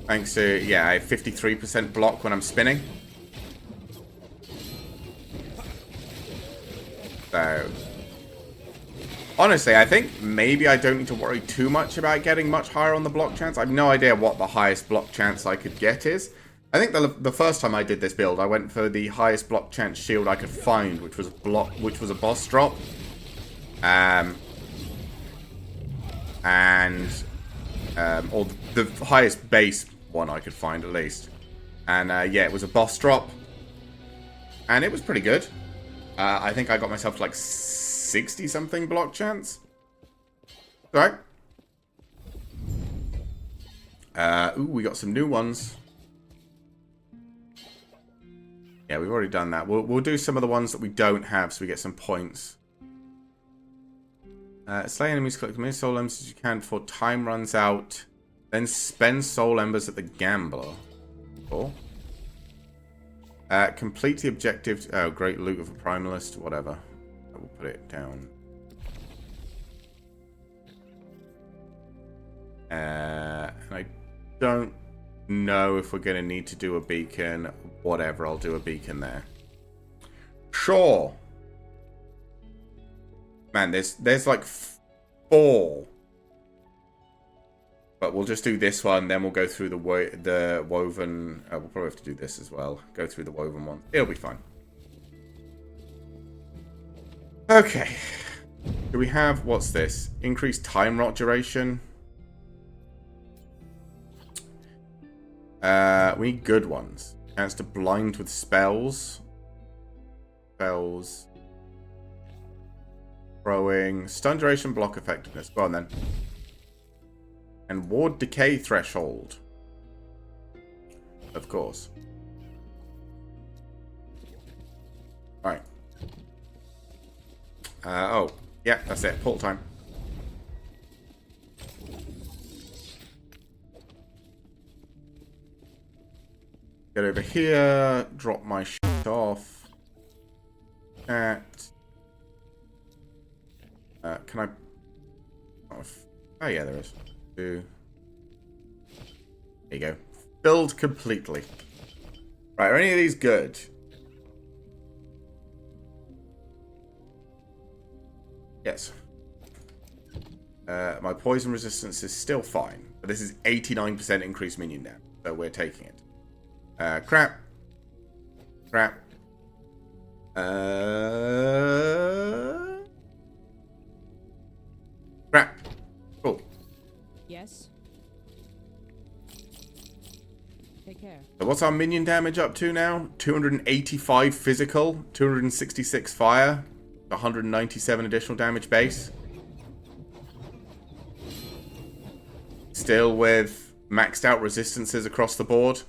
Thanks to, yeah, I have 53% block when I'm spinning. So, honestly, I think maybe I don't need to worry too much about getting much higher on the block chance. I have no idea what the highest block chance I could get is. I think the first time I did this build, I went for the highest block chance shield I could find, which was a boss drop, or the highest base one I could find at least. And yeah, it was a boss drop, and it was pretty good. I think I got myself to like 60 something block chance. Right. Ooh, we got some new ones. Yeah, we've already done that. We'll do some of the ones that we don't have so we get some points. Slay enemies, collect as many soul embers as you can before time runs out. Then spend soul embers at the gambler. Cool. Complete the objective. Oh, great loot of a primalist. Whatever. I will put it down. And I don't know if we're going to need to do a beacon. Whatever, I'll do a beacon there. Sure. Man, there's like 4. But we'll just do this one, then we'll go through the woven. We'll probably have to do this as well. Go through the woven one. It'll be fine. Okay. Do we have, what's this? Increased time rot duration. We need good ones. Chance to blind with spells. Spells. Throwing. Stun duration, block effectiveness. Go on then. And ward decay threshold. Of course. Alright. Oh. Yeah, that's it. Portal time. Get over here, drop my shit off. at... can I... Oh yeah, there is. There you go. Filled completely. Right, are any of these good? Yes. My poison resistance is still fine. But this is 89% increased minion damage. So we're taking it. Crap. Crap. Crap. Cool. Yes. Take care. So what's our minion damage up to now? 285 physical, 266 fire, 197 additional damage base. Still with maxed out resistances across the board.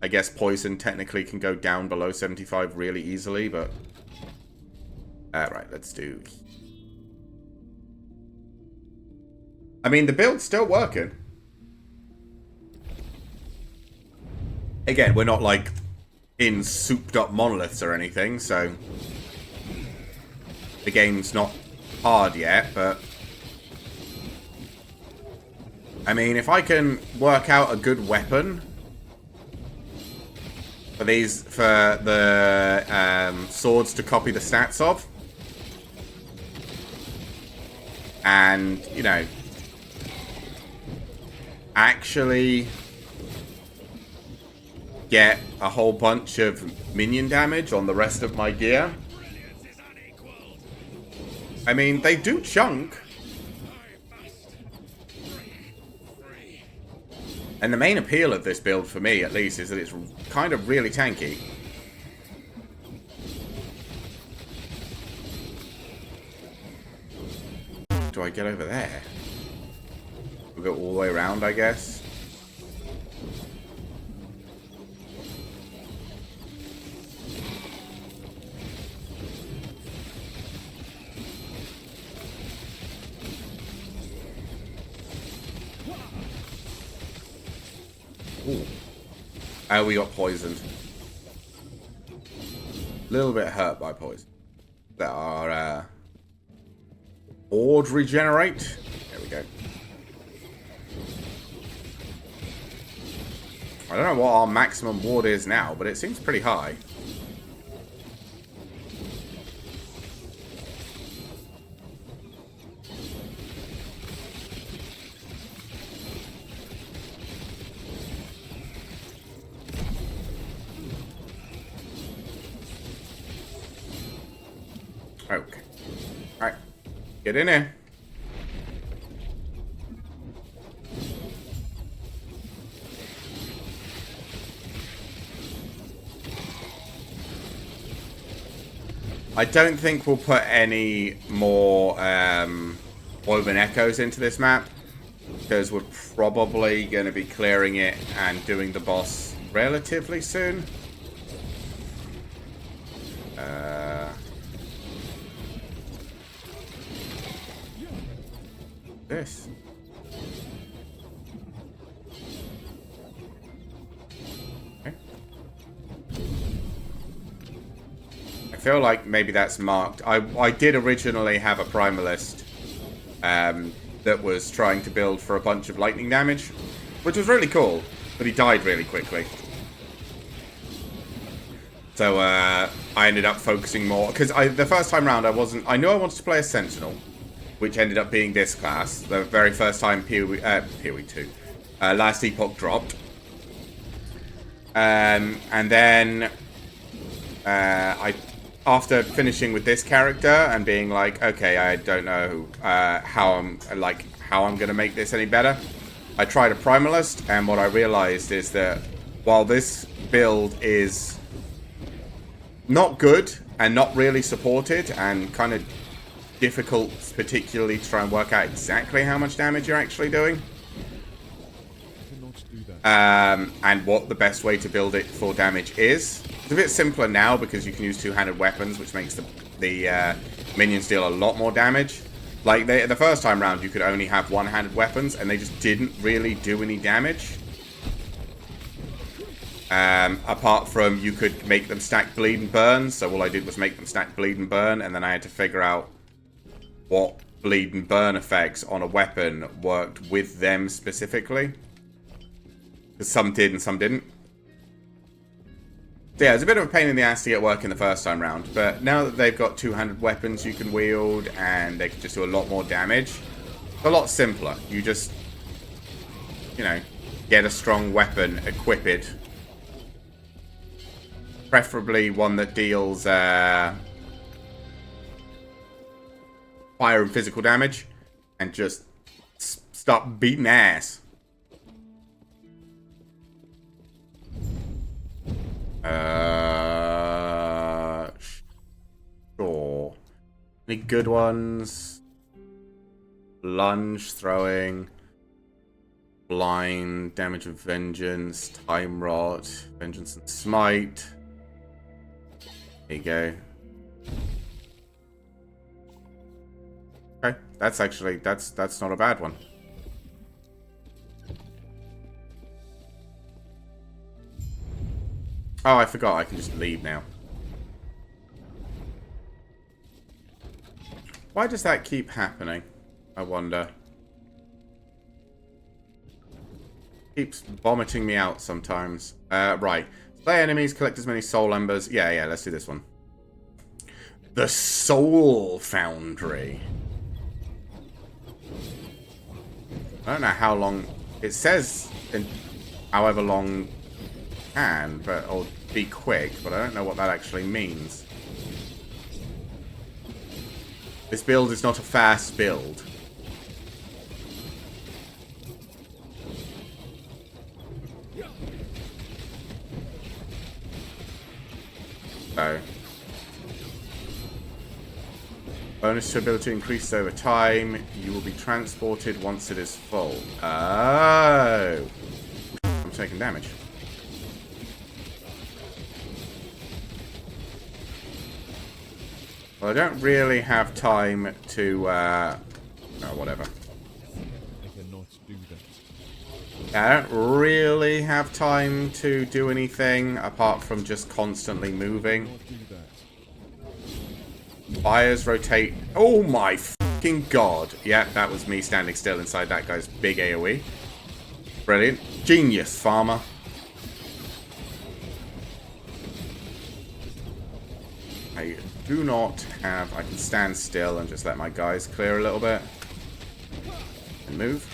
I guess poison technically can go down below 75 really easily, but... right, let's do... I mean, the build's still working. Again, we're not, like, in souped-up monoliths or anything, so... The game's not hard yet, but... I mean, if I can work out a good weapon... For these, for the swords to copy the stats of. And, you know... Actually... get a whole bunch of minion damage on the rest of my gear. I mean, they do chunk. And the main appeal of this build, for me at least, is that it's kind of really tanky. Do I get over there? We'll go all the way around, I guess. Ooh. Oh, we got poisoned. A little bit hurt by poison. That our Ord regenerate. There we go. I don't know what our maximum ward is now, but it seems pretty high. Okay. Alright. Get in there. I don't think we'll put any more Woven Echoes into this map, because we're probably going to be clearing it and doing the boss relatively soon. This. Okay. I feel like maybe that's marked. I did originally have a Primalist that was trying to build for a bunch of lightning damage, which was really cool, but he died really quickly. So I ended up focusing more, because the first time round I knew I wanted to play a Sentinel, which ended up being this class, the very first time PoE 2, last Epoch dropped. And then after finishing with this character and being like, okay, I don't know how I'm gonna make this any better, I tried a Primalist, and what I realized is that while this build is not good and not really supported and kind of difficult, particularly to try and work out exactly how much damage you're actually doing, and what the best way to build it for damage is. It's a bit simpler now because you can use two-handed weapons, which makes the minions deal a lot more damage. Like the first time round, you could only have one-handed weapons, and they just didn't really do any damage. Apart from you could make them stack bleed and burn. So all I did was make them stack bleed and burn, and then I had to figure out what bleed and burn effects on a weapon worked with them specifically. Because some did and some didn't. So yeah, it's a bit of a pain in the ass to get working the first time round. But now that they've got two-handed weapons you can wield and they can just do a lot more damage, it's a lot simpler. You just, you know, get a strong weapon, equip it. Preferably one that deals fire and physical damage. And just start beating ass. Sure. Any good ones? Lunge, throwing, blind, damage of vengeance, time rot, vengeance and smite. There you go. Okay, that's actually that's not a bad one. Oh, I forgot. I can just leave now. Why does that keep happening? I wonder. Keeps vomiting me out sometimes. Right. Slay enemies, collect as many soul embers. Yeah, let's do this one. The Soul Foundry. I don't know how long... It says in however long can, but or be quick, but I don't know what that actually means. This build is not a fast build. So, bonus to ability increased over time. You will be transported once it is full. Oh, I'm taking damage. Well, I don't really have time to, no, whatever. I cannot do that. I don't really have time to do anything apart from just constantly moving. Cannot do that. Fires rotate. Oh my fucking god. Yeah, that was me standing still inside that guy's big AoE. Brilliant. Genius, farmer. I do not have... I can stand still and just let my guys clear a little bit. And move.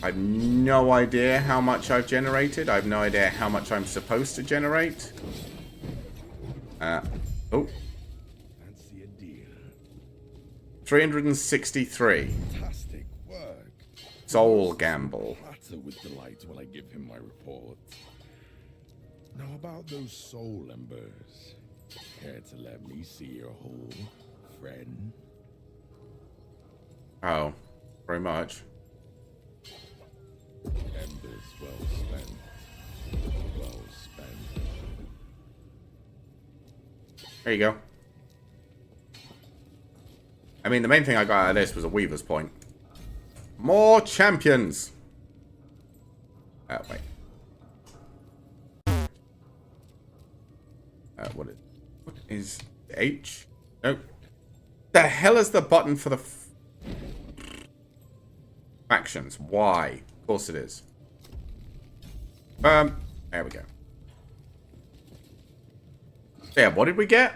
I have no idea how much I've generated. I have no idea how much I'm supposed to generate. Oh. Fancy a deal. 363. Fantastic work. Soul gamble. Platter with delight while I give him my report. Now about those soul embers. Care to let me see your whole, friend? Oh, very much. Embers well spent. Well spent. There you go. I mean, the main thing I got out of this was a Weaver's Point. More champions! Wait. What is H? Nope. The hell is the button for the factions? Y. Of course it is. There we go. Yeah, what did we get?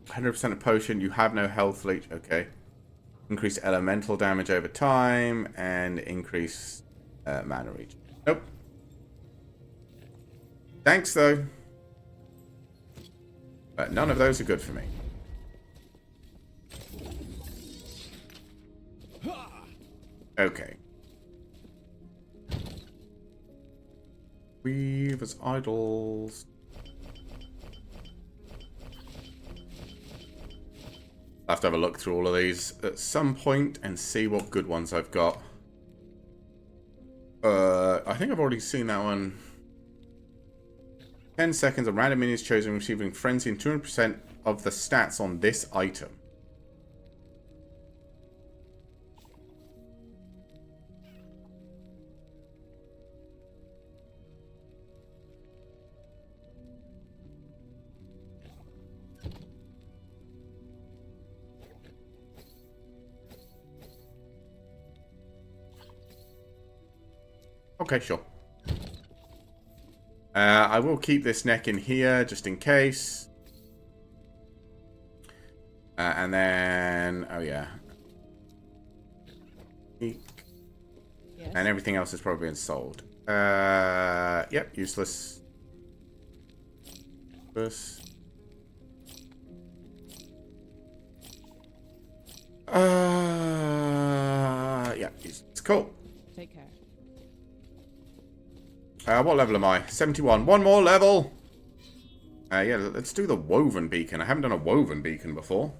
100% of potion. You have no health leech. Okay. Increase elemental damage over time and increase mana reach. Nope. Thanks, though. But none of those are good for me. Okay. Weaver's idols. I'll have to have a look through all of these at some point and see what good ones I've got. I think I've already seen that one. 10 seconds, a random minion is chosen, receiving frenzy and 200% of the stats on this item. Okay, sure. I will keep this neck in here just in case. And then, oh yeah. Yes. And everything else is probably been sold. Yep, useless. Useless. Yeah, it's cool. Take care. What level am I? 71. One more level. Yeah, let's do the woven beacon. I haven't done a woven beacon before.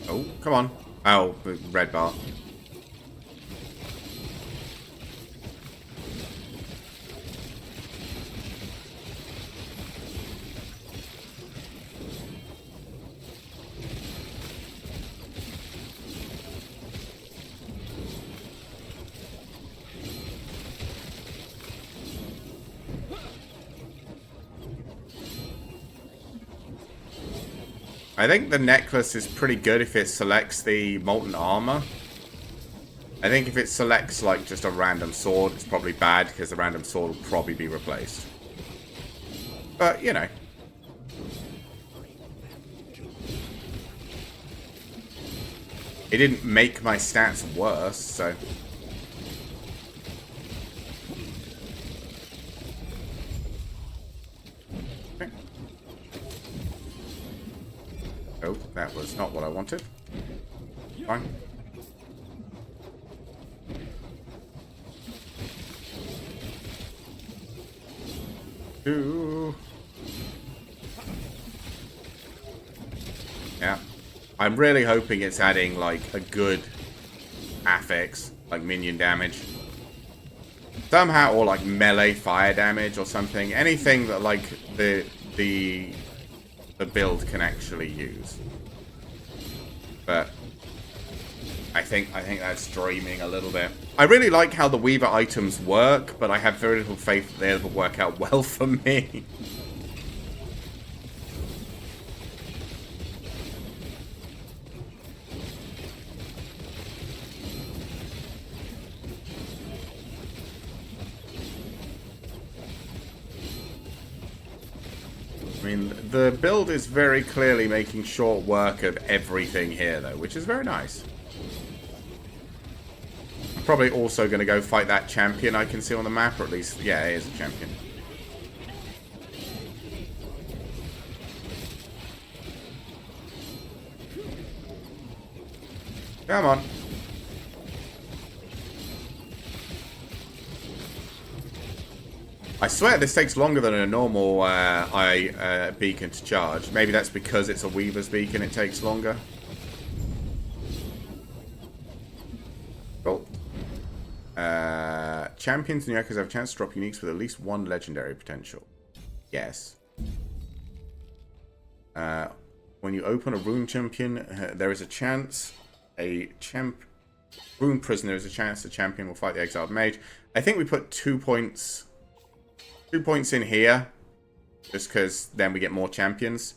Oh, come on. Oh, the red bar. I think the necklace is pretty good if it selects the molten armor. I think if it selects like just a random sword, it's probably bad because the random sword will probably be replaced. But, you know. It didn't make my stats worse, so... Oh, that was not what I wanted. Fine. Ooh. Yeah. I'm really hoping it's adding, like, a good affix, like minion damage. Somehow, or like melee fire damage or something. Anything that, like, the build can actually use. But I think that's dreaming a little bit. I really like how the Weaver items work, but I have very little faith that they'll work out well for me. I mean, the build is very clearly making short work of everything here, though, which is very nice. I'm probably also going to go fight that champion I can see on the map, or at least, yeah, he is a champion. Come on. I swear this takes longer than a normal beacon to charge. Maybe that's because it's a Weaver's beacon, it takes longer. Cool. Champions and Yakuza have a chance to drop uniques with at least one legendary potential. Yes. When you open a rune champion, there is a chance rune prisoner is a chance the champion will fight the exiled mage. I think we put 2 points... 2 points in here, just because then we get more champions.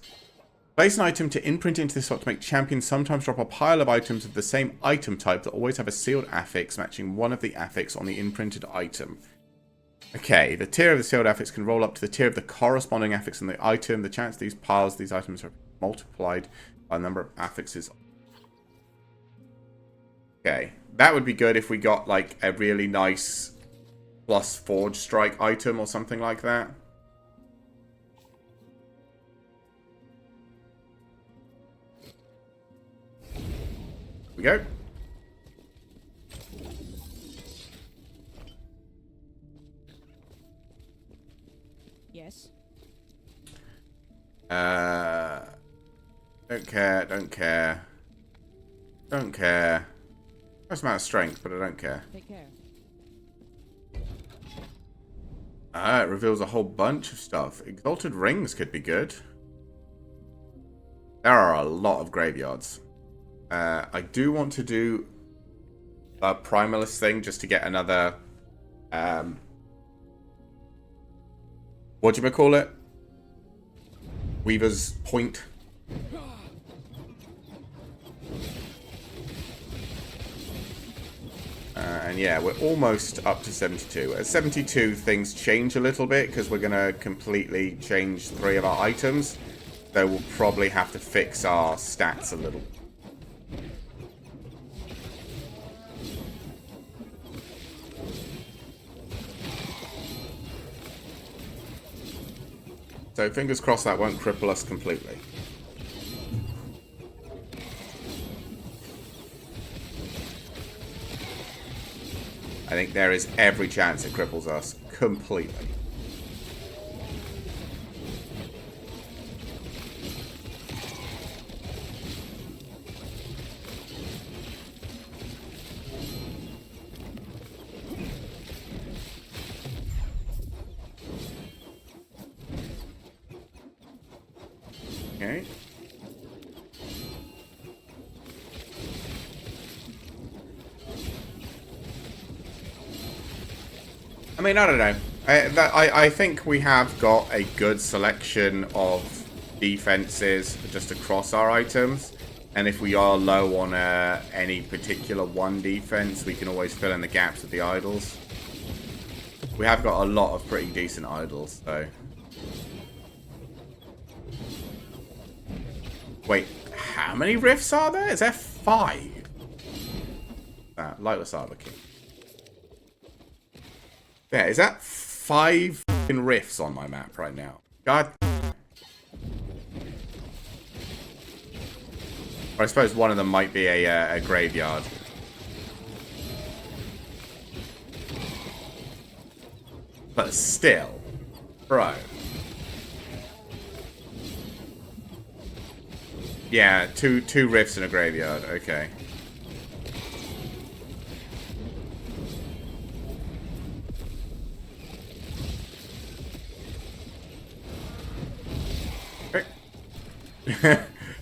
Place an item to imprint into this slot to make champions sometimes drop a pile of items of the same item type that always have a sealed affix matching one of the affix on the imprinted item. Okay, the tier of the sealed affix can roll up to the tier of the corresponding affix on the item. The chance these piles, these items are multiplied by the number of affixes. Okay, that would be good if we got like a really nice... plus Forge Strike item or something like that. Here we go. Yes. Don't care, don't care. Don't care. Nice amount of strength, but I don't care. Take care. It reveals a whole bunch of stuff. Exalted Rings could be good. There are a lot of graveyards. I do want to do a Primalist thing just to get another... what do you call it? Weaver's Point. And yeah, we're almost up to 72. At 72, things change a little bit because we're going to completely change 3 of our items. So we'll probably have to fix our stats a little. So fingers crossed that won't cripple us completely. I think there is every chance it cripples us completely. Okay. I mean, I don't know. I think we have got a good selection of defenses just across our items. And if we are low on any particular one defense, we can always fill in the gaps with the idols. We have got a lot of pretty decent idols, though. Wait, how many rifts are there? Is there 5? Lightless Arbor King. Yeah, is that 5 rifts on my map right now? God. Or I suppose one of them might be a graveyard. But still, bro. Yeah, two rifts in a graveyard. Okay.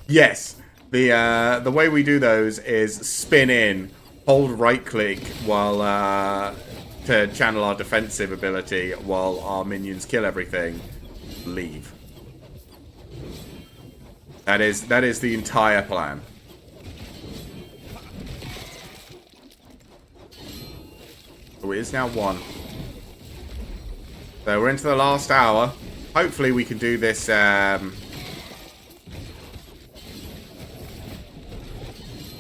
Yes. The way we do those is spin in, hold right click while to channel our defensive ability while our minions kill everything. Leave. That is the entire plan. Oh, it is now 1. So we're into the last hour. Hopefully we can do this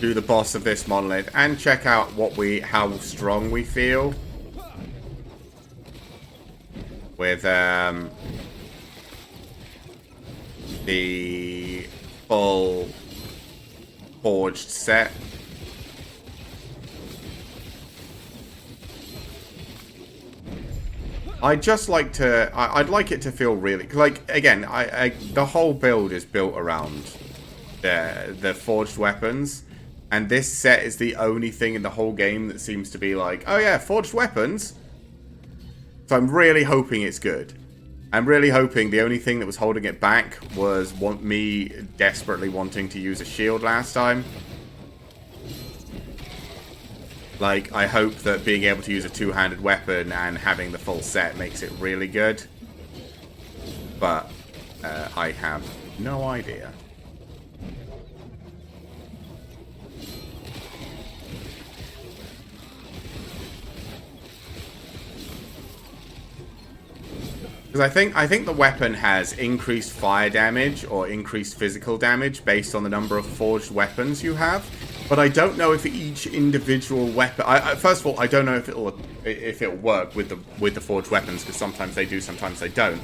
do the boss of this monolith and check out how strong we feel with the full forged set. I'd like it to feel really, like, again, the whole build is built around the forged weapons. And this set is the only thing in the whole game that seems to be like, oh yeah, forged weapons. So I'm really hoping it's good. I'm really hoping the only thing that was holding it back was me desperately wanting to use a shield last time. Like, I hope that being able to use a two-handed weapon and having the full set makes it really good. But I have no idea. Because I think the weapon has increased fire damage or increased physical damage based on the number of forged weapons you have. But I don't know if each individual weapon. First of all, I don't know if it'll work with the forged weapons, because sometimes they do, sometimes they don't.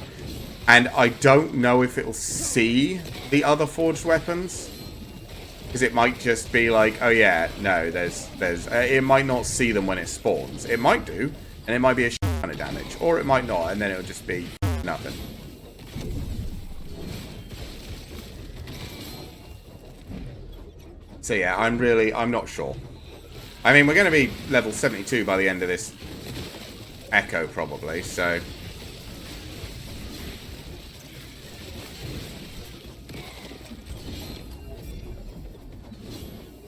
And I don't know if it'll see the other forged weapons, because it might just be like, oh yeah, no, it might not see them when it spawns. It might do, and it might be a ton of damage, or it might not, and then it'll just be nothing. So yeah, I'm not sure. I mean, we're going to be level 72 by the end of this Echo, probably, so...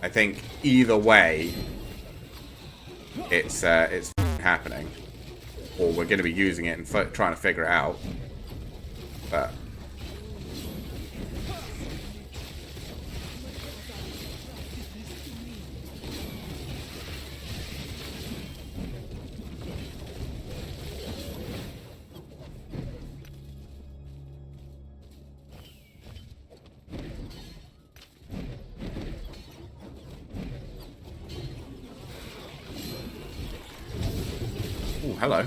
I think either way, it's happening. Or we're going to be using it and trying to figure it out. But... Oh, hello.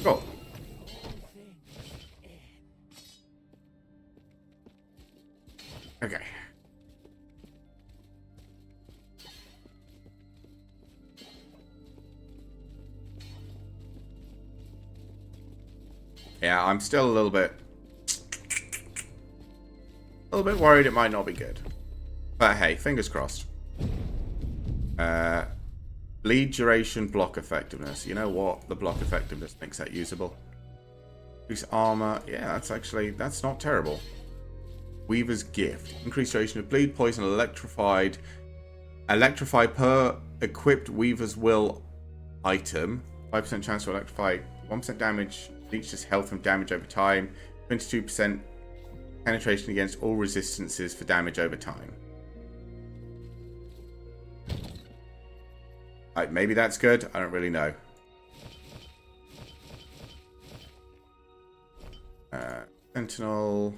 Cool. Okay. Yeah, I'm still a little bit worried it might not be good. But hey, fingers crossed. Bleed duration, block effectiveness. You know what? The block effectiveness makes that usable. Increase armor. Yeah, that's not terrible. Weaver's Gift. Increased duration of bleed, poison, electrified. Electrify per equipped Weaver's Will item. 5% chance to electrify. 1% damage. Leeches health from damage over time. 22% penetration against all resistances for damage over time. Maybe that's good. I don't really know. Sentinel.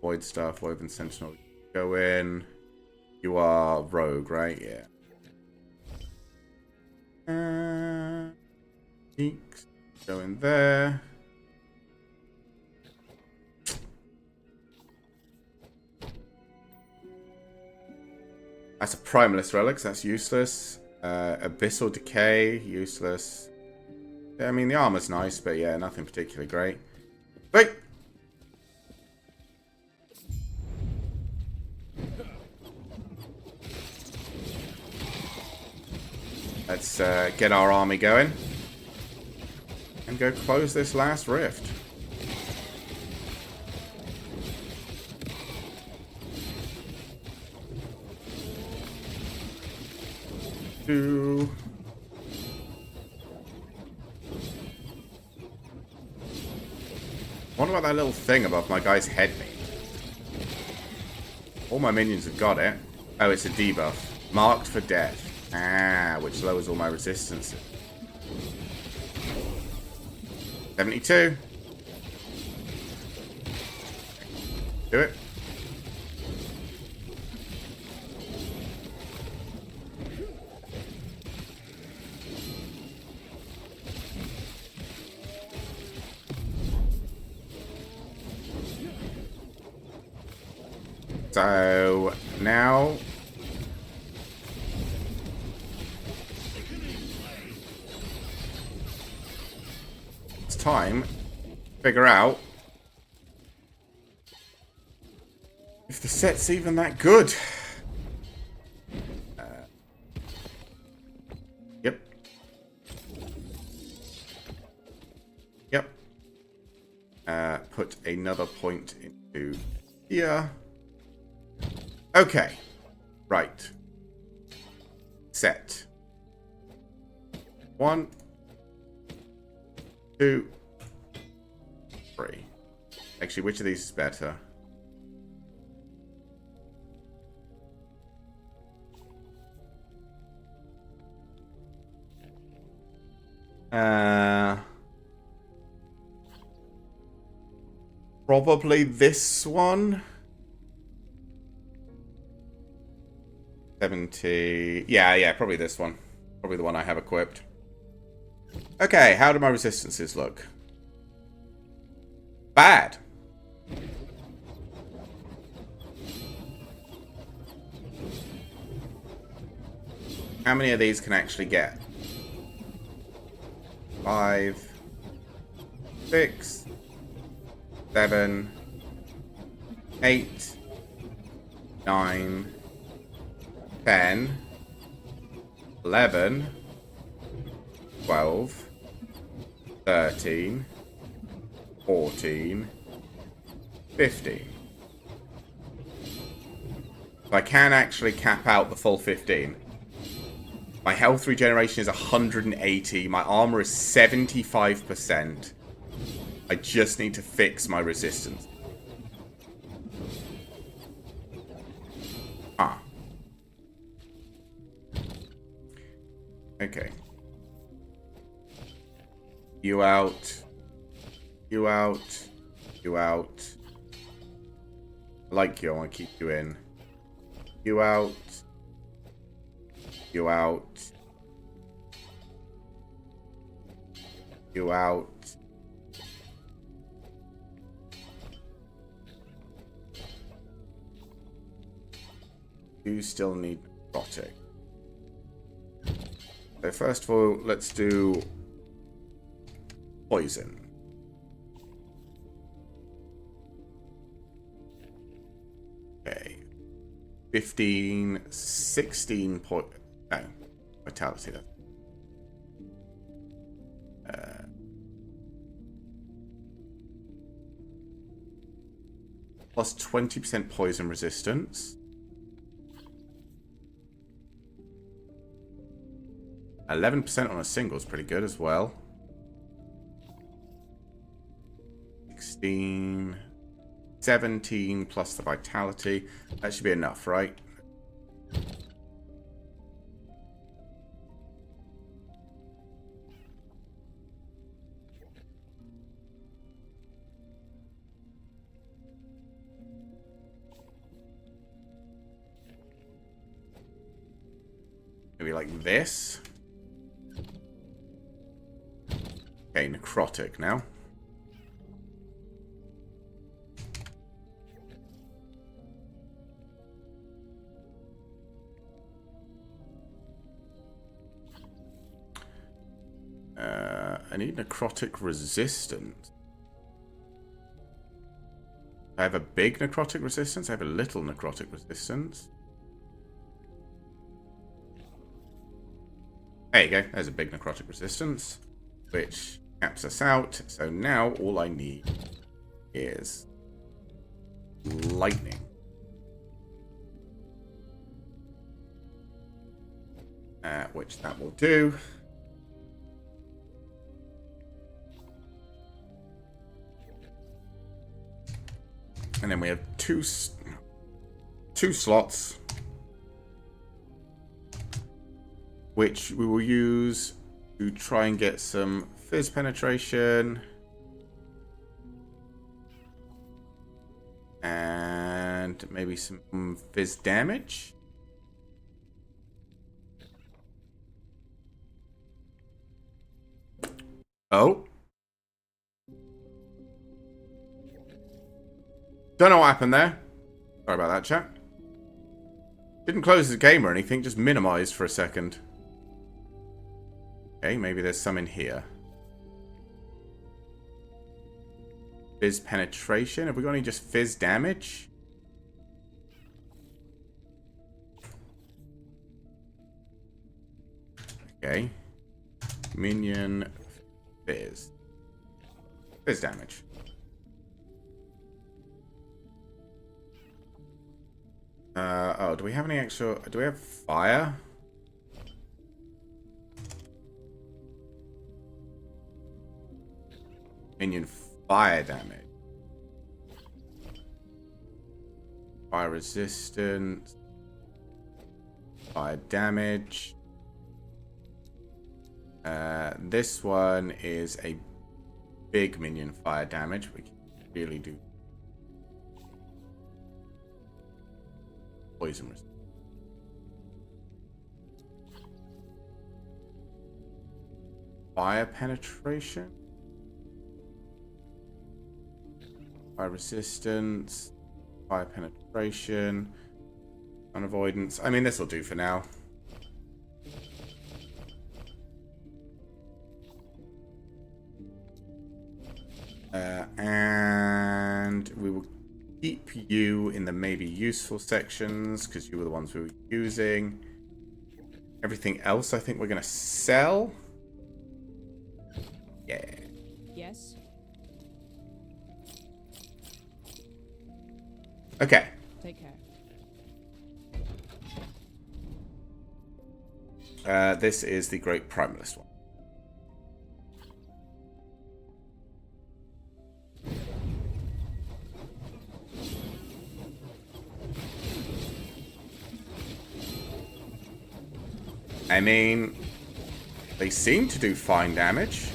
Void stuff. Woven Sentinel. Go in. You are rogue, right? Yeah. Peaks. Go in there. That's a Primalist Relic, so that's useless. Abyssal Decay, useless. Yeah, I mean, the armor's nice, but yeah, nothing particularly great. Wait! Let's get our army going. And go close this last rift. What about that little thing above my guy's head mean? All my minions have got it. Oh, it's a debuff. Marked for death. Ah, which lowers all my resistances. 72. Do it. So now it's time to figure out if the set's even that good. Yep. Yep. Put another point into here. Okay. Right. Set. 1, 2, 3. Actually, which of these is better? Probably this one. 70. Yeah, probably this one. Probably the one I have equipped. Okay, how do my resistances look? Bad. How many of these can I actually get? 5, 6, 7, 8, 9, 10, 11, 12, 13, 14, 15. So I can actually cap out the full 15. My health regeneration is 180. My armor is 75%. I just need to fix my resistance. Ah. Okay. You out. You out. You out. I like you. I want to keep you in. You out. You out. You out. You still need necrotic. So first of all, let's do poison. Okay. 15, 16 point. No, vitality. Plus 20% poison resistance. 11% on a single is pretty good as well. 16, 17 plus the vitality. That should be enough, right? Maybe like this. Okay, necrotic now. I need necrotic resistance. I have a big necrotic resistance. I have a little necrotic resistance. There you go. There's a big necrotic resistance, which caps us out. So now all I need is lightning. Which that will do. And then we have two slots, which we will use to try and get some fizz penetration. And maybe some fizz damage. Oh. Don't know what happened there. Sorry about that, chat. Didn't close the game or anything, just minimized for a second. Okay, maybe there's some in here. Fizz penetration. Have we got any just fizz damage? Okay. Minion fizz. Fizz damage. Oh, do we have any extra... Do we have fire? Minion fire damage. Fire resistance. Fire damage. This one is a big minion fire damage. We can really do poison resistance. Fire penetration. Fire resistance. Fire penetration. Unavoidance. I mean, this will do for now. And we will keep you in the maybe useful sections because you were the ones we were using. Everything else I think we're going to sell. Yeah. Yes. Okay. Take care. This is the Great Primalist one. I mean, they seem to do fine damage.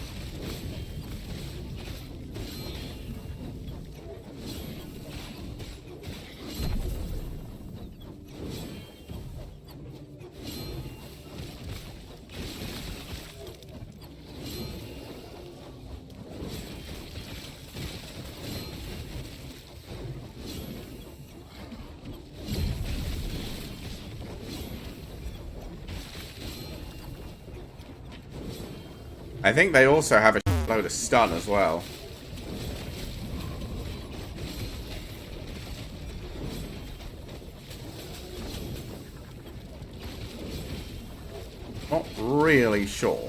I think they also have a load of stun as well. Not really sure.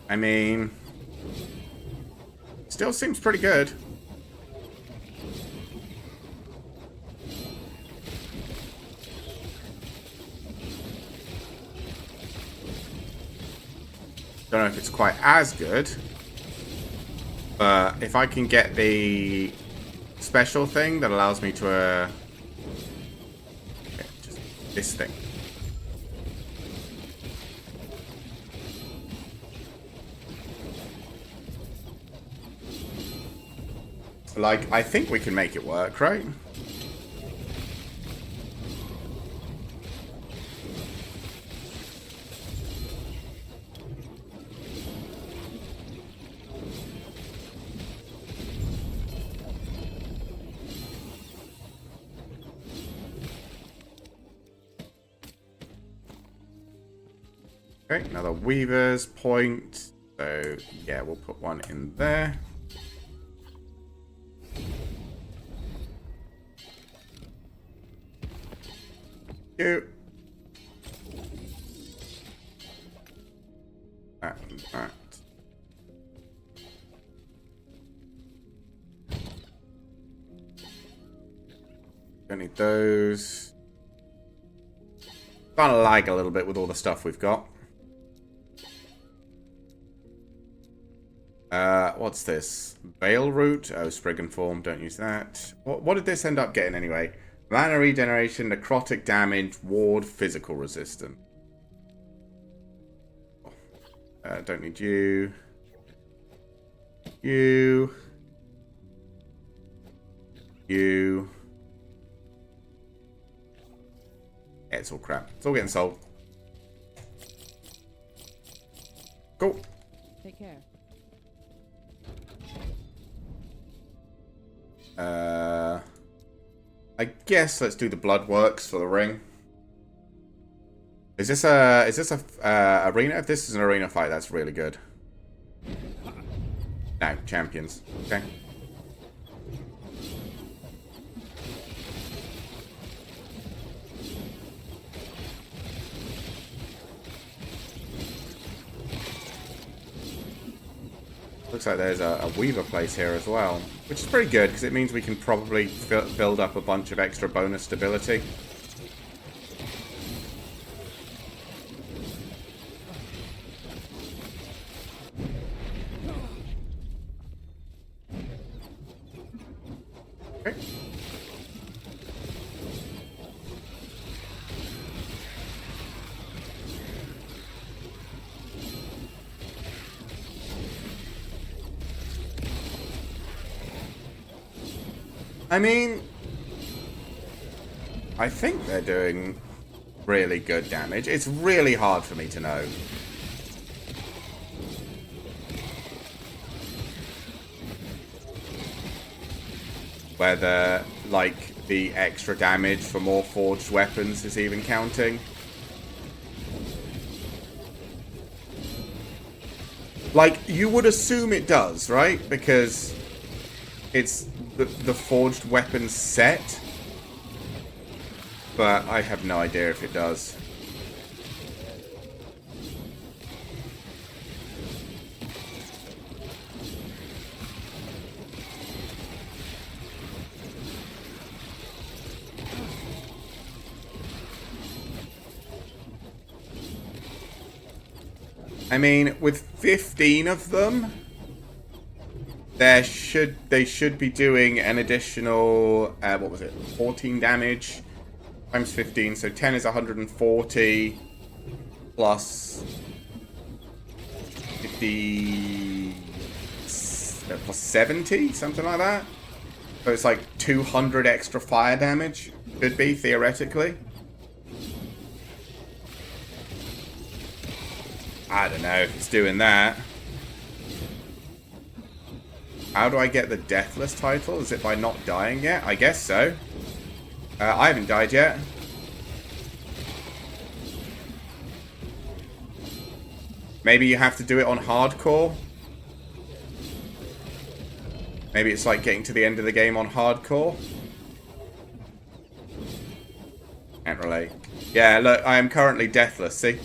I mean, still seems pretty good. Don't know if it's quite as good, but if I can get the special thing that allows me to okay, just this thing. Like, I think we can make it work, right? Okay, another Weaver's point. So, yeah, we'll put one in there. You. That and that. Don't need those. Starting to lag a little bit with all the stuff we've got. What's this? Bale root? Oh, Spriggan form. Don't use that. What did this end up getting anyway? Mana regeneration, necrotic damage, ward, physical resistance. Don't need you. You. You. Yeah, it's all crap. It's all getting sold. Cool. Take care. I guess let's do the blood works for the ring. Is this a arena? If this is an arena fight, that's really good. No, champions. Okay. Looks like there's a Weaver place here as well, which is pretty good because it means we can probably build up a bunch of extra bonus stability. Okay. I mean, I think they're doing really good damage. It's really hard for me to know. Whether, like, the extra damage for more forged weapons is even counting. Like, you would assume it does, right? Because it's the forged weapons set, but I have no idea if it does. I mean, with 15 of them, they should be doing an additional, what was it, 14 damage times 15, so 10 is 140 plus 50 plus 70, something like that. So it's like 200 extra fire damage, could be, theoretically. I don't know if it's doing that. How do I get the Deathless title? Is it by not dying yet? I guess so. I haven't died yet. Maybe you have to do it on hardcore. Maybe it's like getting to the end of the game on hardcore. Can't relate. Yeah, look, I am currently deathless, see?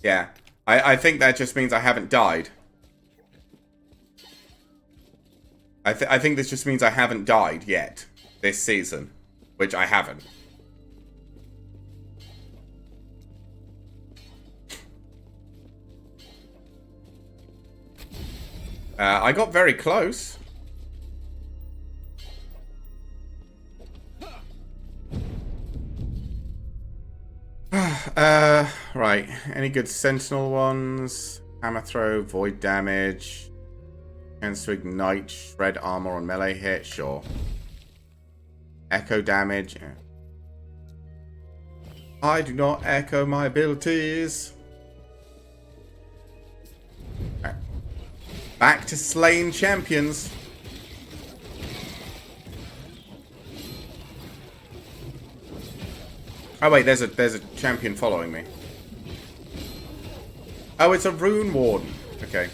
Yeah. I think that just means I haven't died. I think this just means I haven't died yet this season. Which I haven't. I got very close. Right. Any good sentinel ones? Hammer throw, void damage. Chance to ignite, shred armor on melee hit, sure. Echo damage. I do not echo my abilities. Right. Back to slaying champions. Oh wait, there's a champion following me. Oh, it's a rune warden. Okay.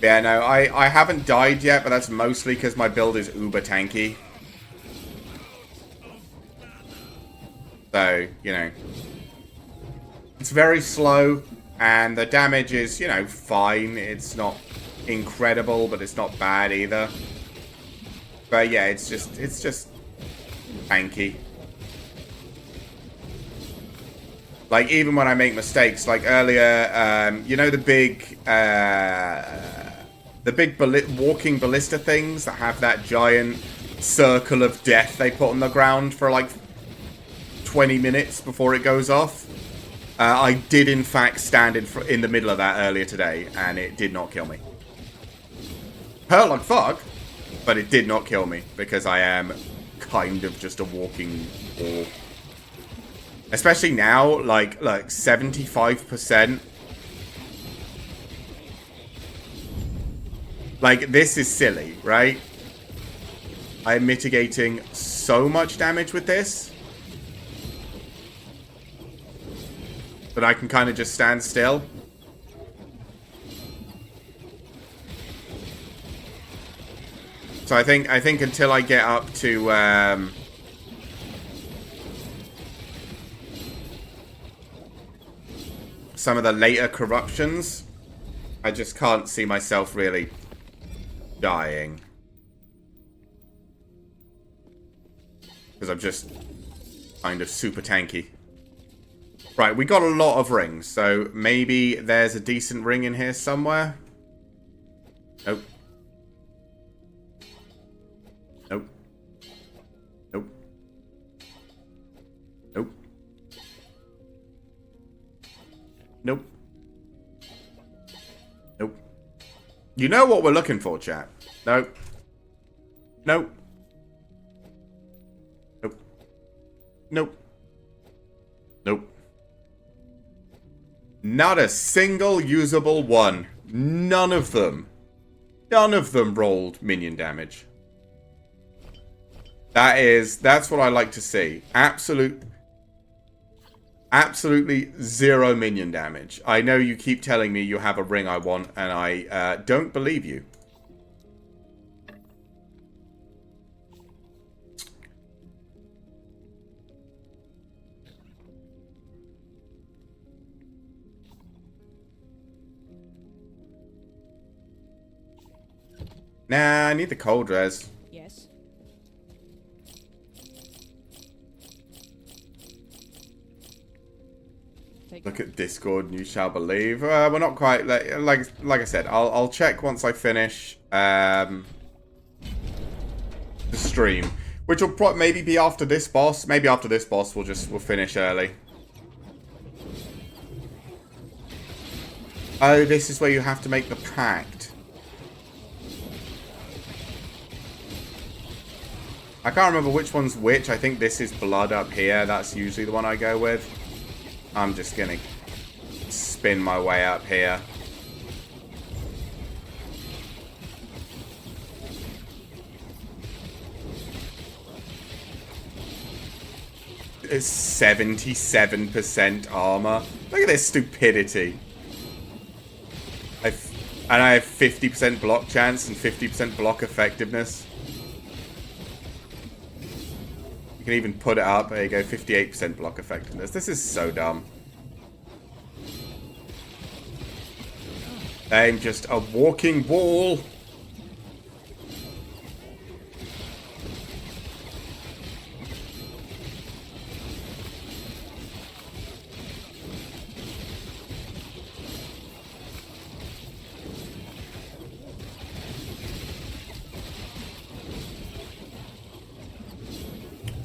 Yeah, no, I haven't died yet, but that's mostly because my build is uber tanky. So, you know. It's very slow, and the damage is, you know, fine. It's not incredible, but it's not bad either. But yeah, it's just tanky. Like, even when I make mistakes, like earlier, you know the big walking ballista things that have that giant circle of death they put on the ground for like 20 minutes before it goes off? I did in fact stand in the middle of that earlier today, and it did not kill me. Hurt like fuck, but it did not kill me, because I am kind of just a walking wall. Especially now, like 75%. Like, this is silly, right? I'm mitigating so much damage with this that I can kind of just stand still. So I think until I get up to some of the later corruptions, I just can't see myself really dying. Because I'm just kind of super tanky. Right, we got a lot of rings, so maybe there's a decent ring in here somewhere. Nope. Nope. Nope. Nope. Nope. Nope. You know what we're looking for, chat. Nope. Nope. Nope. Nope. Nope. Not a single usable one. None of them. None of them rolled minion damage. That's what I like to see. Absolutely zero minion damage. I know you keep telling me you have a ring I want, and I don't believe you. Nah, I need the cold res. Yes. Take Look care. at Discord and you shall believe. We're not quite like I said. I'll check once I finish the stream, which will maybe be after this boss. Maybe after this boss, we'll finish early. Oh, this is where you have to make the pact. I can't remember which one's which. I think this is blood up here. That's usually the one I go with. I'm just gonna spin my way up here. It's 77% armor. Look at this stupidity. And I have 50% block chance and 50% block effectiveness. You can even put it up. There you go, 58% block effectiveness. This is so dumb. I'm just a walking wall.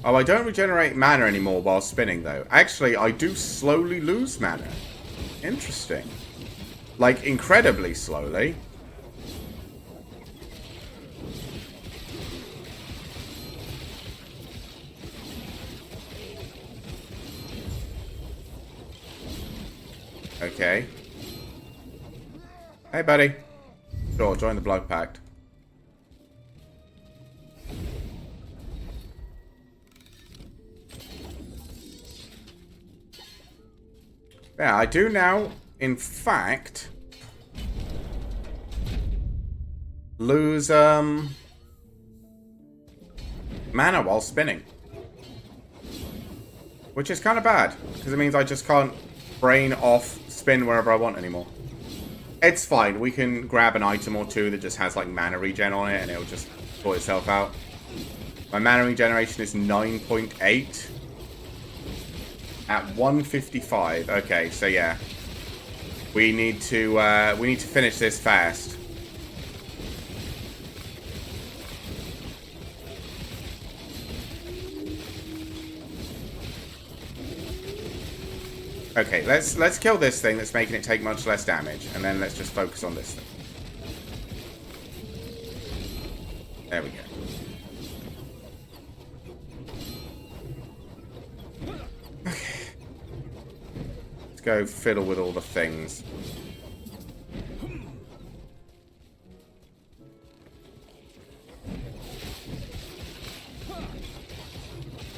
Oh, I don't regenerate mana anymore while spinning, though. Actually, I do slowly lose mana. Interesting. Like, incredibly slowly. Okay. Hey, buddy. Sure, join the Blood Pact. Yeah, I do now, in fact, lose, mana while spinning. Which is kind of bad, because it means I just can't brain off spin wherever I want anymore. It's fine, we can grab an item or two that just has, like, mana regen on it, and it'll just sort itself out. My mana regeneration is 9.8. At 155. Okay, so yeah. We need to finish this fast. Okay, let's kill this thing that's making it take much less damage, and then let's just focus on this thing. There we go. Go fiddle with all the things.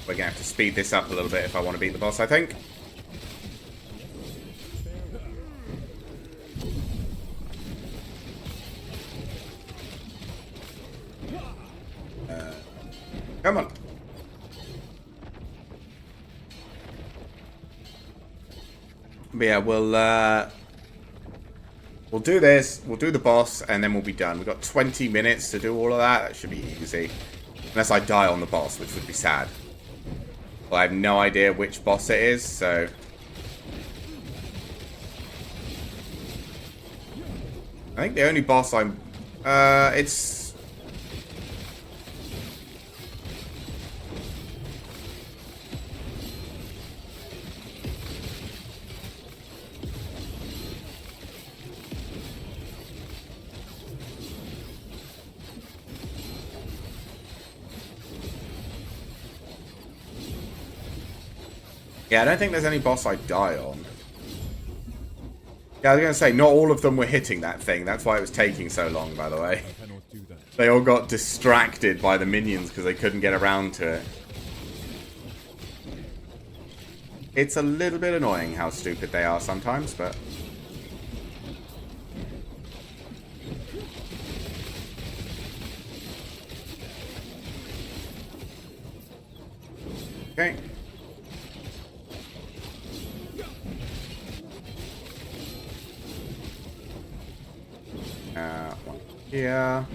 We're gonna have to speed this up a little bit if I want to beat the boss, I think. Come on. But yeah, we'll do this, we'll do the boss, and then we'll be done. We've got 20 minutes to do all of that. That should be easy. Unless I die on the boss, which would be sad. Well, I have no idea which boss it is, so... I think the only boss I'm... it's... Yeah, I don't think there's any boss I die on. Yeah, I was going to say, not all of them were hitting that thing. That's why it was taking so long, by the way. They all got distracted by the minions because they couldn't get around to it. It's a little bit annoying how stupid they are sometimes, but... Okay. One here.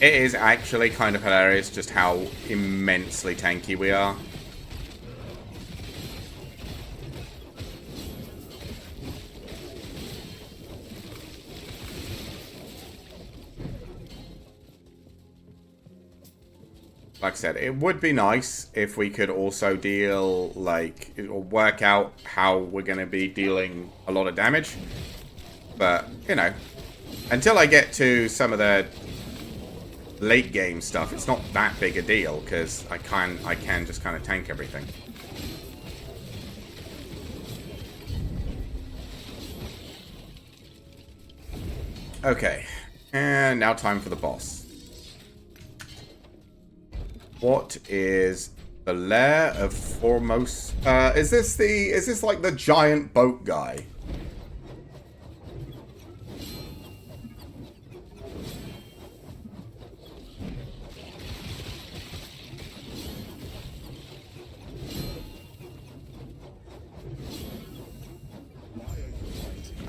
It is actually kind of hilarious just how immensely tanky we are. Like I said, it would be nice if we could also deal, like, or work out how we're going to be dealing a lot of damage. But, you know, until I get to some of the late game stuff, it's not that big a deal, because I can just kind of tank everything. Okay, and now time for the boss. What is the lair of foremost? Is this like the giant boat guy?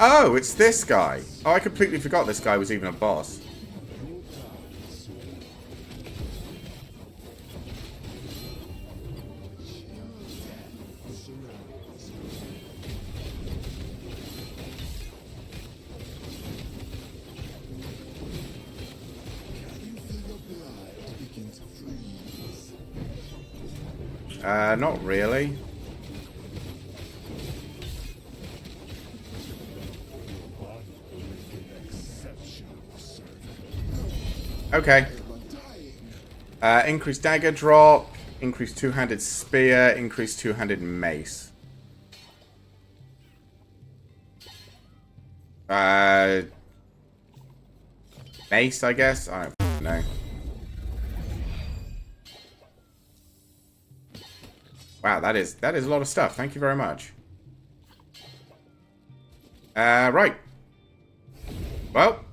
Oh, it's this guy. Oh, I completely forgot this guy was even a boss. Not really. Okay. Increased dagger drop, increased two-handed spear, increased two-handed mace. Mace, I guess? I don't know. Wow, that is a lot of stuff. Thank you very much. Right. Well.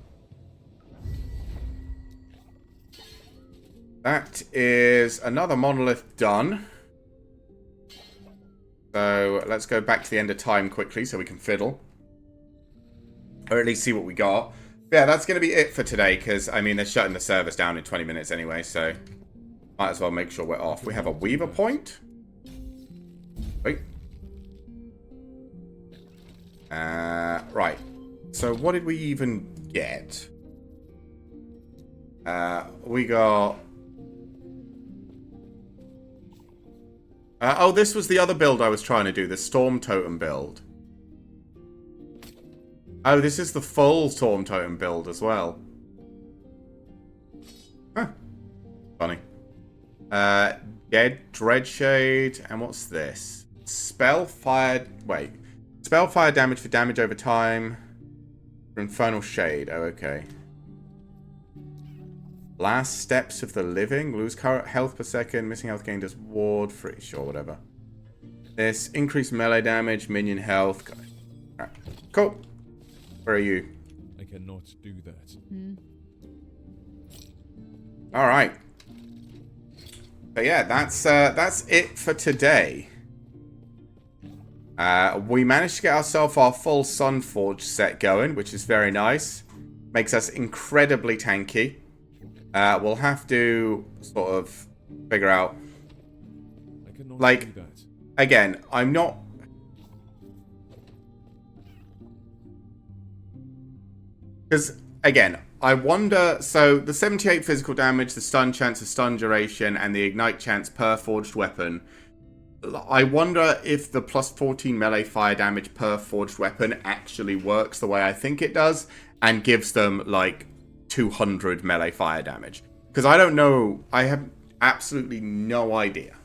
That is another monolith done. So, let's go back to the end of time quickly so we can fiddle. Or at least see what we got. Yeah, that's going to be it for today, because, I mean, they're shutting the servers down in 20 minutes anyway, so might as well make sure we're off. We have a Weaver point. Wait. Right. So what did we even get? We got... oh, this was the other build I was trying to do, the Storm Totem build. Oh, this is the full Storm Totem build as well. Huh. Funny. Dead Dreadshade, and what's this? Spell fire damage for damage over time. Infernal Shade. Oh, okay. Last Steps of the Living. Lose current health per second. Missing health gained as ward. Free. Sure, whatever. This. Increased melee damage. Minion health. Right. Cool. Where are you? I cannot do that. Alright. But yeah, that's it for today. We managed to get ourselves our full Sunforge set going, which is very nice. Makes us incredibly tanky. We'll have to sort of figure out... I cannot like, do that. Again, I'm not... Because, again, I wonder... So, the 78 physical damage, the stun chance, the stun duration, and the ignite chance per forged weapon... I wonder if the plus 14 melee fire damage per forged weapon actually works the way I think it does, and gives them, like, 200 melee fire damage. Because I don't know... I have absolutely no idea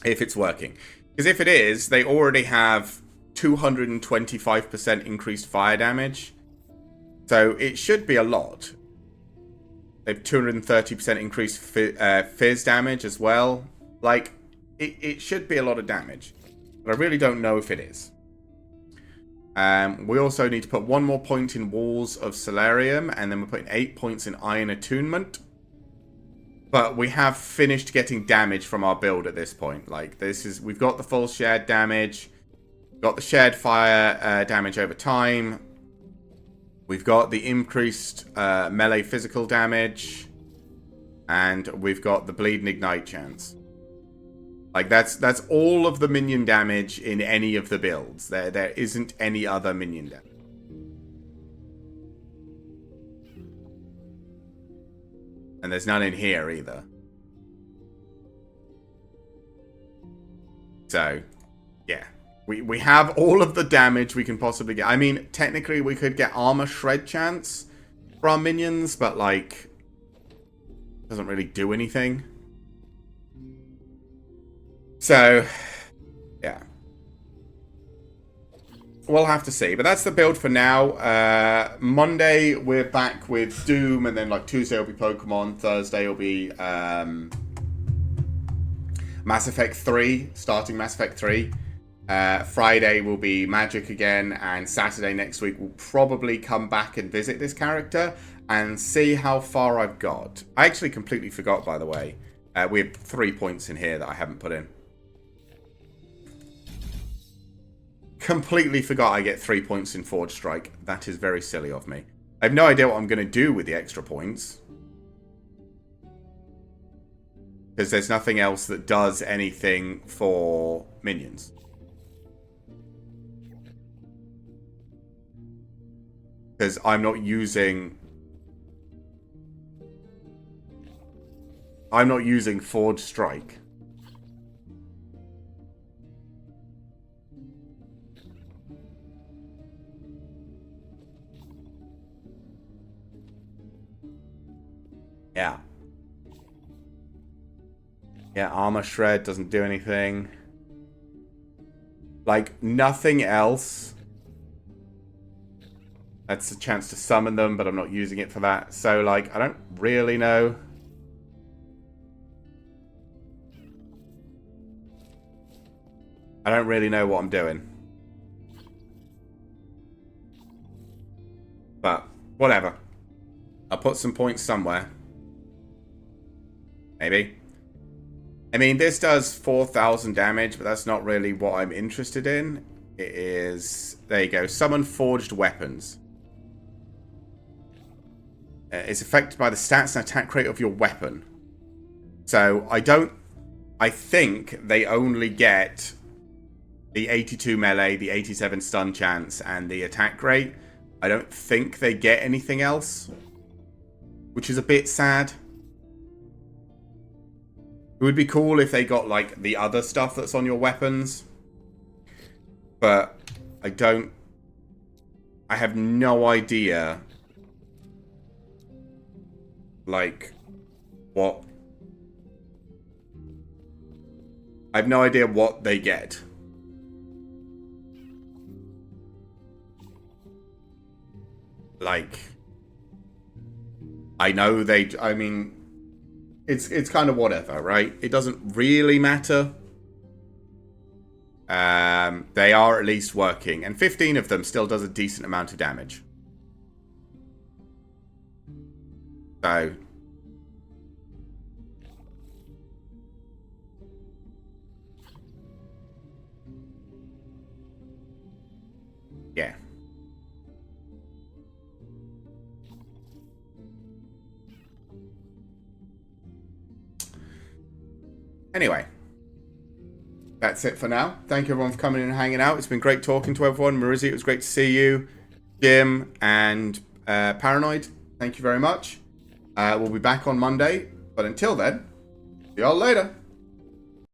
if it's working. Because if it is, they already have 225% increased fire damage. So it should be a lot. They have 230% increased fizz damage as well. Like, it should be a lot of damage. But I really don't know if it is. We also need to put 1 more point in Walls of Solarium. And then we're putting 8 points in Iron Attunement. But we have finished getting damage from our build at this point. Like, we've got the full shared damage. Got the shared fire damage over time. We've got the increased melee physical damage. And we've got the bleed and ignite chance. Like, that's all of the minion damage in any of the builds. There isn't any other minion damage. And there's none in here either. So, yeah. We have all of the damage we can possibly get. I mean, technically we could get armor shred chance for our minions, but like, doesn't really do anything. So, yeah. We'll have to see. But that's the build for now. Monday, we're back with Doom. And then, like, Tuesday will be Pokemon. Thursday will be Mass Effect 3. Starting Mass Effect 3. Friday will be Magic again. And Saturday next week, we'll probably come back and visit this character. And see how far I've got. I actually completely forgot, by the way. We have 3 points in here that I haven't put in. Completely forgot I get 3 points in Forge Strike. That is very silly of me. I have no idea what I'm going to do with the extra points. Because there's nothing else that does anything for minions. Because I'm not using Forge Strike. Yeah. Yeah, Armor Shred doesn't do anything. Like, nothing else. That's a chance to summon them, but I'm not using it for that. So, like, I don't really know. I don't really know what I'm doing. But, whatever. I'll put some points somewhere. Maybe. I mean, this does 4,000 damage, but that's not really what I'm interested in. It is... There you go. Summon Forged Weapons. It's affected by the stats and attack rate of your weapon. So, I think they only get the 82 melee, the 87 stun chance, and the attack rate. I don't think they get anything else. Which is a bit sad. It would be cool if they got, like, the other stuff that's on your weapons. But I don't... I have no idea... like, what... I have no idea what they get. Like... I know they... I mean... It's kind of whatever, right? It doesn't really matter. They are at least working. And 15 of them still does a decent amount of damage. So... yeah. Anyway, that's it for now. Thank you everyone for coming in and hanging out. It's been great talking to everyone. Marizzi, it was great to see you. Jim and Paranoid, thank you very much. We'll be back on Monday. But until then, see y'all later.